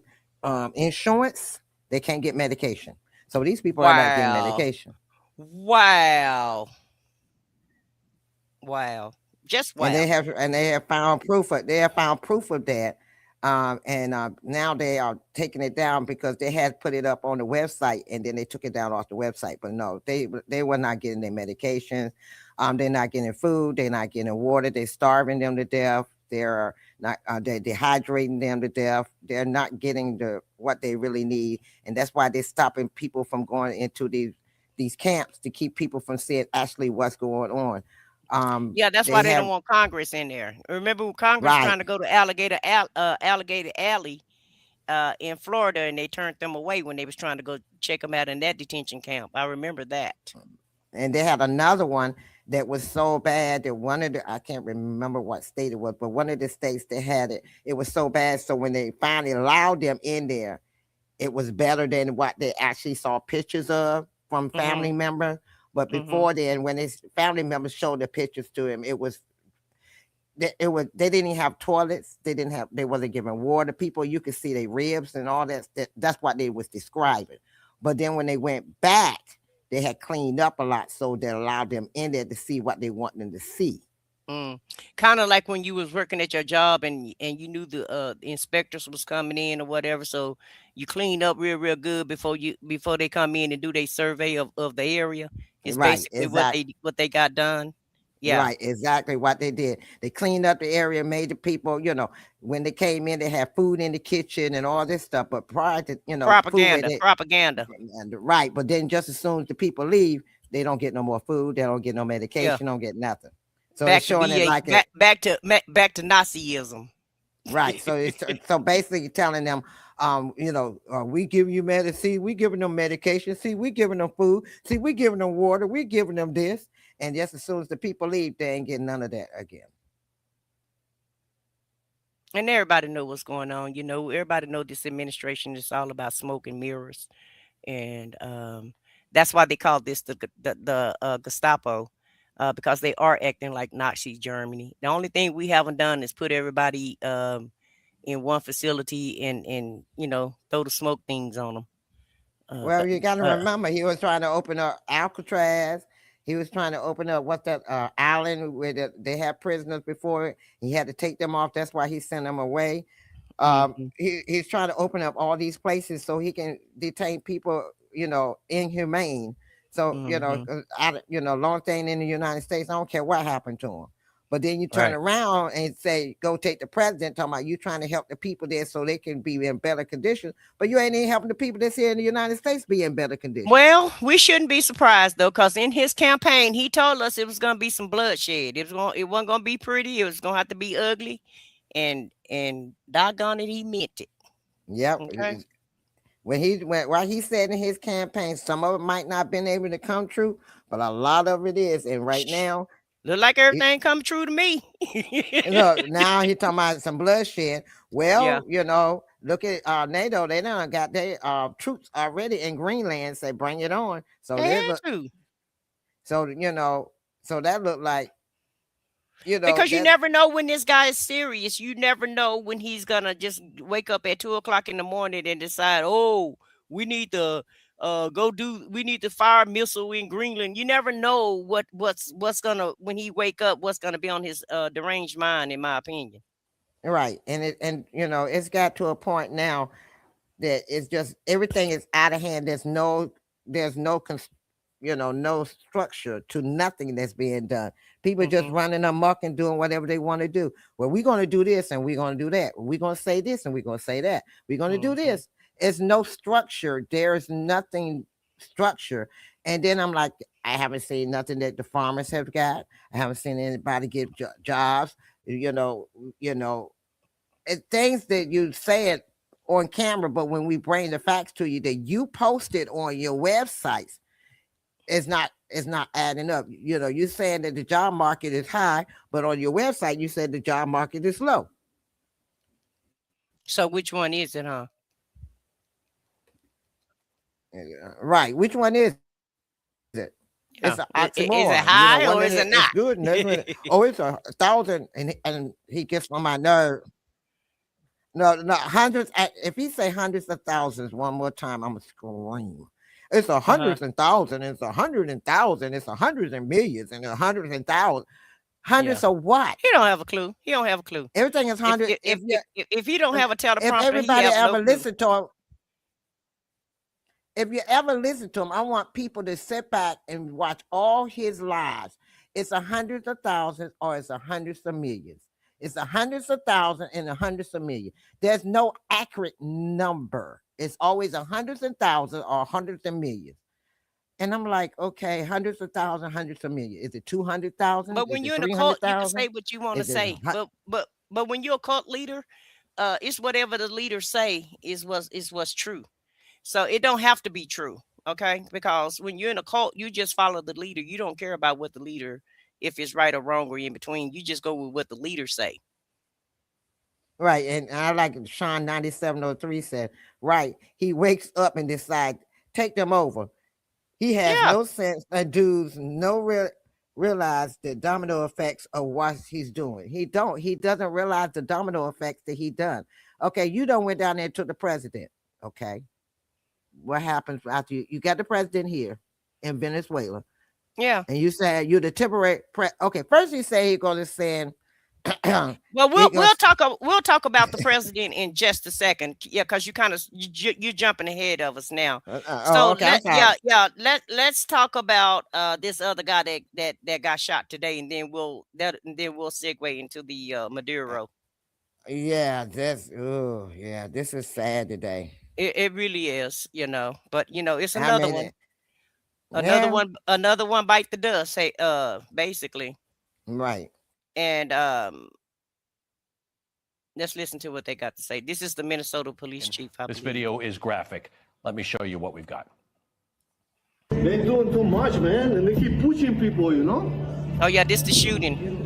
insurance, they can't get medication. So these people are not getting medication. Wow. Just And wow. they have found proof of that. Now they are taking it down because they had put it up on the website and then they took it down off the website. But no, they were not getting their medications. They're not getting food. They're not getting water. They're starving them to death. They're not. They're dehydrating them to death. They're not getting what they really need, and that's why they're stopping people from going into these camps to keep people from seeing actually what's going on. Yeah, that's They why they don't have want Congress in there. Remember when Congress right. trying to go to Alligator Alley in Florida, and they turned them away when they was trying to go check them out in that detention camp. I remember that. And they had another one that was so bad that one of the, I can't remember what state it was, but one of the states that had it, it was so bad. So when they finally allowed them in there, it was better than what they actually saw pictures of from family members. But before then, when his family members showed the pictures to him, they didn't even have toilets. They wasn't giving water. People, you could see their ribs and all that. That's what they was describing. But then when they went back, they had cleaned up a lot, so they allowed them in there to see what they want them to see. Kind of like when you was working at your job and you knew the inspectors was coming in or whatever, so you cleaned up real good before they come in and do their survey of the area. It's Right, basically exactly. what they got done. Yeah, Right, exactly what they did. They cleaned up the area, made the people, when they came in, they had food in the kitchen and all this stuff. But prior to, food, propaganda. right. But then just as soon as the people leave, they don't get no more food. They don't get no Yeah, medication, don't get nothing. So back it's to showing it BA, like it, back to Nazism. right. So it's so basically telling them, we give you medicine, see, we giving them medication, see, we giving them food, see, we giving them water, we giving them this. And just as soon as the people leave, they ain't getting none of that again. And everybody know what's going on. Everybody know this administration is all about smoke and mirrors, and that's why they call this the Gestapo, because they are acting like Nazi Germany. The only thing we haven't done is put everybody in one facility and throw the smoke things on them. Well, you got to remember, he was trying to open up Alcatraz. He was trying to open up what's that island where they had prisoners before. He had to take them off. That's why he sent them away. He's trying to open up all these places so he can detain people, inhumane. So, long thing in the United States, I don't care what happened to him. But then you turn around and say, go take the president, talking about you trying to help the people there so they can be in better conditions. But you ain't even helping the people that's here in the United States be in better conditions. Well, we shouldn't be surprised, though, because in his campaign, he told us it was going to be some bloodshed. It wasn't going to be pretty. It was going to have to be ugly. And doggone it, he meant it. Yep. Okay. What he said in his campaign, some of it might not have been able to come true, but a lot of it is. And right now, look like everything come true to me. Now he's talking about some bloodshed. Well, look at NATO. They done got their troops already in Greenland. Say bring it on. So so that looked like because you never know when this guy is serious. You never know when he's gonna just wake up at 2:00 in the morning and decide, oh, we need to we need to fire a missile in Greenland. You never know what's gonna, when he wake up, what's gonna be on his deranged mind, in my opinion. Right. And it's got to a point now that it's just everything is out of hand. There's no no structure to nothing that's being done. People just running amok and doing whatever they want to do. Well, we're going to do this and we're going to do that. We're going to say this and we're going to say that. We're going to do this. It's no structure. There's nothing structure. And then I'm like, I haven't seen nothing that the farmers have got. I haven't seen anybody get jobs. It's things that you said on camera, but when we bring the facts to you that you posted on your websites, it's not adding up. You're saying that the job market is high, but on your website you said the job market is low. So which one is it, huh? Right. Which one is it? Yeah. It's an oxymoron. Is it high or is it not? It's good. And it's 1,000, and he gets on my nerve. No, hundreds. If he say hundreds of thousands one more time, I'm gonna scream. It's hundreds and thousands. It's 100,000. It's hundreds and millions and hundreds and thousands. Hundreds of what? He don't have a clue. He don't have a clue. Everything is hundred. If he don't have a if teleprompter, everybody he have ever no clue. listen to him, if you ever listen to him, I want people to sit back and watch all his lives. It's a hundreds of thousands or it's a hundreds of millions. It's a hundreds of thousands and a hundreds of million. There's no accurate number. It's always a hundreds and thousands or hundreds and millions. And I'm like, okay, hundreds of thousands, hundreds of million. Is it 200,000? But when you're in a cult, you can say what you want to say. But when you're a cult leader, it's whatever the leaders say is what's true. So it don't have to be true, okay? Because when you're in a cult, you just follow the leader. You don't care about what the leader, if it's right or wrong or in between. You just go with what the leaders say. Right, and I like Sean 9703 said, right, he wakes up and decides, take them over. He has no sense and dudes realize the domino effects of what he's doing. He doesn't realize the domino effects that he done. Okay, you don't went down there to the president, okay? What happens after you got the president here in Venezuela? Yeah. And you said you're the temporary okay, first you say he's gonna send well, we'll talk about the president in just a second. Yeah, because you're jumping ahead of us now. Okay, let's talk about this other guy that got shot today, and then we'll segue into the Maduro. Yeah, this is sad today. It really is, but it's another one. Another one bite the dust, say basically. Right. And let's listen to what they got to say. This is the Minnesota police chief. This video is graphic. Let me show you what we've got. They're doing too much, man, and they keep pushing people, Oh yeah, this the shooting.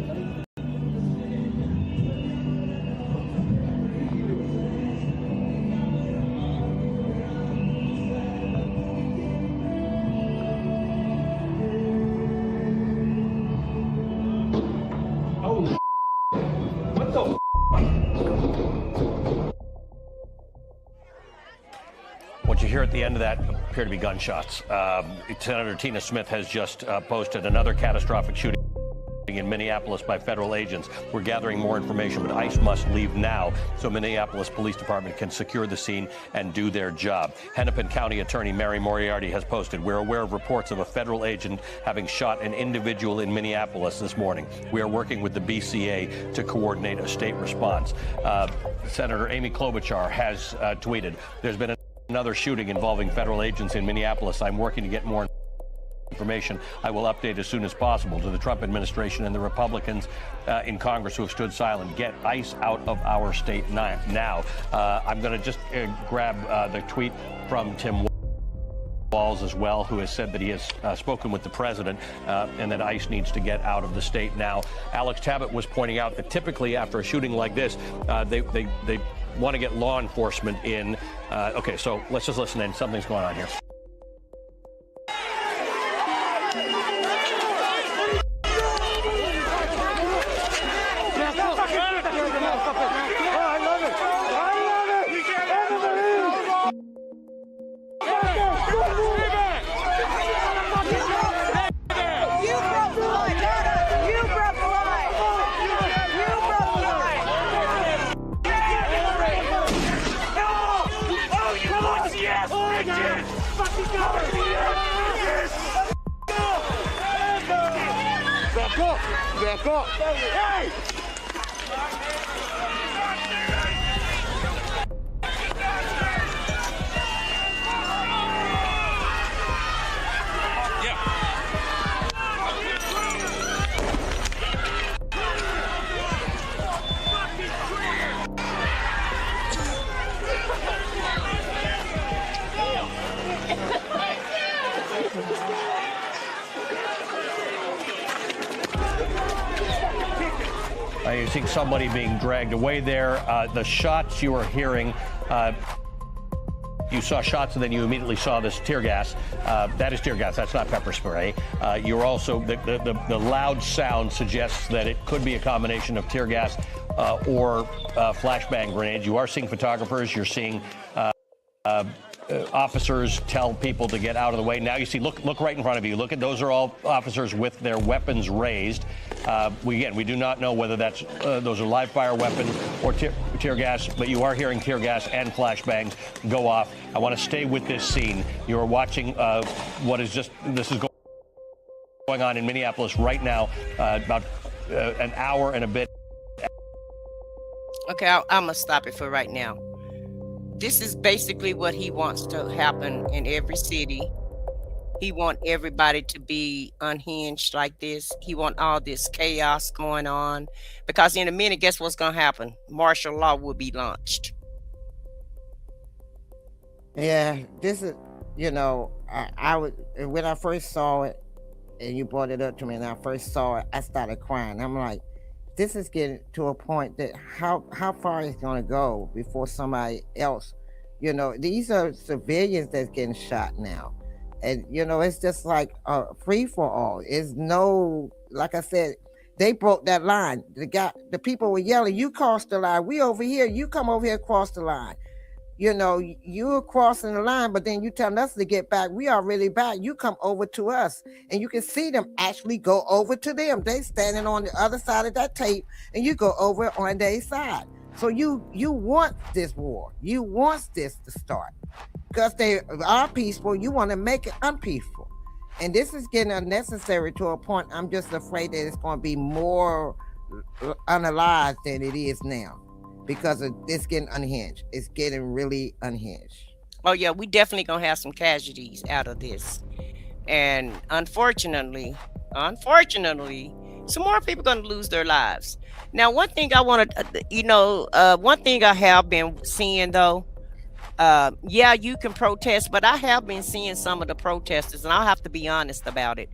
What you hear at the end of that appear to be gunshots. Senator Tina Smith has just posted another catastrophic shooting in Minneapolis by federal agents. We're gathering more information, but ICE must leave now so Minneapolis Police Department can secure the scene and do their job. Hennepin County Attorney Mary Moriarty has posted, we're aware of reports of a federal agent having shot an individual in Minneapolis this morning. We are working with the BCA to coordinate a state response. Senator Amy Klobuchar has tweeted, there's been another shooting involving federal agents in Minneapolis. I'm working to get more information. I will update as soon as possible. To the Trump administration and the Republicans in Congress who have stood silent, get ICE out of our state now. I'm going to just grab the tweet from Tim Walz as well, who has said that he has spoken with the president and that ICE needs to get out of the state now. Alex Tabbitt was pointing out that typically after a shooting like this, they want to get law enforcement in. Okay, so let's just listen in. Something's going on here. Back up! Hey! You're seeing somebody being dragged away there. The shots you are hearing, you saw shots and then you immediately saw this tear gas. That is tear gas. That's not pepper spray. You're also, the loud sound suggests that it could be a combination of tear gas or flashbang grenades. You are seeing photographers. You're seeing officers tell people to get out of the way. Now you see, look right in front of you. Look at those are all officers with their weapons raised. We do not know whether that's those are live fire weapons or tear gas, but you are hearing tear gas and flashbangs go off. I want to stay with this scene. You are watching this is going on in Minneapolis right now, about an hour and a bit. Okay, I'm gonna stop it for right now. This is basically what he wants to happen in every city. He wants everybody to be unhinged like this. He wants all this chaos going on, because in a minute, guess what's gonna happen? Martial law will be launched. Yeah, this is, I was, when I first saw it, and you brought it up to me, and I first saw it, I started crying. I'm like, this is getting to a point that how far is going to go before somebody else, these are civilians that's getting shot now. And, it's just like a free for all. It's no, like I said, they broke that line. The people were yelling, you crossed the line. We over here, you come over here, cross the line. You're crossing the line, but then you telling us to get back. We are really back. You come over to us, and you can see them actually go over to them. They standing on the other side of that tape, and you go over on their side. So you want this war. You want this to start because they are peaceful. You want to make it unpeaceful, and this is getting unnecessary to a point. I'm just afraid that it's going to be more unalive than it is now. Because it's getting unhinged. It's getting really unhinged. Oh yeah, we definitely gonna have some casualties out of this. And unfortunately, some more people gonna lose their lives. Now, one thing I want to, one thing I have been seeing though, yeah, you can protest, but I have been seeing some of the protesters, and I'll have to be honest about it.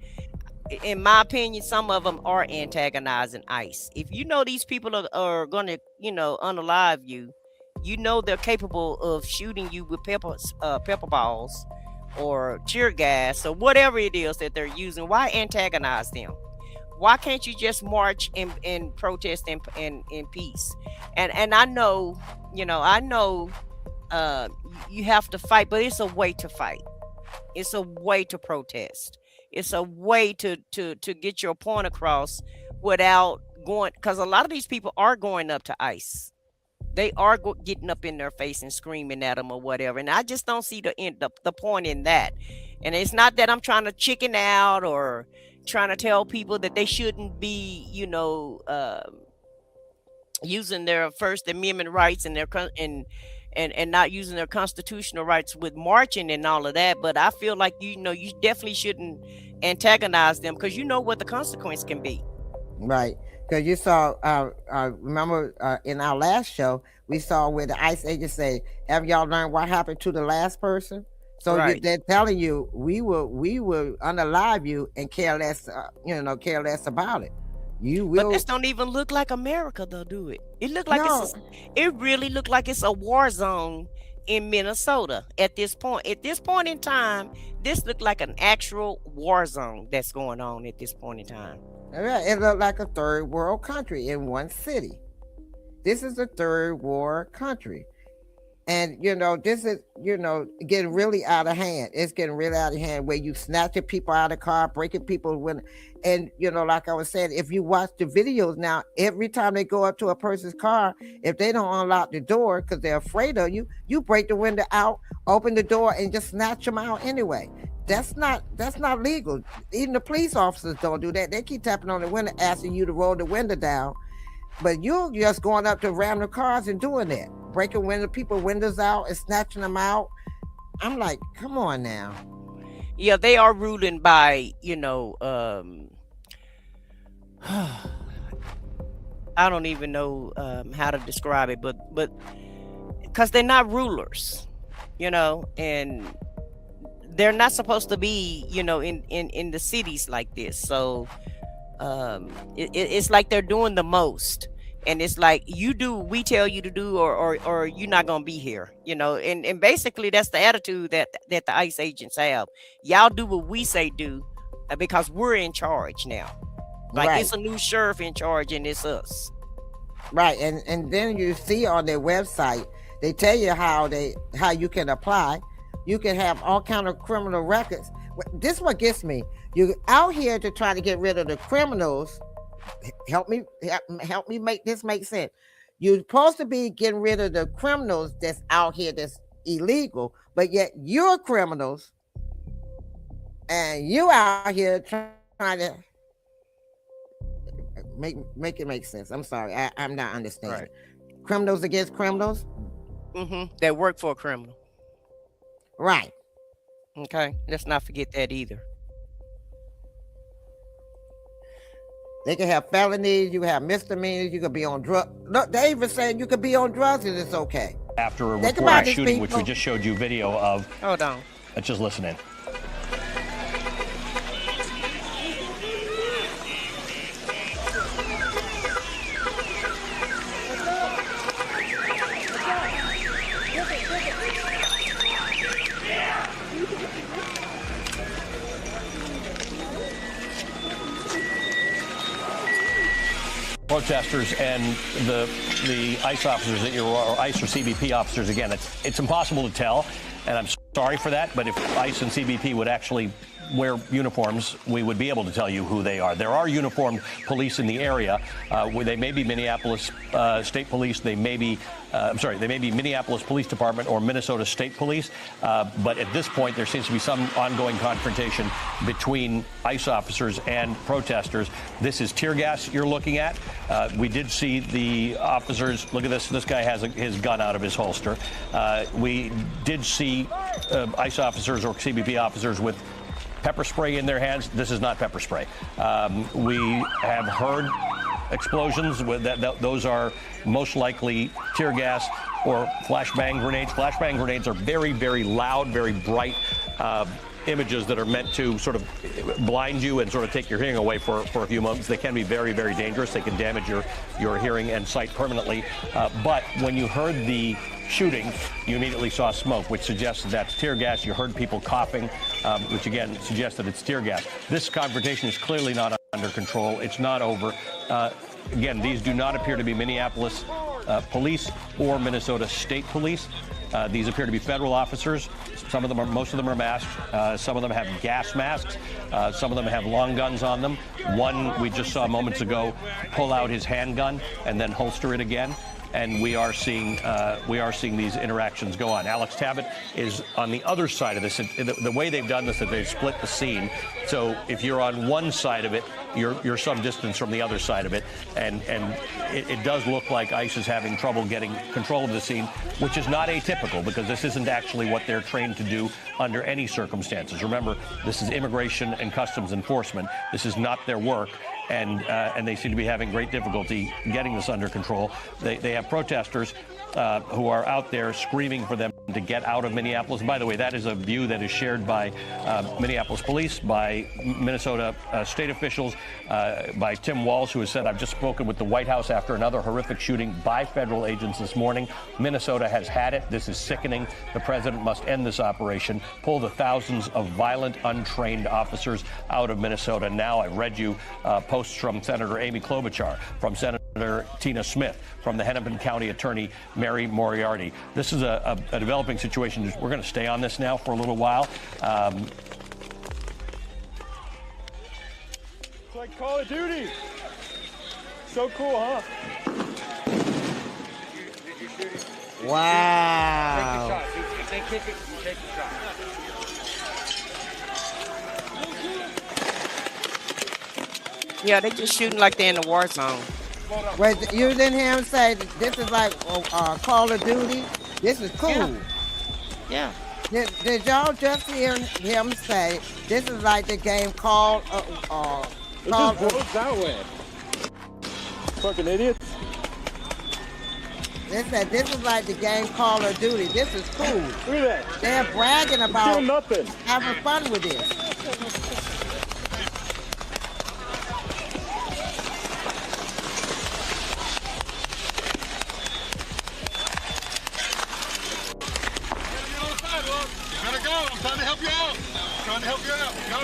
In my opinion, some of them are antagonizing ICE. If these people are going to, unalive you, they're capable of shooting you with pepper balls or tear gas or whatever it is that they're using. Why antagonize them? Why can't you just march and protest in peace? And I know, you have to fight, but it's a way to fight. It's a way to protest. It's a way to get your point across without going, because a lot of these people are going up to ICE. They are getting up in their face and screaming at them or whatever. And I just don't see the point in that. And it's not that I'm trying to chicken out or trying to tell people that they shouldn't be, using their First Amendment rights and and not using their constitutional rights with marching and all of that. But I feel like, you definitely shouldn't antagonize them, because you know what the consequence can be. Right. Because you saw, remember in our last show, we saw where the ICE agents say, have y'all learned what happened to the last person? So Right. they're telling you, we will unalive you and care less, care less about it. You will. But this don't even look like America, though, do it? It look like No. it really look like it's a war zone in Minnesota at this point. At this point in time, this looked like an actual war zone that's going on at this point in time. It looked like a third world country in one city. This is a third world country. And, this is, getting really out of hand. It's getting really out of hand where you snatching people out of the car, breaking people when, and, like I was saying, if you watch the videos now, every time they go up to a person's car, if they don't unlock the door because they're afraid of you, you break the window out, open the door, and just snatch them out anyway. That's not legal. Even the police officers don't do that. They keep tapping on the window, asking you to roll the window down. But you're just going up to random cars and doing that, breaking people's windows out and snatching them out. I'm like, come on now. Yeah, they are ruling by, I don't even know how to describe it, but because they're not rulers, and they're not supposed to be, in the cities like this. So it's like they're doing the most, and it's like, you do what we tell you to do, or you're not gonna be here, and basically that's the attitude that the ICE agents have. Y'all do what we say do, because we're in charge now. Like, Right. It's a new sheriff in charge, and it's us. Right. And then you see on their website, they tell you how you can apply. You can have all kind of criminal records. This is what gets me. You're out here to try to get rid of the criminals. Help me make this make sense. You're supposed to be getting rid of the criminals that's out here that's illegal, but yet you're criminals and you out here trying to make it make sense. I'm sorry, I'm not understanding. Right. Criminals against criminals? That work for a criminal. Right. Okay, let's not forget that either. They can have felonies, you can have misdemeanors, you could be on drugs. Look, they even saying you could be on drugs and it's okay. After a Think reported about shooting, this, which we just showed you video of. Hold on. Let's just listen in. Protesters and the ICE officers that or ICE or CBP officers, again, it's impossible to tell, and I'm sorry for that, but if ICE and CBP would actually wear uniforms, we would be able to tell you who they are. There are uniformed police in the area. Where they may be Minneapolis State Police. They may be, they may be Minneapolis Police Department or Minnesota State Police. But at this point, there seems to be some ongoing confrontation between ICE officers and protesters. This is tear gas you're looking at. We did see the officers. Look at this. This guy has his gun out of his holster. We did see ICE officers or CBP officers with pepper spray in their hands. This is not pepper spray. We have heard explosions. Those are most likely tear gas or flashbang grenades. Flashbang grenades are very, very loud, very bright images that are meant to sort of blind you and sort of take your hearing away for a few moments. They can be very, very dangerous. They can damage your hearing and sight permanently. But when you heard the shooting, you immediately saw smoke, which suggests that that's tear gas. You heard people coughing, which again suggests that it's tear gas. This confrontation is clearly not under control. It's not over. Again, these do not appear to be Minneapolis police or Minnesota State Police. These appear to be federal officers. Most of them are masked. Some of them have gas masks. Some of them have long guns on them. One we just saw moments ago pull out his handgun and then holster it again. And we are seeing these interactions go on. Alex Tabbitt is on the other side of this. The way they've done this is they've split the scene. So if you're on one side of it, you're some distance from the other side of it, and it does look like ICE is having trouble getting control of the scene, which is not atypical because this isn't actually what they're trained to do under any circumstances. Remember, this is Immigration and Customs Enforcement. This is not their work. And they seem to be having great difficulty getting this under control. They have protesters who are out there screaming for them to get out of Minneapolis. And by the way, that is a view that is shared by Minneapolis police, by Minnesota state officials, by Tim Walz, who has said, I've just spoken with the White House after another horrific shooting by federal agents this morning. Minnesota has had it. This is sickening. The president must end this operation, pull the thousands of violent, untrained officers out of Minnesota. Now, I've read you posts from Senator Amy Klobuchar, from Senator Tina Smith, from the Hennepin County Attorney Mary Moriarty. This is a developing situation. We're going to stay on this now for a little while. It's like Call of Duty. So cool, huh? Wow. Take the shot. If they kick it, you take the shot. Yeah, they just shooting like they're in the war zone. Wait, you didn't hear him say this is like Call of Duty? This is cool. Yeah. Did y'all just hear him say this is like the game called It just goes that way. Fucking idiots. They said this is like the game Call of Duty. This is cool. Look at that. They're bragging about nothing. having fun with this. Gotta go. I'm trying to help you out. I'm trying to help you out. Go.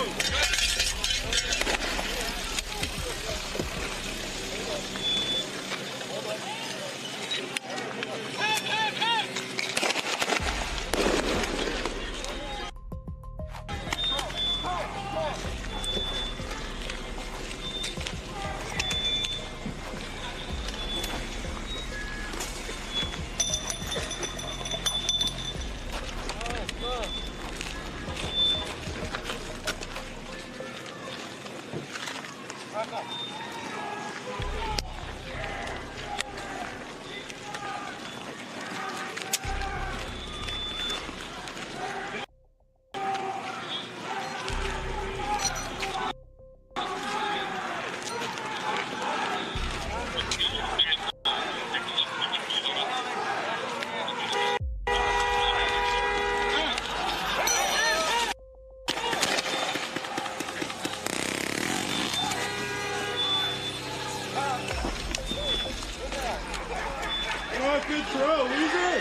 Good throw, easy.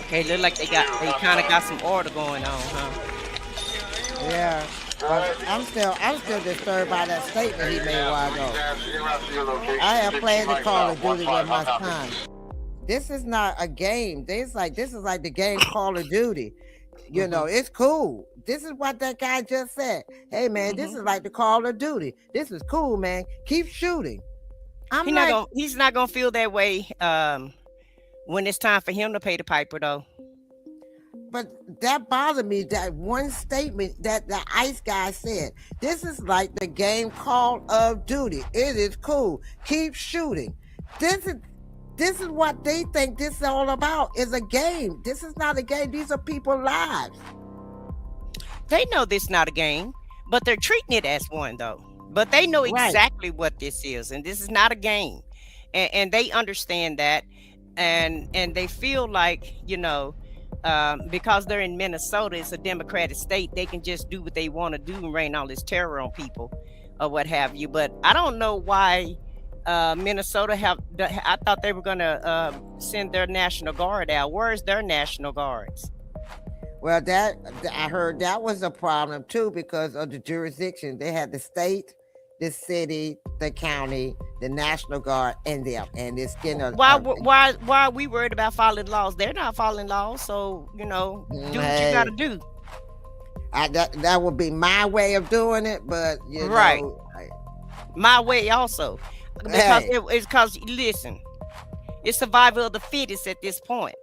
Okay, look like they kind of got some order going on, huh? Yeah. But I'm still disturbed by that statement he made a while ago. I have played the Call of Duty with my son. This is not a game. This is like the game Call of Duty. You know, it's cool. This is what that guy just said. Hey man, this is like the Call of Duty. This is cool, man. Keep shooting. He's not gonna feel that way when it's time for him to pay the piper, though. But that bothered me, that one statement that the ICE guy said. This is like the game Call of Duty. It is cool. Keep shooting. This is what they think this is all about, is a game. This is not a game. These are people's lives. They know this is not a game, but they're treating it as one, though. But they know exactly what this is, and this is not a game. And they understand that, and they feel like, you know, because they're in Minnesota, it's a Democratic state, they can just do what they want to do and rain all this terror on people or what have you. But I don't know why Minnesota I thought they were going to send their National Guard out. Where's their National Guards? Well, I heard that was a problem too, because of the jurisdiction. They had the state, the city, the county, the National Guard, and them. And it's why are we worried about following laws? They're not following laws, so do what you got to do. That would be my way of doing it, but you know, my way also, because it's listen, it's survival of the fittest at this point.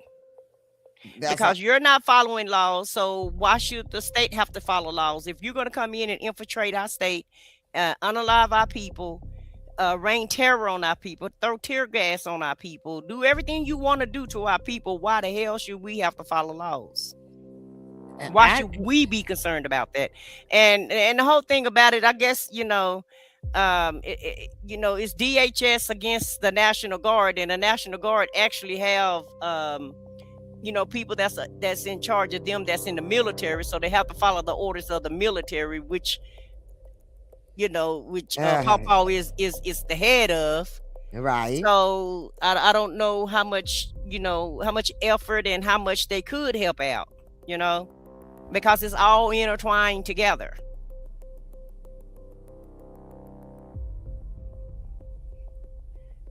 Because you're not following laws, so why should the state have to follow laws? If you're going to come in and infiltrate our state, unalive our people, rain terror on our people, throw tear gas on our people, do everything you want to do to our people, why the hell should we have to follow laws? Why should we be concerned about that? And the whole thing about it, I guess, it's DHS against the National Guard, and the National Guard actually have people that's in charge of them, that's in the military, so they have to follow the orders of the military, which Pawpaw is the head of. Right. So I don't know how much effort and how much they could help out, because it's all intertwined together.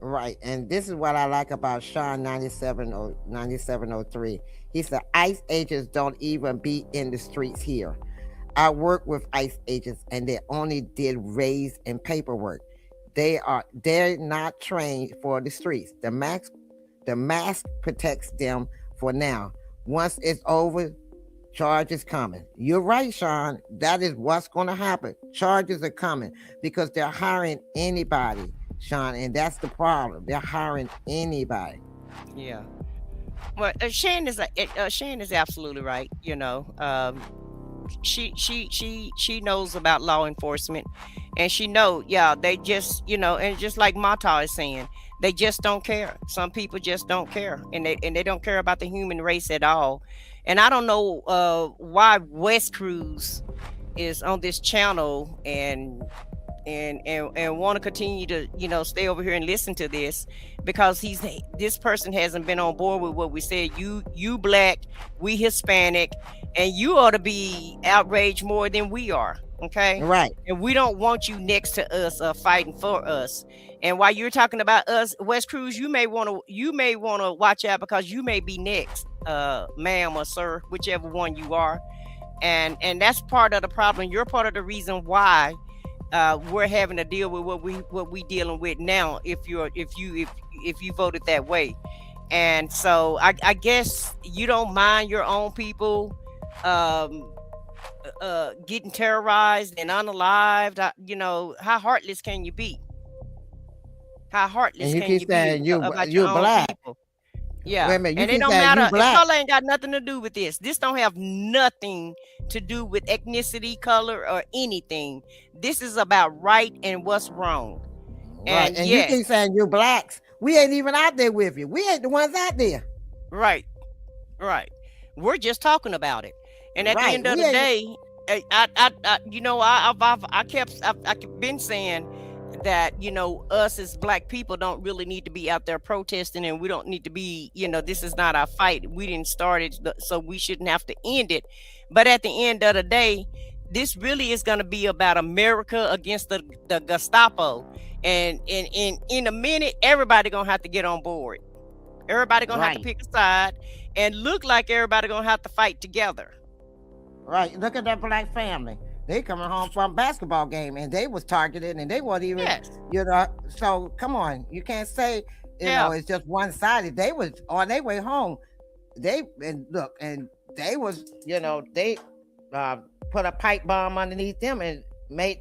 Right. And this is what I like about Sean 9703. He said, ICE agents don't even be in the streets here. I work with ICE agents, and they only did raids and paperwork. They're not trained for the streets. The mask protects them for now. Once it's over, charges coming. You're right, Sean. That is what's going to happen. Charges are coming because they're hiring anybody, Sean, and that's the problem. They're hiring anybody. Yeah. Well, Shan is absolutely right. She knows about law enforcement, and she they just and just like Mata is saying, they just don't care. Some people just don't care, and they don't care about the human race at all. And I don't know why West Cruz is on this channel and want to continue to stay over here and listen to this, because this person hasn't been on board with what we said. You Black, we Hispanic, and you ought to be outraged more than we are. Okay, right? And we don't want you next to us fighting for us. And while you're talking about us, West Cruz, you may want to watch out, because you may be next, ma'am or sir, whichever one you are. And that's part of the problem. You're part of the reason why we're having to deal with what we dealing with now if you voted that way. And so I guess you don't mind your own people getting terrorized and unalived. You know, how heartless can you be? How heartless And you can keep you saying be about your own black. people? Yeah, Wait a minute, you and it keep don't saying matter. you If black. color ain't got nothing to do with this. This don't have nothing to do with ethnicity, color, or anything. This is about right and what's wrong. Right, and you keep saying you blacks. We ain't even out there with you. We ain't the ones out there. Right. We're just talking about it. And at the Right, end of we the ain't- day, I've been saying that, you know, us as black people don't really need to be out there protesting, and we don't need to be, you know, this is not our fight. We didn't start it, so we shouldn't have to end it. But at the end of the day, this really is going to be about America against the Gestapo. And in a minute, everybody gonna have to get on board. Everybody gonna have to pick a side and look like everybody gonna have to fight together. Right. Look at that black family. They coming home from a basketball game and they was targeted and they weren't even, you know, so come on. You can't say, you know, it's just one-sided. They was on their way home. They was, you know, they put a pipe bomb underneath them and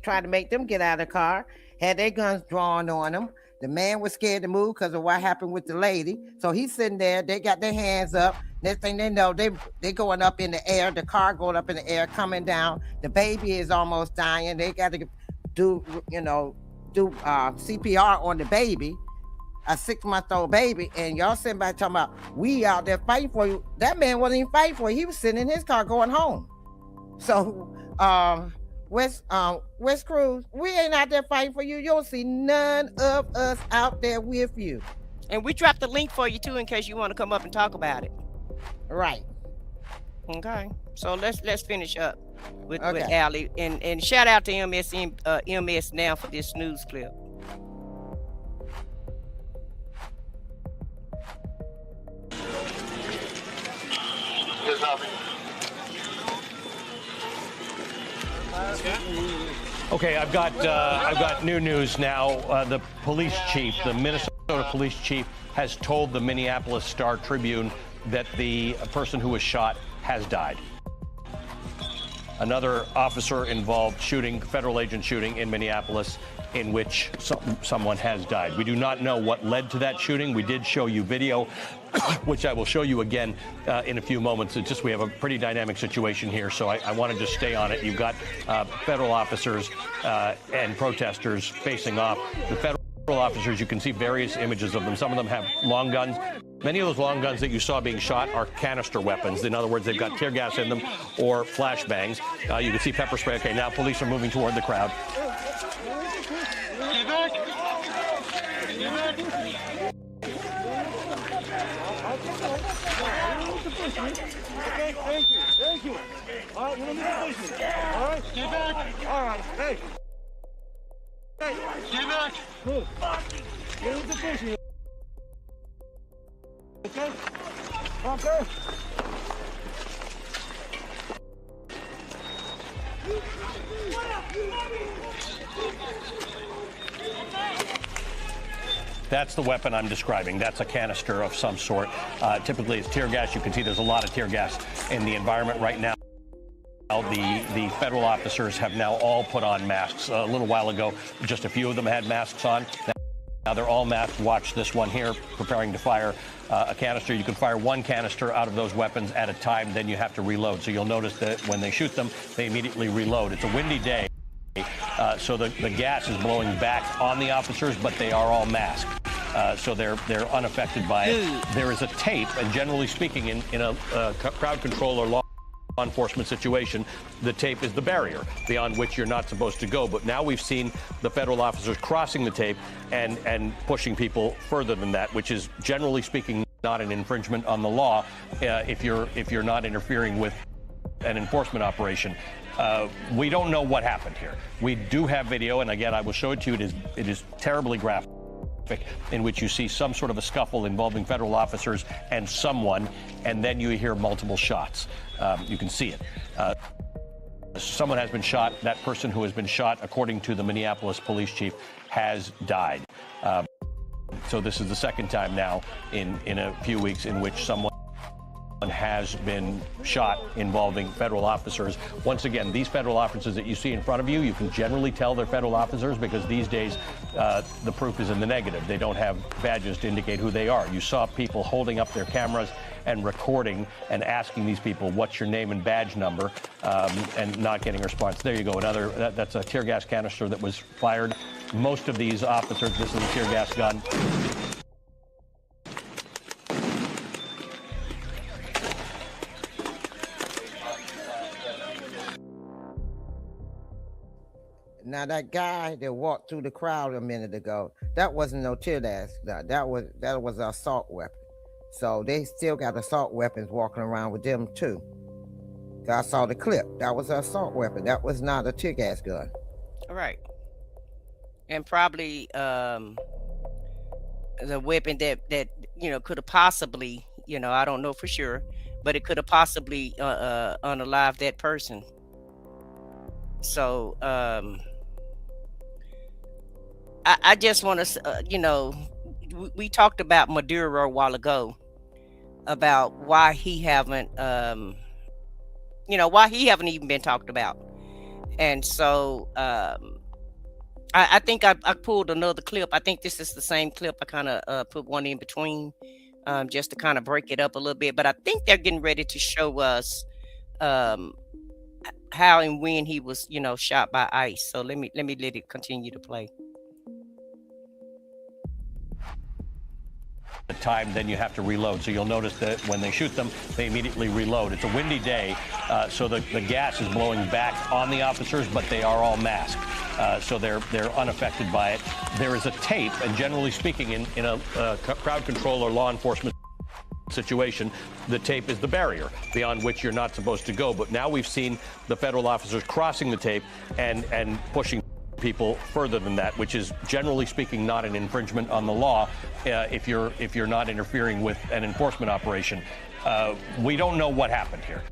tried to make them get out of the car, had their guns drawn on them. The man was scared to move because of what happened with the lady. So he's sitting there, they got their hands up. Next thing they know, they going up in the air, the car going up in the air, coming down. The baby is almost dying. They got to do CPR on the baby, a 6-month-old baby. And y'all sitting back talking about, we out there fighting for you. That man wasn't even fighting for you. He was sitting in his car going home. So, West Cruz, we ain't out there fighting for you. You don't see none of us out there with you. And we dropped the link for you too in case you want to come up and talk about it. Right. Okay. So let's finish up with Allie and shout out to MS Now for this news clip. Okay, I've got new news now. The police chief, the Minnesota police chief, has told the Minneapolis Star-Tribune that the person who was shot has died. Another officer-involved shooting, federal agent shooting in Minneapolis, in which someone has died. We do not know what led to that shooting. We did show you video, which I will show you again in a few moments. It's just we have a pretty dynamic situation here, so I want to just stay on it. You've got federal officers and protesters facing off. The federal officers, you can see various images of them. Some of them have long guns. Many of those long guns that you saw being shot are canister weapons. In other words, they've got tear gas in them or flashbangs. You can see pepper spray. Okay, now police are moving toward the crowd. Okay, thank you. All right, you don't need to push me. All right, get back. All right, hey. Hey, get back. Move. You don't need to push me. Okay? Okay. That's the weapon I'm describing. That's a canister of some sort. Typically, it's tear gas. You can see there's a lot of tear gas in the environment right now. The federal officers have now all put on masks. A little while ago, just a few of them had masks on. Now they're all masked. Watch this one here, preparing to fire a canister. You can fire one canister out of those weapons at a time, then you have to reload. So you'll notice that when they shoot them, they immediately reload. It's a windy day. So the gas is blowing back on the officers, but they are all masked. So they're unaffected by it. There is a tape, and generally speaking, in a crowd control or law enforcement situation, the tape is the barrier beyond which you're not supposed to go. But now we've seen the federal officers crossing the tape and pushing people further than that, which is generally speaking not an infringement on the law if you're not interfering with an enforcement operation. We don't know what happened here. We do have video, and again, I will show it to you. It is terribly graphic, in which you see some sort of a scuffle involving federal officers and someone, and then you hear multiple shots. You can see it. Someone has been shot. That person who has been shot, according to the Minneapolis police chief, has died. So this is the second time now in a few weeks in which someone has been shot involving federal officers. Once again, these federal officers that you see in front of you, you can generally tell they're federal officers because these days the proof is in the negative. They don't have badges to indicate who they are. You saw people holding up their cameras and recording and asking these people, what's your name and badge number, and not getting a response. There you go. That's a tear gas canister that was fired. Most of these officers, this is a tear gas gun. Now that guy that walked through the crowd a minute ago, that wasn't no tear gas. That was an assault weapon. So they still got assault weapons walking around with them too. I saw the clip. That was an assault weapon. That was not a tear gas gun. All right. And probably the weapon that could have possibly, I don't know for sure, but it could have possibly unalived that person. So I just want to, we talked about Maduro a while ago about why he haven't, why he haven't even been talked about. And so I think I pulled another clip. I think this is the same clip. I kind of put one in between just to kind of break it up a little bit. But I think they're getting ready to show us how and when he was, shot by ICE. So let me let it continue to play. The time, then you have to reload. So you'll notice that when they shoot them, they immediately reload. It's a windy day, so the gas is blowing back on the officers, but they are all masked, so they're unaffected by it. There is a tape, and generally speaking, in a crowd control or law enforcement situation, the tape is the barrier beyond which you're not supposed to go. But now we've seen the federal officers crossing the tape and pushing people further than that, which is generally speaking not an infringement on the law if you're not interfering with an enforcement operation. We don't know what happened here.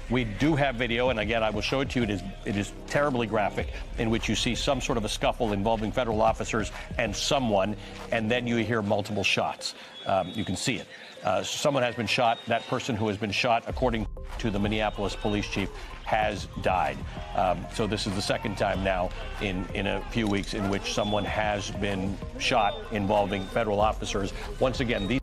We do have video, and again, I will show it to you. It is terribly graphic, in which you see some sort of a scuffle involving federal officers and someone, and then you hear multiple shots. You can see it. Someone has been shot. That person who has been shot, according to the Minneapolis police chief, has died. So this is the second time now in a few weeks in which someone has been shot involving federal officers. Once again, these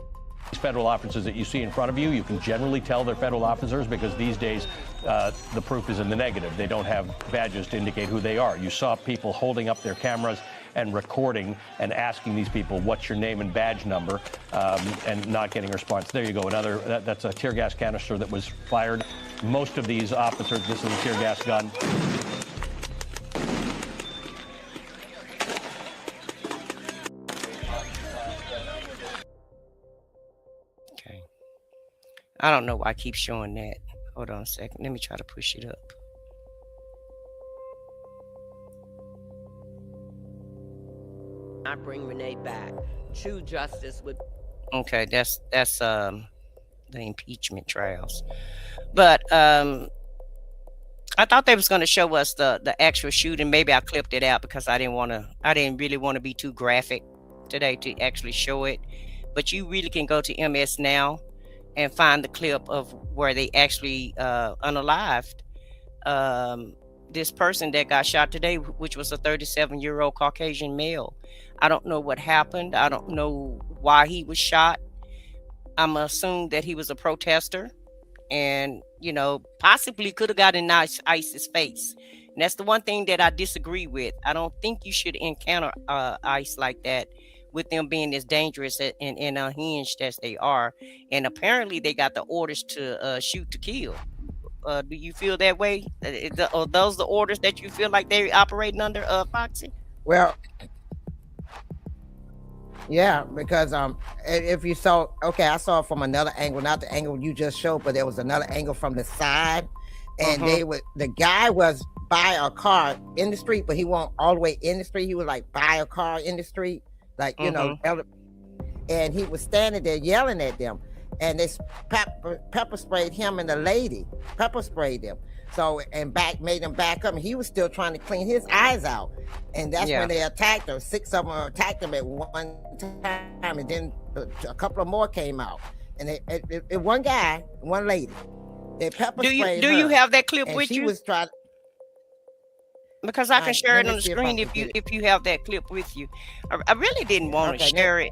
federal officers that you see in front of you, you can generally tell they're federal officers because these days the proof is in the negative. They don't have badges to indicate who they are. You saw people holding up their cameras and recording and asking these people, what's your name and badge number, and not getting a response. There you go. That's a tear gas canister that was fired. Most of these officers, this is a tear gas gun. Okay. I don't know why I keep showing that. Hold on a second. Let me try to push it up. I bring Renee back. True justice would. Okay, that's the impeachment trials. But I thought they was going to show us the actual shooting. Maybe I clipped it out because I didn't really want to be too graphic today to actually show it. But you really can go to MS Now and find the clip of where they actually unalived this person that got shot today, which was a 37-year-old Caucasian male. I don't know what happened. I don't know why he was shot. I'm assuming that he was a protester and, possibly could have gotten in ICE's face. And that's the one thing that I disagree with. I don't think you should encounter ICE like that, with them being as dangerous and unhinged as they are. And apparently they got the orders to shoot to kill. Do you feel that way? Are those the orders that you feel like they're operating under, Foxy? Well, yeah, because if you saw, I saw it from another angle, not the angle you just showed, but there was another angle from the side, and the guy was by a car in the street, but he wasn't all the way in the street. He was like by a car in the street, like and he was standing there yelling at them. and they pepper sprayed him and the lady. Pepper sprayed them. So and made him back up. And he was still trying to clean his eyes out, and that's when they attacked him. 6 of them attacked him at one time, and then a couple of more came out. And it one guy, one lady. They pepper sprayed Do you have that clip with she you? Was trying. Because I can share it on the screen if you have that clip with you. I really didn't want to share it,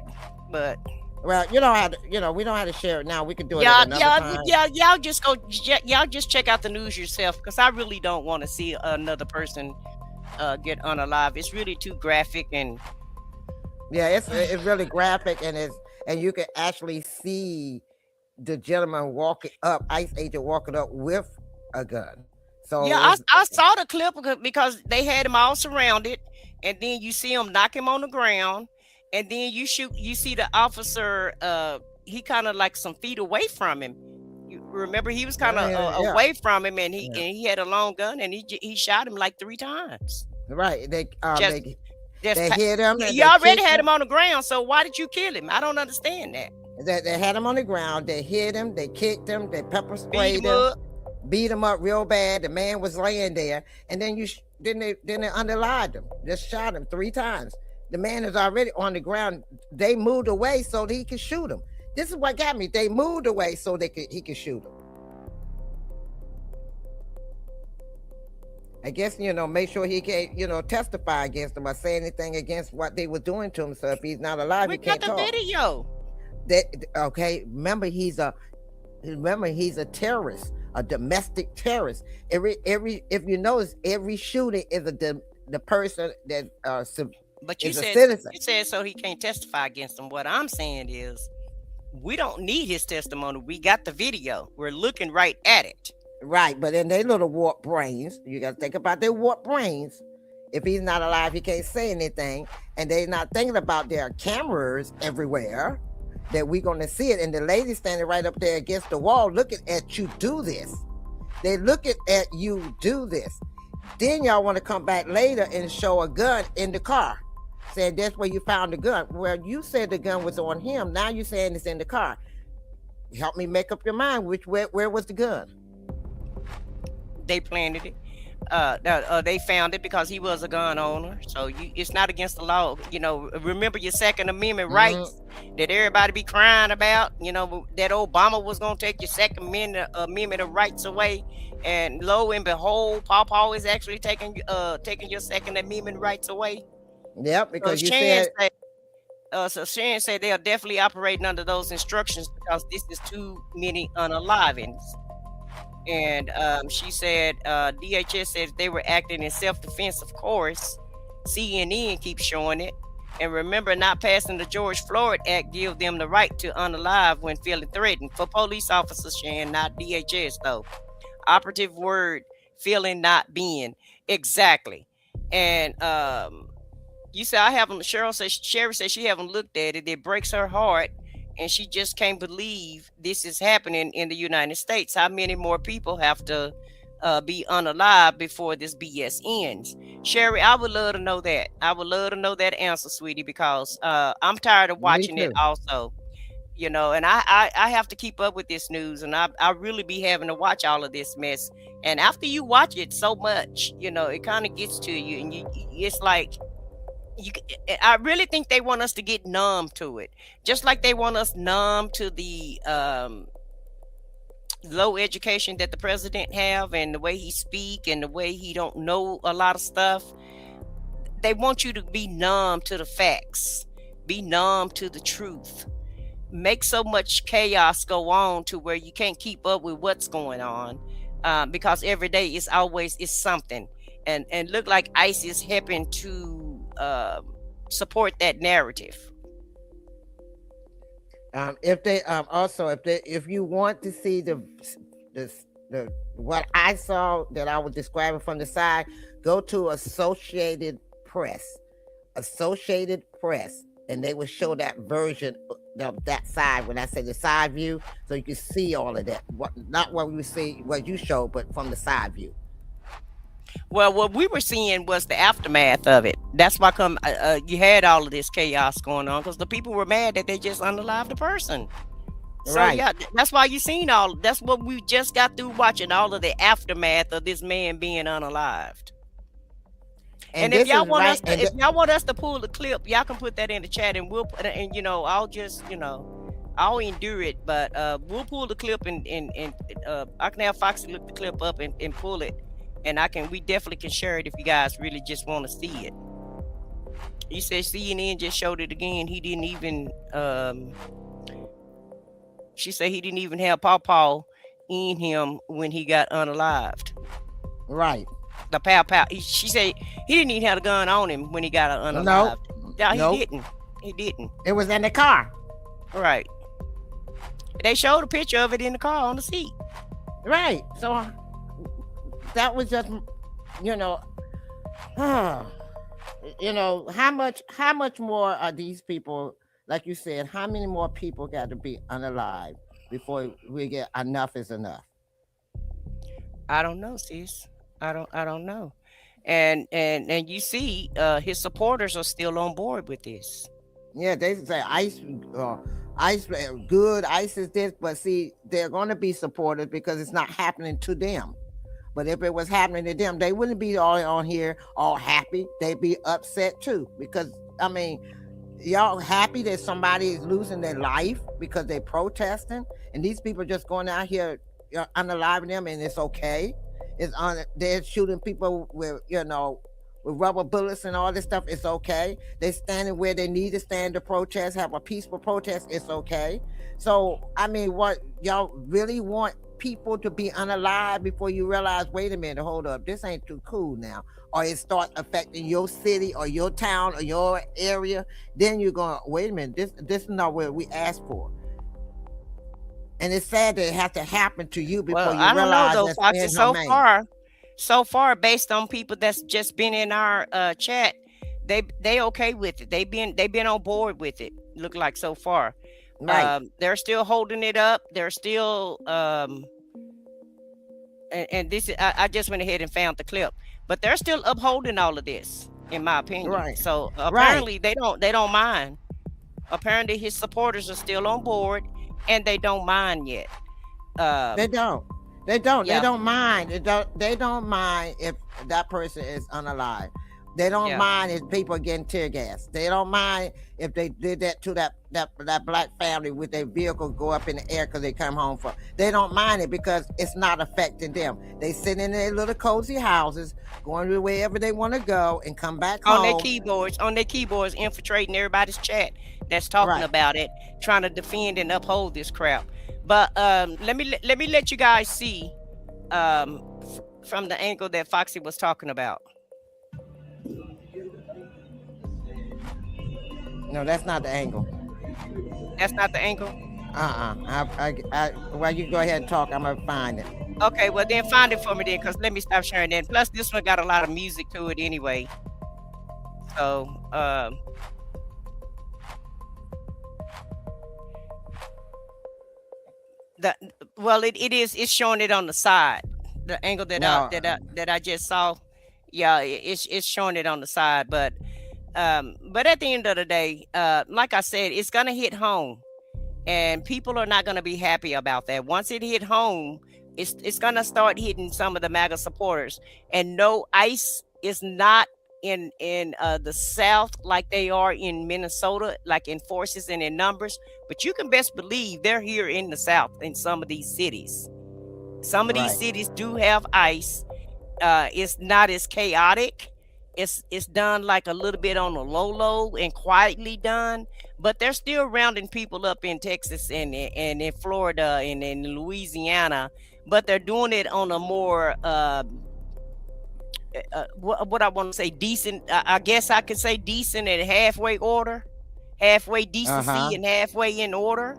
but. Well, you know how to, we don't have to share it now. We can do it at another time. Y'all just check out the news yourself, because I really don't want to see another person get unalive. It's really too graphic, and it's really graphic, and you can actually see the gentleman walking up, ICE agent walking up with a gun. So I saw the clip because they had him all surrounded, and then you see him knock him on the ground. And then you see the officer, he kind of like some feet away from him. You remember, he was kind of away from him, and he had a long gun, and he shot him like 3 times. Right. They They hit him. You already had him on the ground, so why did you kill him? I don't understand that. They had him on the ground. They hit him. They kicked him. They pepper sprayed him. Beat him up real bad. The man was laying there, and then they underlined him. Just shot him 3 times. The man is already on the ground. They moved away so that he could shoot him. This is what got me. They moved away so he could shoot him. I guess, make sure he can't, testify against him or say anything against what they were doing to him. So if he's not alive, he can't talk. We got the video. Okay, remember he's a terrorist, a domestic terrorist. If you notice, every shooting is the person that But you said so he can't testify against him. What I'm saying is, we don't need his testimony. We got the video. We're looking right at it. Right, but in their little warped brains, you got to think about their warped brains. If he's not alive, he can't say anything, and they're not thinking about their cameras everywhere that we're going to see it. And the lady standing right up there against the wall looking at you do this. They're looking at you do this. Then y'all want to come back later and show a gun in the car, saying that's where you found the gun. Well, you said the gun was on him. Now you're saying it's in the car. Help me make up your mind. Where was the gun? They planted it. They found it because he was a gun owner. So it's not against the law. Remember your Second Amendment rights that everybody be crying about. That Obama was gonna take your Second Amendment of rights away, and lo and behold, Paw is actually taking your Second Amendment rights away. Yep, because Shan said they are definitely operating under those instructions because this is too many unalivings. And she said DHS said they were acting in self-defense, of course. CNN keeps showing it. And remember, not passing the George Floyd Act give them the right to unalive when feeling threatened. For police officers, Shan, not DHS, though. Operative word, feeling, not being. Exactly. And you said I haven't. Sherry says she haven't looked at it. It breaks her heart, and she just can't believe this is happening in the United States. How many more people have to be unalive before this BS ends? Sherry, I would love to know that. I would love to know that answer, sweetie, because I'm tired of watching it also. And I have to keep up with this news, and I really be having to watch all of this mess. And after you watch it so much, it kind of gets to you, and it's like, I really think they want us to get numb to it, just like they want us numb to the low education that the president have, and the way he speak, and the way he don't know a lot of stuff. They want you to be numb to the facts, be numb to the truth, make so much chaos go on to where you can't keep up with what's going on, because every day is something, and look like ICE is helping to support that narrative. If you want to see the what I saw that I was describing from the side, go to Associated Press, and they will show that version of that side. When I say the side view, so you can see all of that. Not what we see, what you showed, but from the side view. Well, what we were seeing was the aftermath of it. That's why you had all of this chaos going on, because the people were mad that they just unalived the person. So yeah, that's why you seen all. That's what we just got through watching, all of the aftermath of this man being unalived. And if this y'all is want right. us to, if y'all want us to pull the clip, y'all can put that in the chat, and we'll put it. And I'll just I'll endure it, but we'll pull the clip and I can have Foxy look the clip up and pull it, and we definitely can share it if you guys really just want to see it. You said CNN just showed it again. He didn't even she said he didn't even have Paw in him when he got unalived. Right. The pow. She said he didn't even have a gun on him when he got unalived. No, he didn't. He didn't. It was in the car. Right. They showed a picture of it in the car on the seat. Right. So that was just, how much more are these people, like you said, how many more people got to be unalived before we get enough is enough? I don't know, sis. I don't know. And you see, his supporters are still on board with this. Yeah, they say ICE good, ICE is this, but see, they're going to be supporters because it's not happening to them. But if it was happening to them, they wouldn't be all on here all happy. They'd be upset too, because y'all happy that somebody is losing their life because they're protesting, and these people just going out here unaliving them, and it's okay. They're shooting people with rubber bullets and all this stuff. It's okay. They're standing where they need to stand to protest, have a peaceful protest. It's okay. So what y'all really want people to be unalive before you realize, wait a minute, hold up, this ain't too cool now, or it starts affecting your city or your town or your area, then you're going, wait a minute, this is not what we asked for. And it's sad that it has to happen to you before you realize. Though, Foxy, so far, based on people that's just been in our chat, they okay with it. They've been on board with it. Look like so far. Right. They're still holding it up. They're still and this is, I just went ahead and found the clip, but they're still upholding all of this, in my opinion. Right. So apparently they don't mind. Apparently his supporters are still on board, and they don't mind yet. They don't mind. They don't mind if that person is unalive. They don't mind if people are getting tear gas. They don't mind if they did that to that black family with their vehicle go up in the air because they come home from. They don't mind it because it's not affecting them. They sit in their little cozy houses, going to wherever they want to go and come back home. On their keyboards, infiltrating everybody's chat that's talking about it, trying to defend and uphold this crap. But let me let you guys see from the angle that Foxy was talking about. No, that's not the angle. That's not the angle? While you go ahead and talk, I'm going to find it. Okay, well then find it for me then, because let me stop sharing that. Plus, this one got a lot of music to it anyway. So, it's showing it on the side. The angle that I just saw, it's showing it on the side, but at the end of the day, like I said, it's gonna hit home, and people are not gonna be happy about that. Once it hit home, it's gonna start hitting some of the MAGA supporters. And no, ICE is not in the South like they are in Minnesota, like in forces and in numbers. But you can best believe they're here in the South in some of these cities. Some of these cities do have ICE. It's not as chaotic. It's done like a little bit on the low and quietly done, but they're still rounding people up in Texas and in Florida and in Louisiana, but they're doing it on a more what I want to say, decent. I guess I could say decent and halfway order, halfway decency and halfway in order.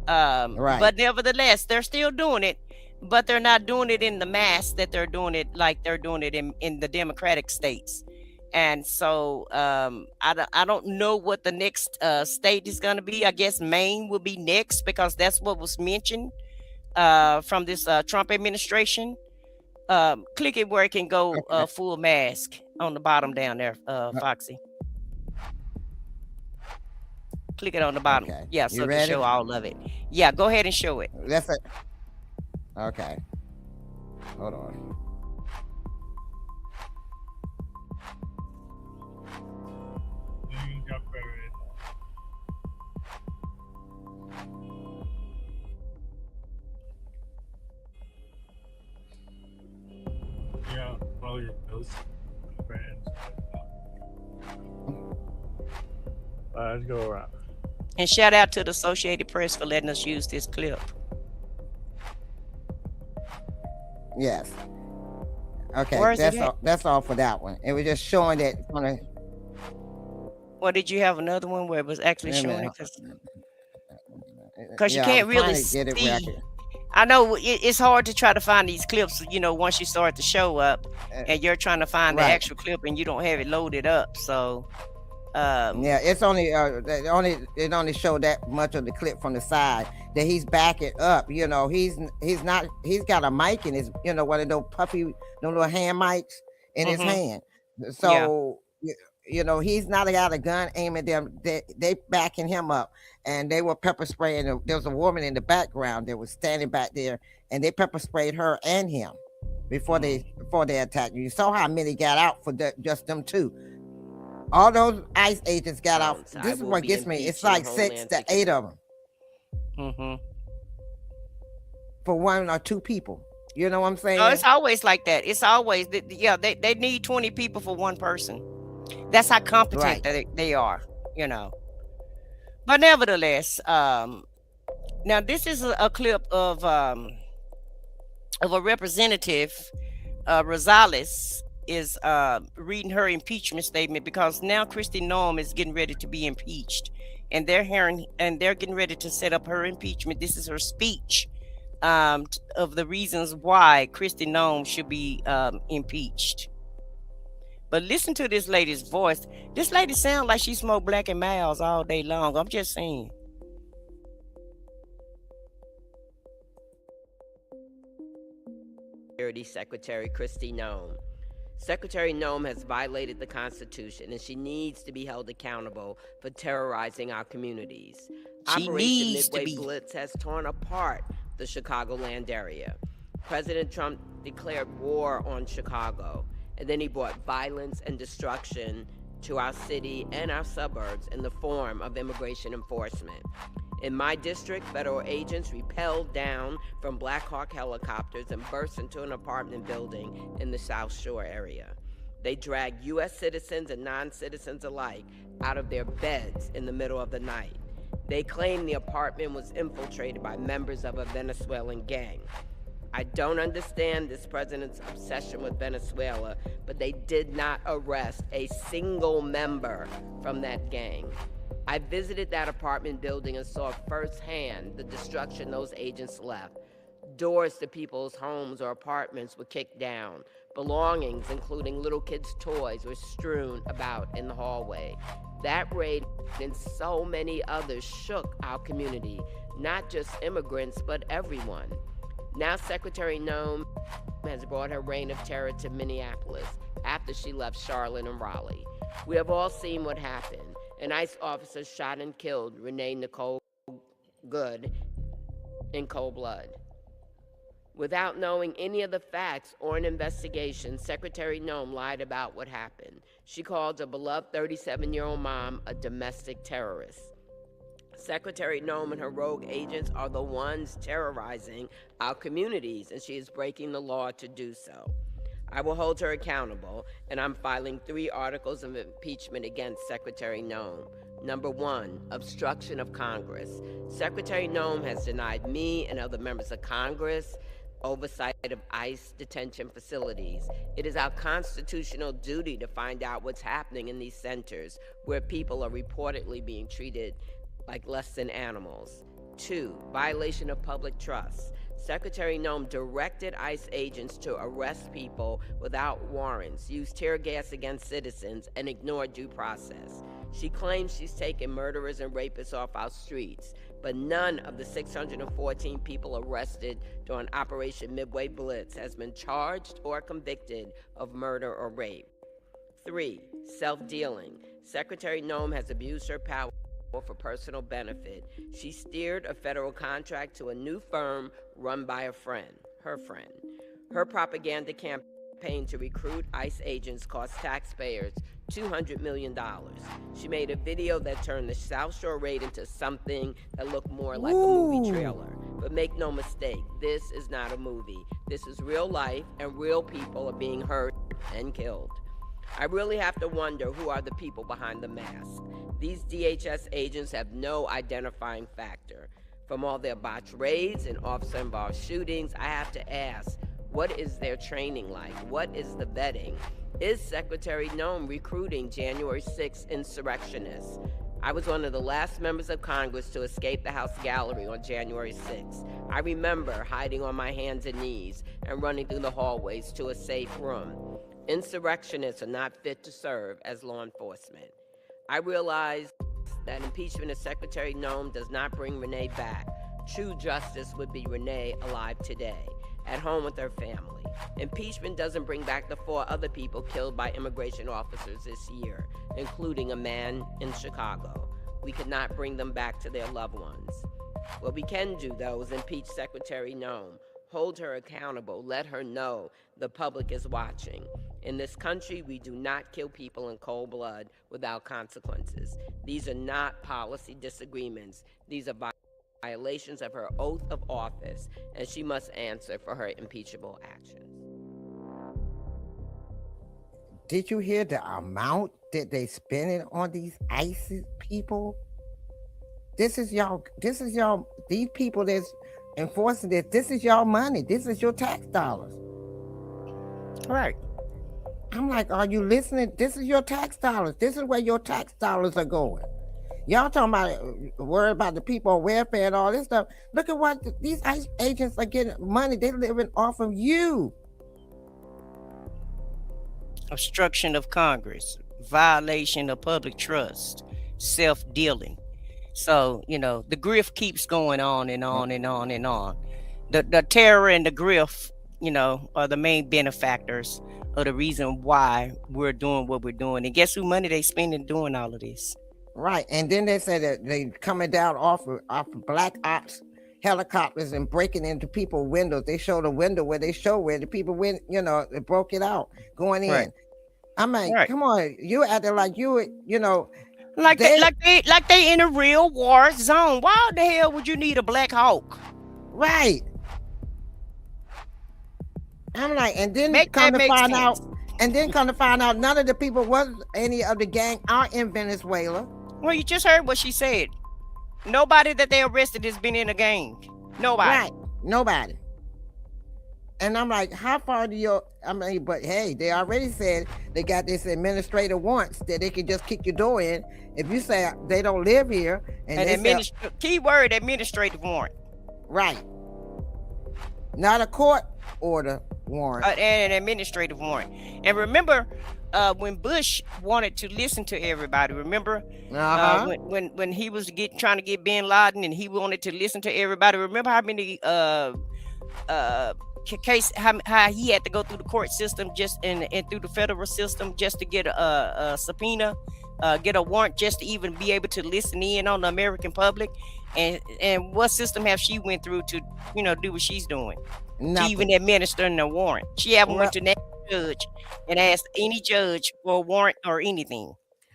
But nevertheless, they're still doing it, but they're not doing it in the mass that they're doing it like they're doing it in the Democratic states. And so I don't know what the next state is going to be. I guess Maine will be next, because that's what was mentioned from this Trump administration. Click it where it can go full mask on the bottom down there, Foxy. Click it on the bottom. Okay. Yeah, You so to ready? show all of it. Yeah, go ahead and show it. That's it. Okay. Hold on. Yeah, probably those friends. Let's go around. And shout out to the Associated Press for letting us use this clip. Yes. Okay. Where is it That's at? all. That's all for that one. It was just showing that. Or did you have another one where it was actually Wait a showing minute. it? Because you Yeah, I can't was trying really to get it where I see. could- I know it's hard to try to find these clips, you know, once you start to show up and you're trying to find the Right. actual clip and you don't have it loaded up. So, Yeah, it's only it only showed that much of the clip from the side that he's backing up. You know, he's got a mic in his, you know, one of those puffy, those little hand mics in his Mhm. hand. Yeah. So you know, he's not got a gun aiming them. They backing him up, and they were pepper spraying. There was a woman in the background that was standing back there, and they pepper sprayed her and him before they attacked you. You saw how many got out for just them two. All those ICE agents got out. I This is will what be gets me. It's impeaching like 6 Homeland to 8 of them Mm-hmm. for 1 or 2 people. You know what I'm saying? Oh, it's always like that. It's always, yeah, they need 20 people for one person. That's how competent Right. they are, you know. But nevertheless, now this is a clip of a representative, Rosales, is reading her impeachment statement because now Kristi Noem is getting ready to be impeached, and they're getting ready to set up her impeachment. This is her speech of the reasons why Kristi Noem should be impeached. But listen to this lady's voice. This lady sounds like she smoked Black and Miles all day long. I'm just saying. Security Secretary Kristi Noem. Secretary Noem has violated the Constitution, and she needs to be held accountable for terrorizing our communities. She Operation needs to Midway be. Blitz has torn apart the Chicagoland area. President Trump declared war on Chicago, and then he brought violence and destruction to our city and our suburbs in the form of immigration enforcement. In my district, federal agents rappelled down from Black Hawk helicopters and burst into an apartment building in the South Shore area. They dragged U.S. citizens and non-citizens alike out of their beds in the middle of the night. They claimed the apartment was infiltrated by members of a Venezuelan gang. I don't understand this president's obsession with Venezuela, but they did not arrest a single member from that gang. I visited that apartment building and saw firsthand the destruction those agents left. Doors to people's homes or apartments were kicked down. Belongings, including little kids' toys, were strewn about in the hallway. That raid and so many others shook our community, not just immigrants, but everyone. Now Secretary Noem has brought her reign of terror to Minneapolis after she left Charlotte and Raleigh. We have all seen what happened. An ICE officer shot and killed Renee Nicole Good in cold blood. Without knowing any of the facts or an investigation, Secretary Noem lied about what happened. She called her beloved 37-year-old mom a domestic terrorist. Secretary Noem and her rogue agents are the ones terrorizing our communities, and she is breaking the law to do so. I will hold her accountable, and I'm filing 3 articles of impeachment against Secretary Noem. Number 1, obstruction of Congress. Secretary Noem has denied me and other members of Congress oversight of ICE detention facilities. It is our constitutional duty to find out what's happening in these centers where people are reportedly being treated like less than animals. 2, violation of public trust. Secretary Noem directed ICE agents to arrest people without warrants, use tear gas against citizens, and ignore due process. She claims she's taken murderers and rapists off our streets, but none of the 614 people arrested during Operation Midway Blitz has been charged or convicted of murder or rape. 3, self-dealing. Secretary Noem has abused her power for personal benefit, she steered a federal contract to a new firm run by a friend, her friend. Her propaganda campaign to recruit ICE agents cost taxpayers $200 million. She made a video that turned the South Shore raid into something that looked more like a movie trailer. But make no mistake, this is not a movie. This is real life, and real people are being hurt and killed. I really have to wonder who are the people behind the mask. These DHS agents have no identifying factor. From all their botched raids and officer-involved shootings, I have to ask, what is their training like? What is the vetting? Is Secretary Noem recruiting January 6th insurrectionists? I was one of the last members of Congress to escape the House gallery on January 6th. I remember hiding on my hands and knees and running through the hallways to a safe room. Insurrectionists are not fit to serve as law enforcement. I realize that impeachment of Secretary Noem does not bring Renee back. True justice would be Renee alive today, at home with her family. Impeachment doesn't bring back the 4 other people killed by immigration officers this year, including a man in Chicago. We could not bring them back to their loved ones. What we can do, though, is impeach Secretary Noem, hold her accountable, let her know the public is watching. In this country, we do not kill people in cold blood without consequences. These are not policy disagreements. These are violations of her oath of office, and she must answer for her impeachable actions. Did you hear the amount that they spending on these ISIS people? This is y'all, these people that's enforcing this is y'all money. This is your tax dollars. Right. I'm like, are you listening? This is your tax dollars. This is where your tax dollars are going. Y'all talking about worry about the people on welfare and all this stuff. Look at what these ICE agents are getting money. They're living off of you. Obstruction of Congress, violation of public trust, self-dealing. So, the grift keeps going on and on and on and on. The terror and the grift, are the main benefactors of the reason why we're doing what we're doing. And guess who money they spending doing all of this? Right. And then they said that they coming down off of black ops helicopters and breaking into people's windows. They showed a window where they show where the people went, they broke it out going in. Right. I'm like, come on, you acting like like they in a real war zone. Why the hell would you need a Black Hawk? Right. I'm like, and then come to find out, none of the people any of the gang are in Venezuela. Well, you just heard what she said. Nobody that they arrested has been in a gang. Nobody. Right. Nobody. And I'm like, how far do but hey, they already said they got this administrative warrants that they can just kick your door in if you say they don't live here. And keyword administrative warrant. Right. Not a court order warrant. And an administrative warrant. And remember, when Bush wanted to listen to everybody, remember when he was trying to get Bin Laden and he wanted to listen to everybody. Remember how many how he had to go through the court system and through the federal system just to get a subpoena, get a warrant just to even be able to listen in on the American public. And what system have she went through to do what she's doing? Nothing. To even administering a warrant. She haven't went to that judge and asked any judge for a warrant or anything.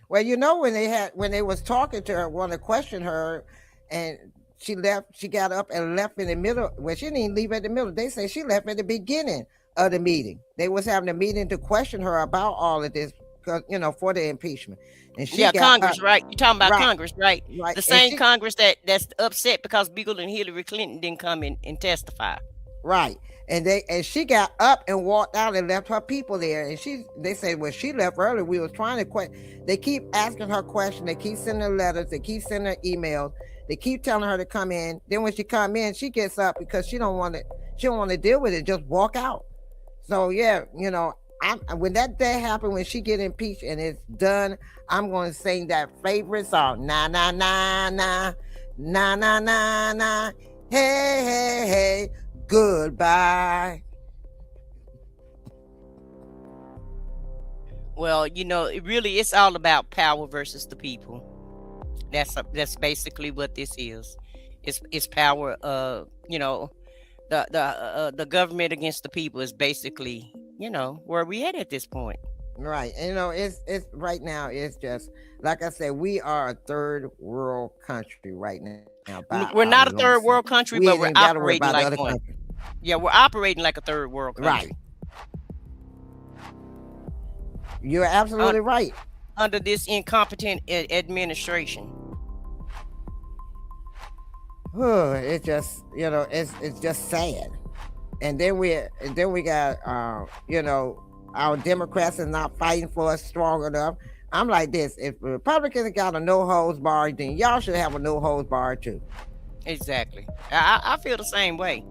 Well, when they was talking to her, want to question her, and she got up and left in the middle. Well, she didn't even leave at the middle. They say she left at the beginning of the meeting. They was having a meeting to question her about all of this, because for the impeachment. And she Congress, right? You're talking about Congress, right? Right. The same Congress that's upset because Beagle and Hillary Clinton didn't come in and testify. Right. And she got up and walked out and left her people there. And they said, well, she left early. We was trying to they keep asking her questions. They keep sending letters. They keep sending her emails. They keep telling her to come in. Then when she come in, she gets up because she don't want to deal with it. Just walk out. So yeah, when that day happened, when she get impeached and it's done, I'm going to sing that favorite song. Na na na na na na na na. Hey hey hey. Goodbye. Well, it's all about power versus the people. That's basically what this is. It's power. The government against the people is basically where we at this point. Right. And it's right now, it's just like I said, we are a third world country right now. By We're our not a third lonesome. world country, We but ain't we're even gotta worry operating about the like other one. countries. Yeah, we're operating like a third world country. Right. You're absolutely right. Under this incompetent administration. It's just it's just sad. And then we got our Democrats are not fighting for us strong enough. I'm like this: if Republicans got a no holds bar, then y'all should have a no holds bar too. Exactly. I feel the same way.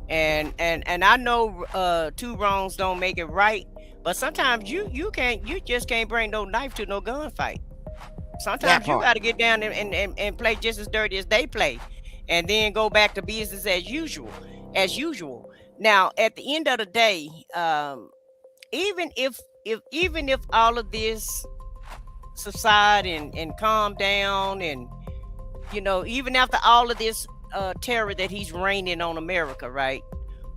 And I know two wrongs don't make it right, but sometimes you just can't bring no knife to no gunfight. Sometimes you got to get down and play just as dirty as they play, and then go back to business as usual. Now, at the end of the day, even if all of this subside and calm down, and even after all of this terror that he's raining on America, right?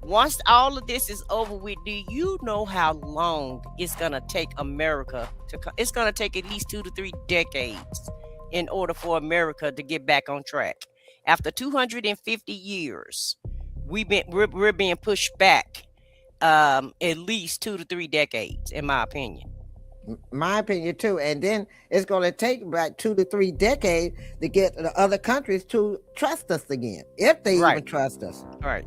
Once all of this is over with, do you know how long it's gonna take America it's gonna take at least 2 to 3 decades in order for America to get back on track. After 250 years, we're being pushed back at least 2 to 3 decades, in my opinion. My opinion too. And then it's going to take about 2 to 3 decades to get the other countries to trust us again, if they even trust us. Right.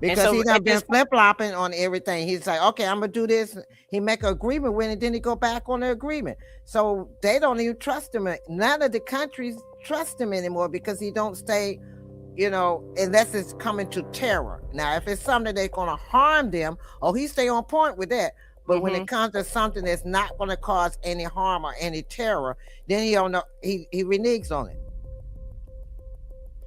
Because he's not been flip-flopping on everything. He's like, okay, I'm gonna do this. He make an agreement with it, then he go back on the agreement. So they don't even trust him. None of the countries trust him anymore because he don't stay, unless it's coming to terror. Now, if it's something that's gonna harm them, he stay on point with that. But when it comes to something that's not going to cause any harm or any terror, then he reneges on it.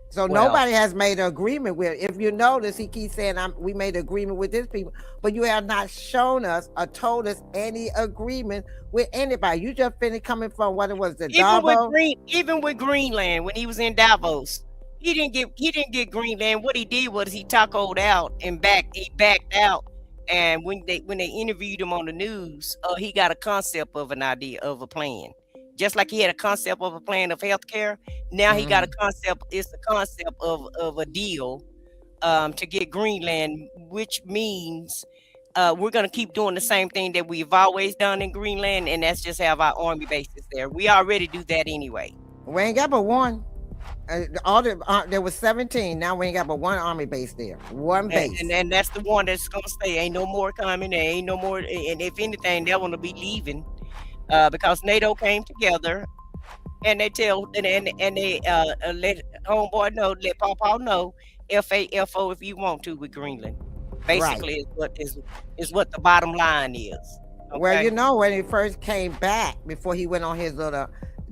So nobody has made an agreement with. If you notice, he keeps saying, "We made an agreement with this people," but you have not shown us or told us any agreement with anybody. You just finished coming from what it was, the Davos. Even with Greenland, when he was in Davos, he didn't get Greenland. What he did was he tacoed out and he backed out. And when they interviewed him on the news, he got a concept of an idea of a plan. Just like he had a concept of a plan of healthcare, now he got a concept. It's the concept of a deal to get Greenland, which means we're gonna keep doing the same thing that we've always done in Greenland, and that's just have our army bases there. We already do that anyway. We ain't got but one. There was 17. Now we ain't got but one army base there. One base. And that's the one that's gonna stay. Ain't no more coming. There ain't no more. And if anything, they're gonna be leaving because NATO came together and they let homeboy know, let Pawpaw know, FAFO if you want to with Greenland. Basically, is what the bottom line is. Okay? Well, when he first came back, before he went on his little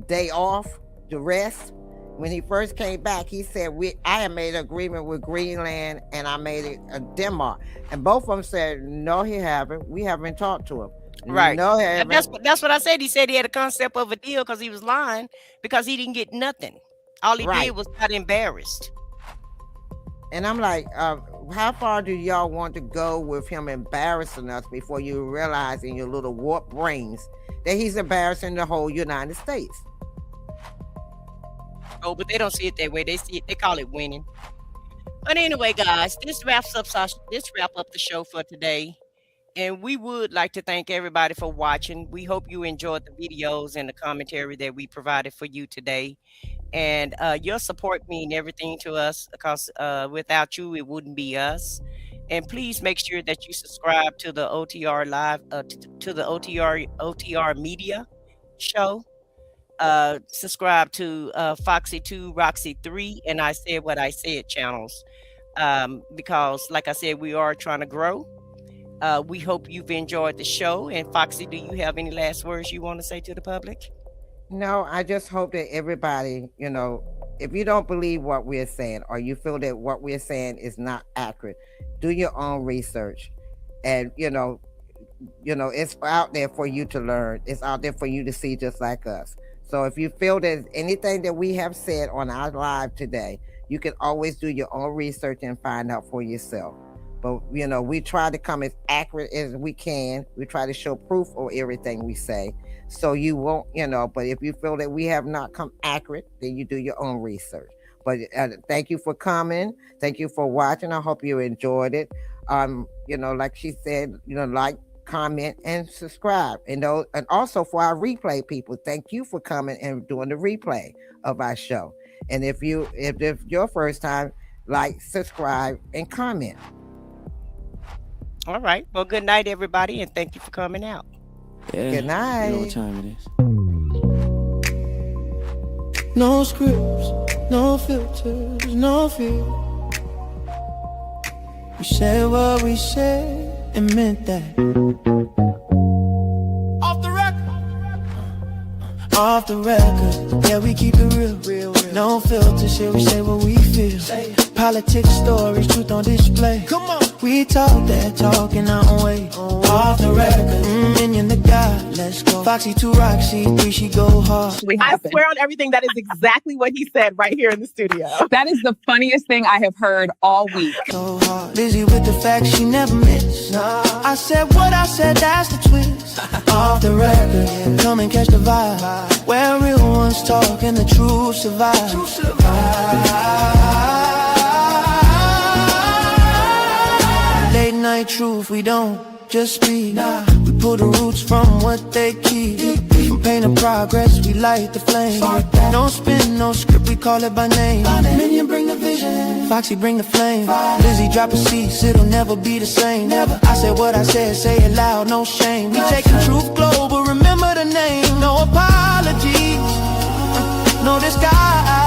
day off to rest. When he first came back, he said, I had made an agreement with Greenland and I made it Denmark. And both of them said, no, he haven't. We haven't talked to him. Right. No, that's what I said. He said he had a concept of a deal because he was lying because he didn't get nothing. All he did was got embarrassed. And I'm like, how far do y'all want to go with him embarrassing us before you realize in your little warped brains that he's embarrassing the whole United States? Oh, but they don't see it that way. They call it winning. But anyway, guys, this wraps up the show for today. And we would like to thank everybody for watching. We hope you enjoyed the videos and the commentary that we provided for you today. And your support means everything to us because without you, it wouldn't be us. And please make sure that you subscribe to the OTR Live, to the OTR Media show. Subscribe to Foxy 2, Roxy 3, and I Said What I Said channels. Because, like I said, we are trying to grow. We hope you've enjoyed the show. And Foxy, do you have any last words you want to say to the public? No, I just hope that everybody, if you don't believe what we're saying or you feel that what we're saying is not accurate, do your own research. And, it's out there for you to learn. It's out there for you to see just like us. So if you feel there's anything that we have said on our live today, you can always do your own research and find out for yourself. But, you know, we try to come as accurate as we can. We try to show proof of everything we say. So you won't, you know, but if you feel that we have not come accurate, then you do your own research. But thank you for coming. Thank you for watching. I hope you enjoyed it. You know, like she said, you know, like, comment, and subscribe. And also for our replay people, thank you for coming and doing the replay of our show. And if your first time, like, subscribe, and comment. All right. Well, good night, everybody, and thank you for coming out. Yeah, good night. You know what time it is. No scripts, no filters, no fear. We said what we said and meant that. Off the record, yeah, we keep it real. No filter shit, we say what we feel. Politics, stories, truth on display. Come on, we talk that talk in our own way. Off the record, minion the God, let's go. Foxy 2 Roxy 3, she go hard. I swear on everything that is exactly what he said right here in the studio. That is the funniest thing I have heard all week. So hard, busy with the facts she never miss. Nah. I said what I said, that's the twist. Off the record, come and catch the vibe. Where real ones talk and the truth survive. Late night truth, we don't just speak. We pull the roots from what they keep. From pain to progress, we light the flame. No spin, no script, we call it by name. Minion bring the vision, Foxy bring the flame. Lizzie drop a cease, it'll never be the same. I said what I said, say it loud, no shame. We taking truth global, remember the name. No apologies, no disguise.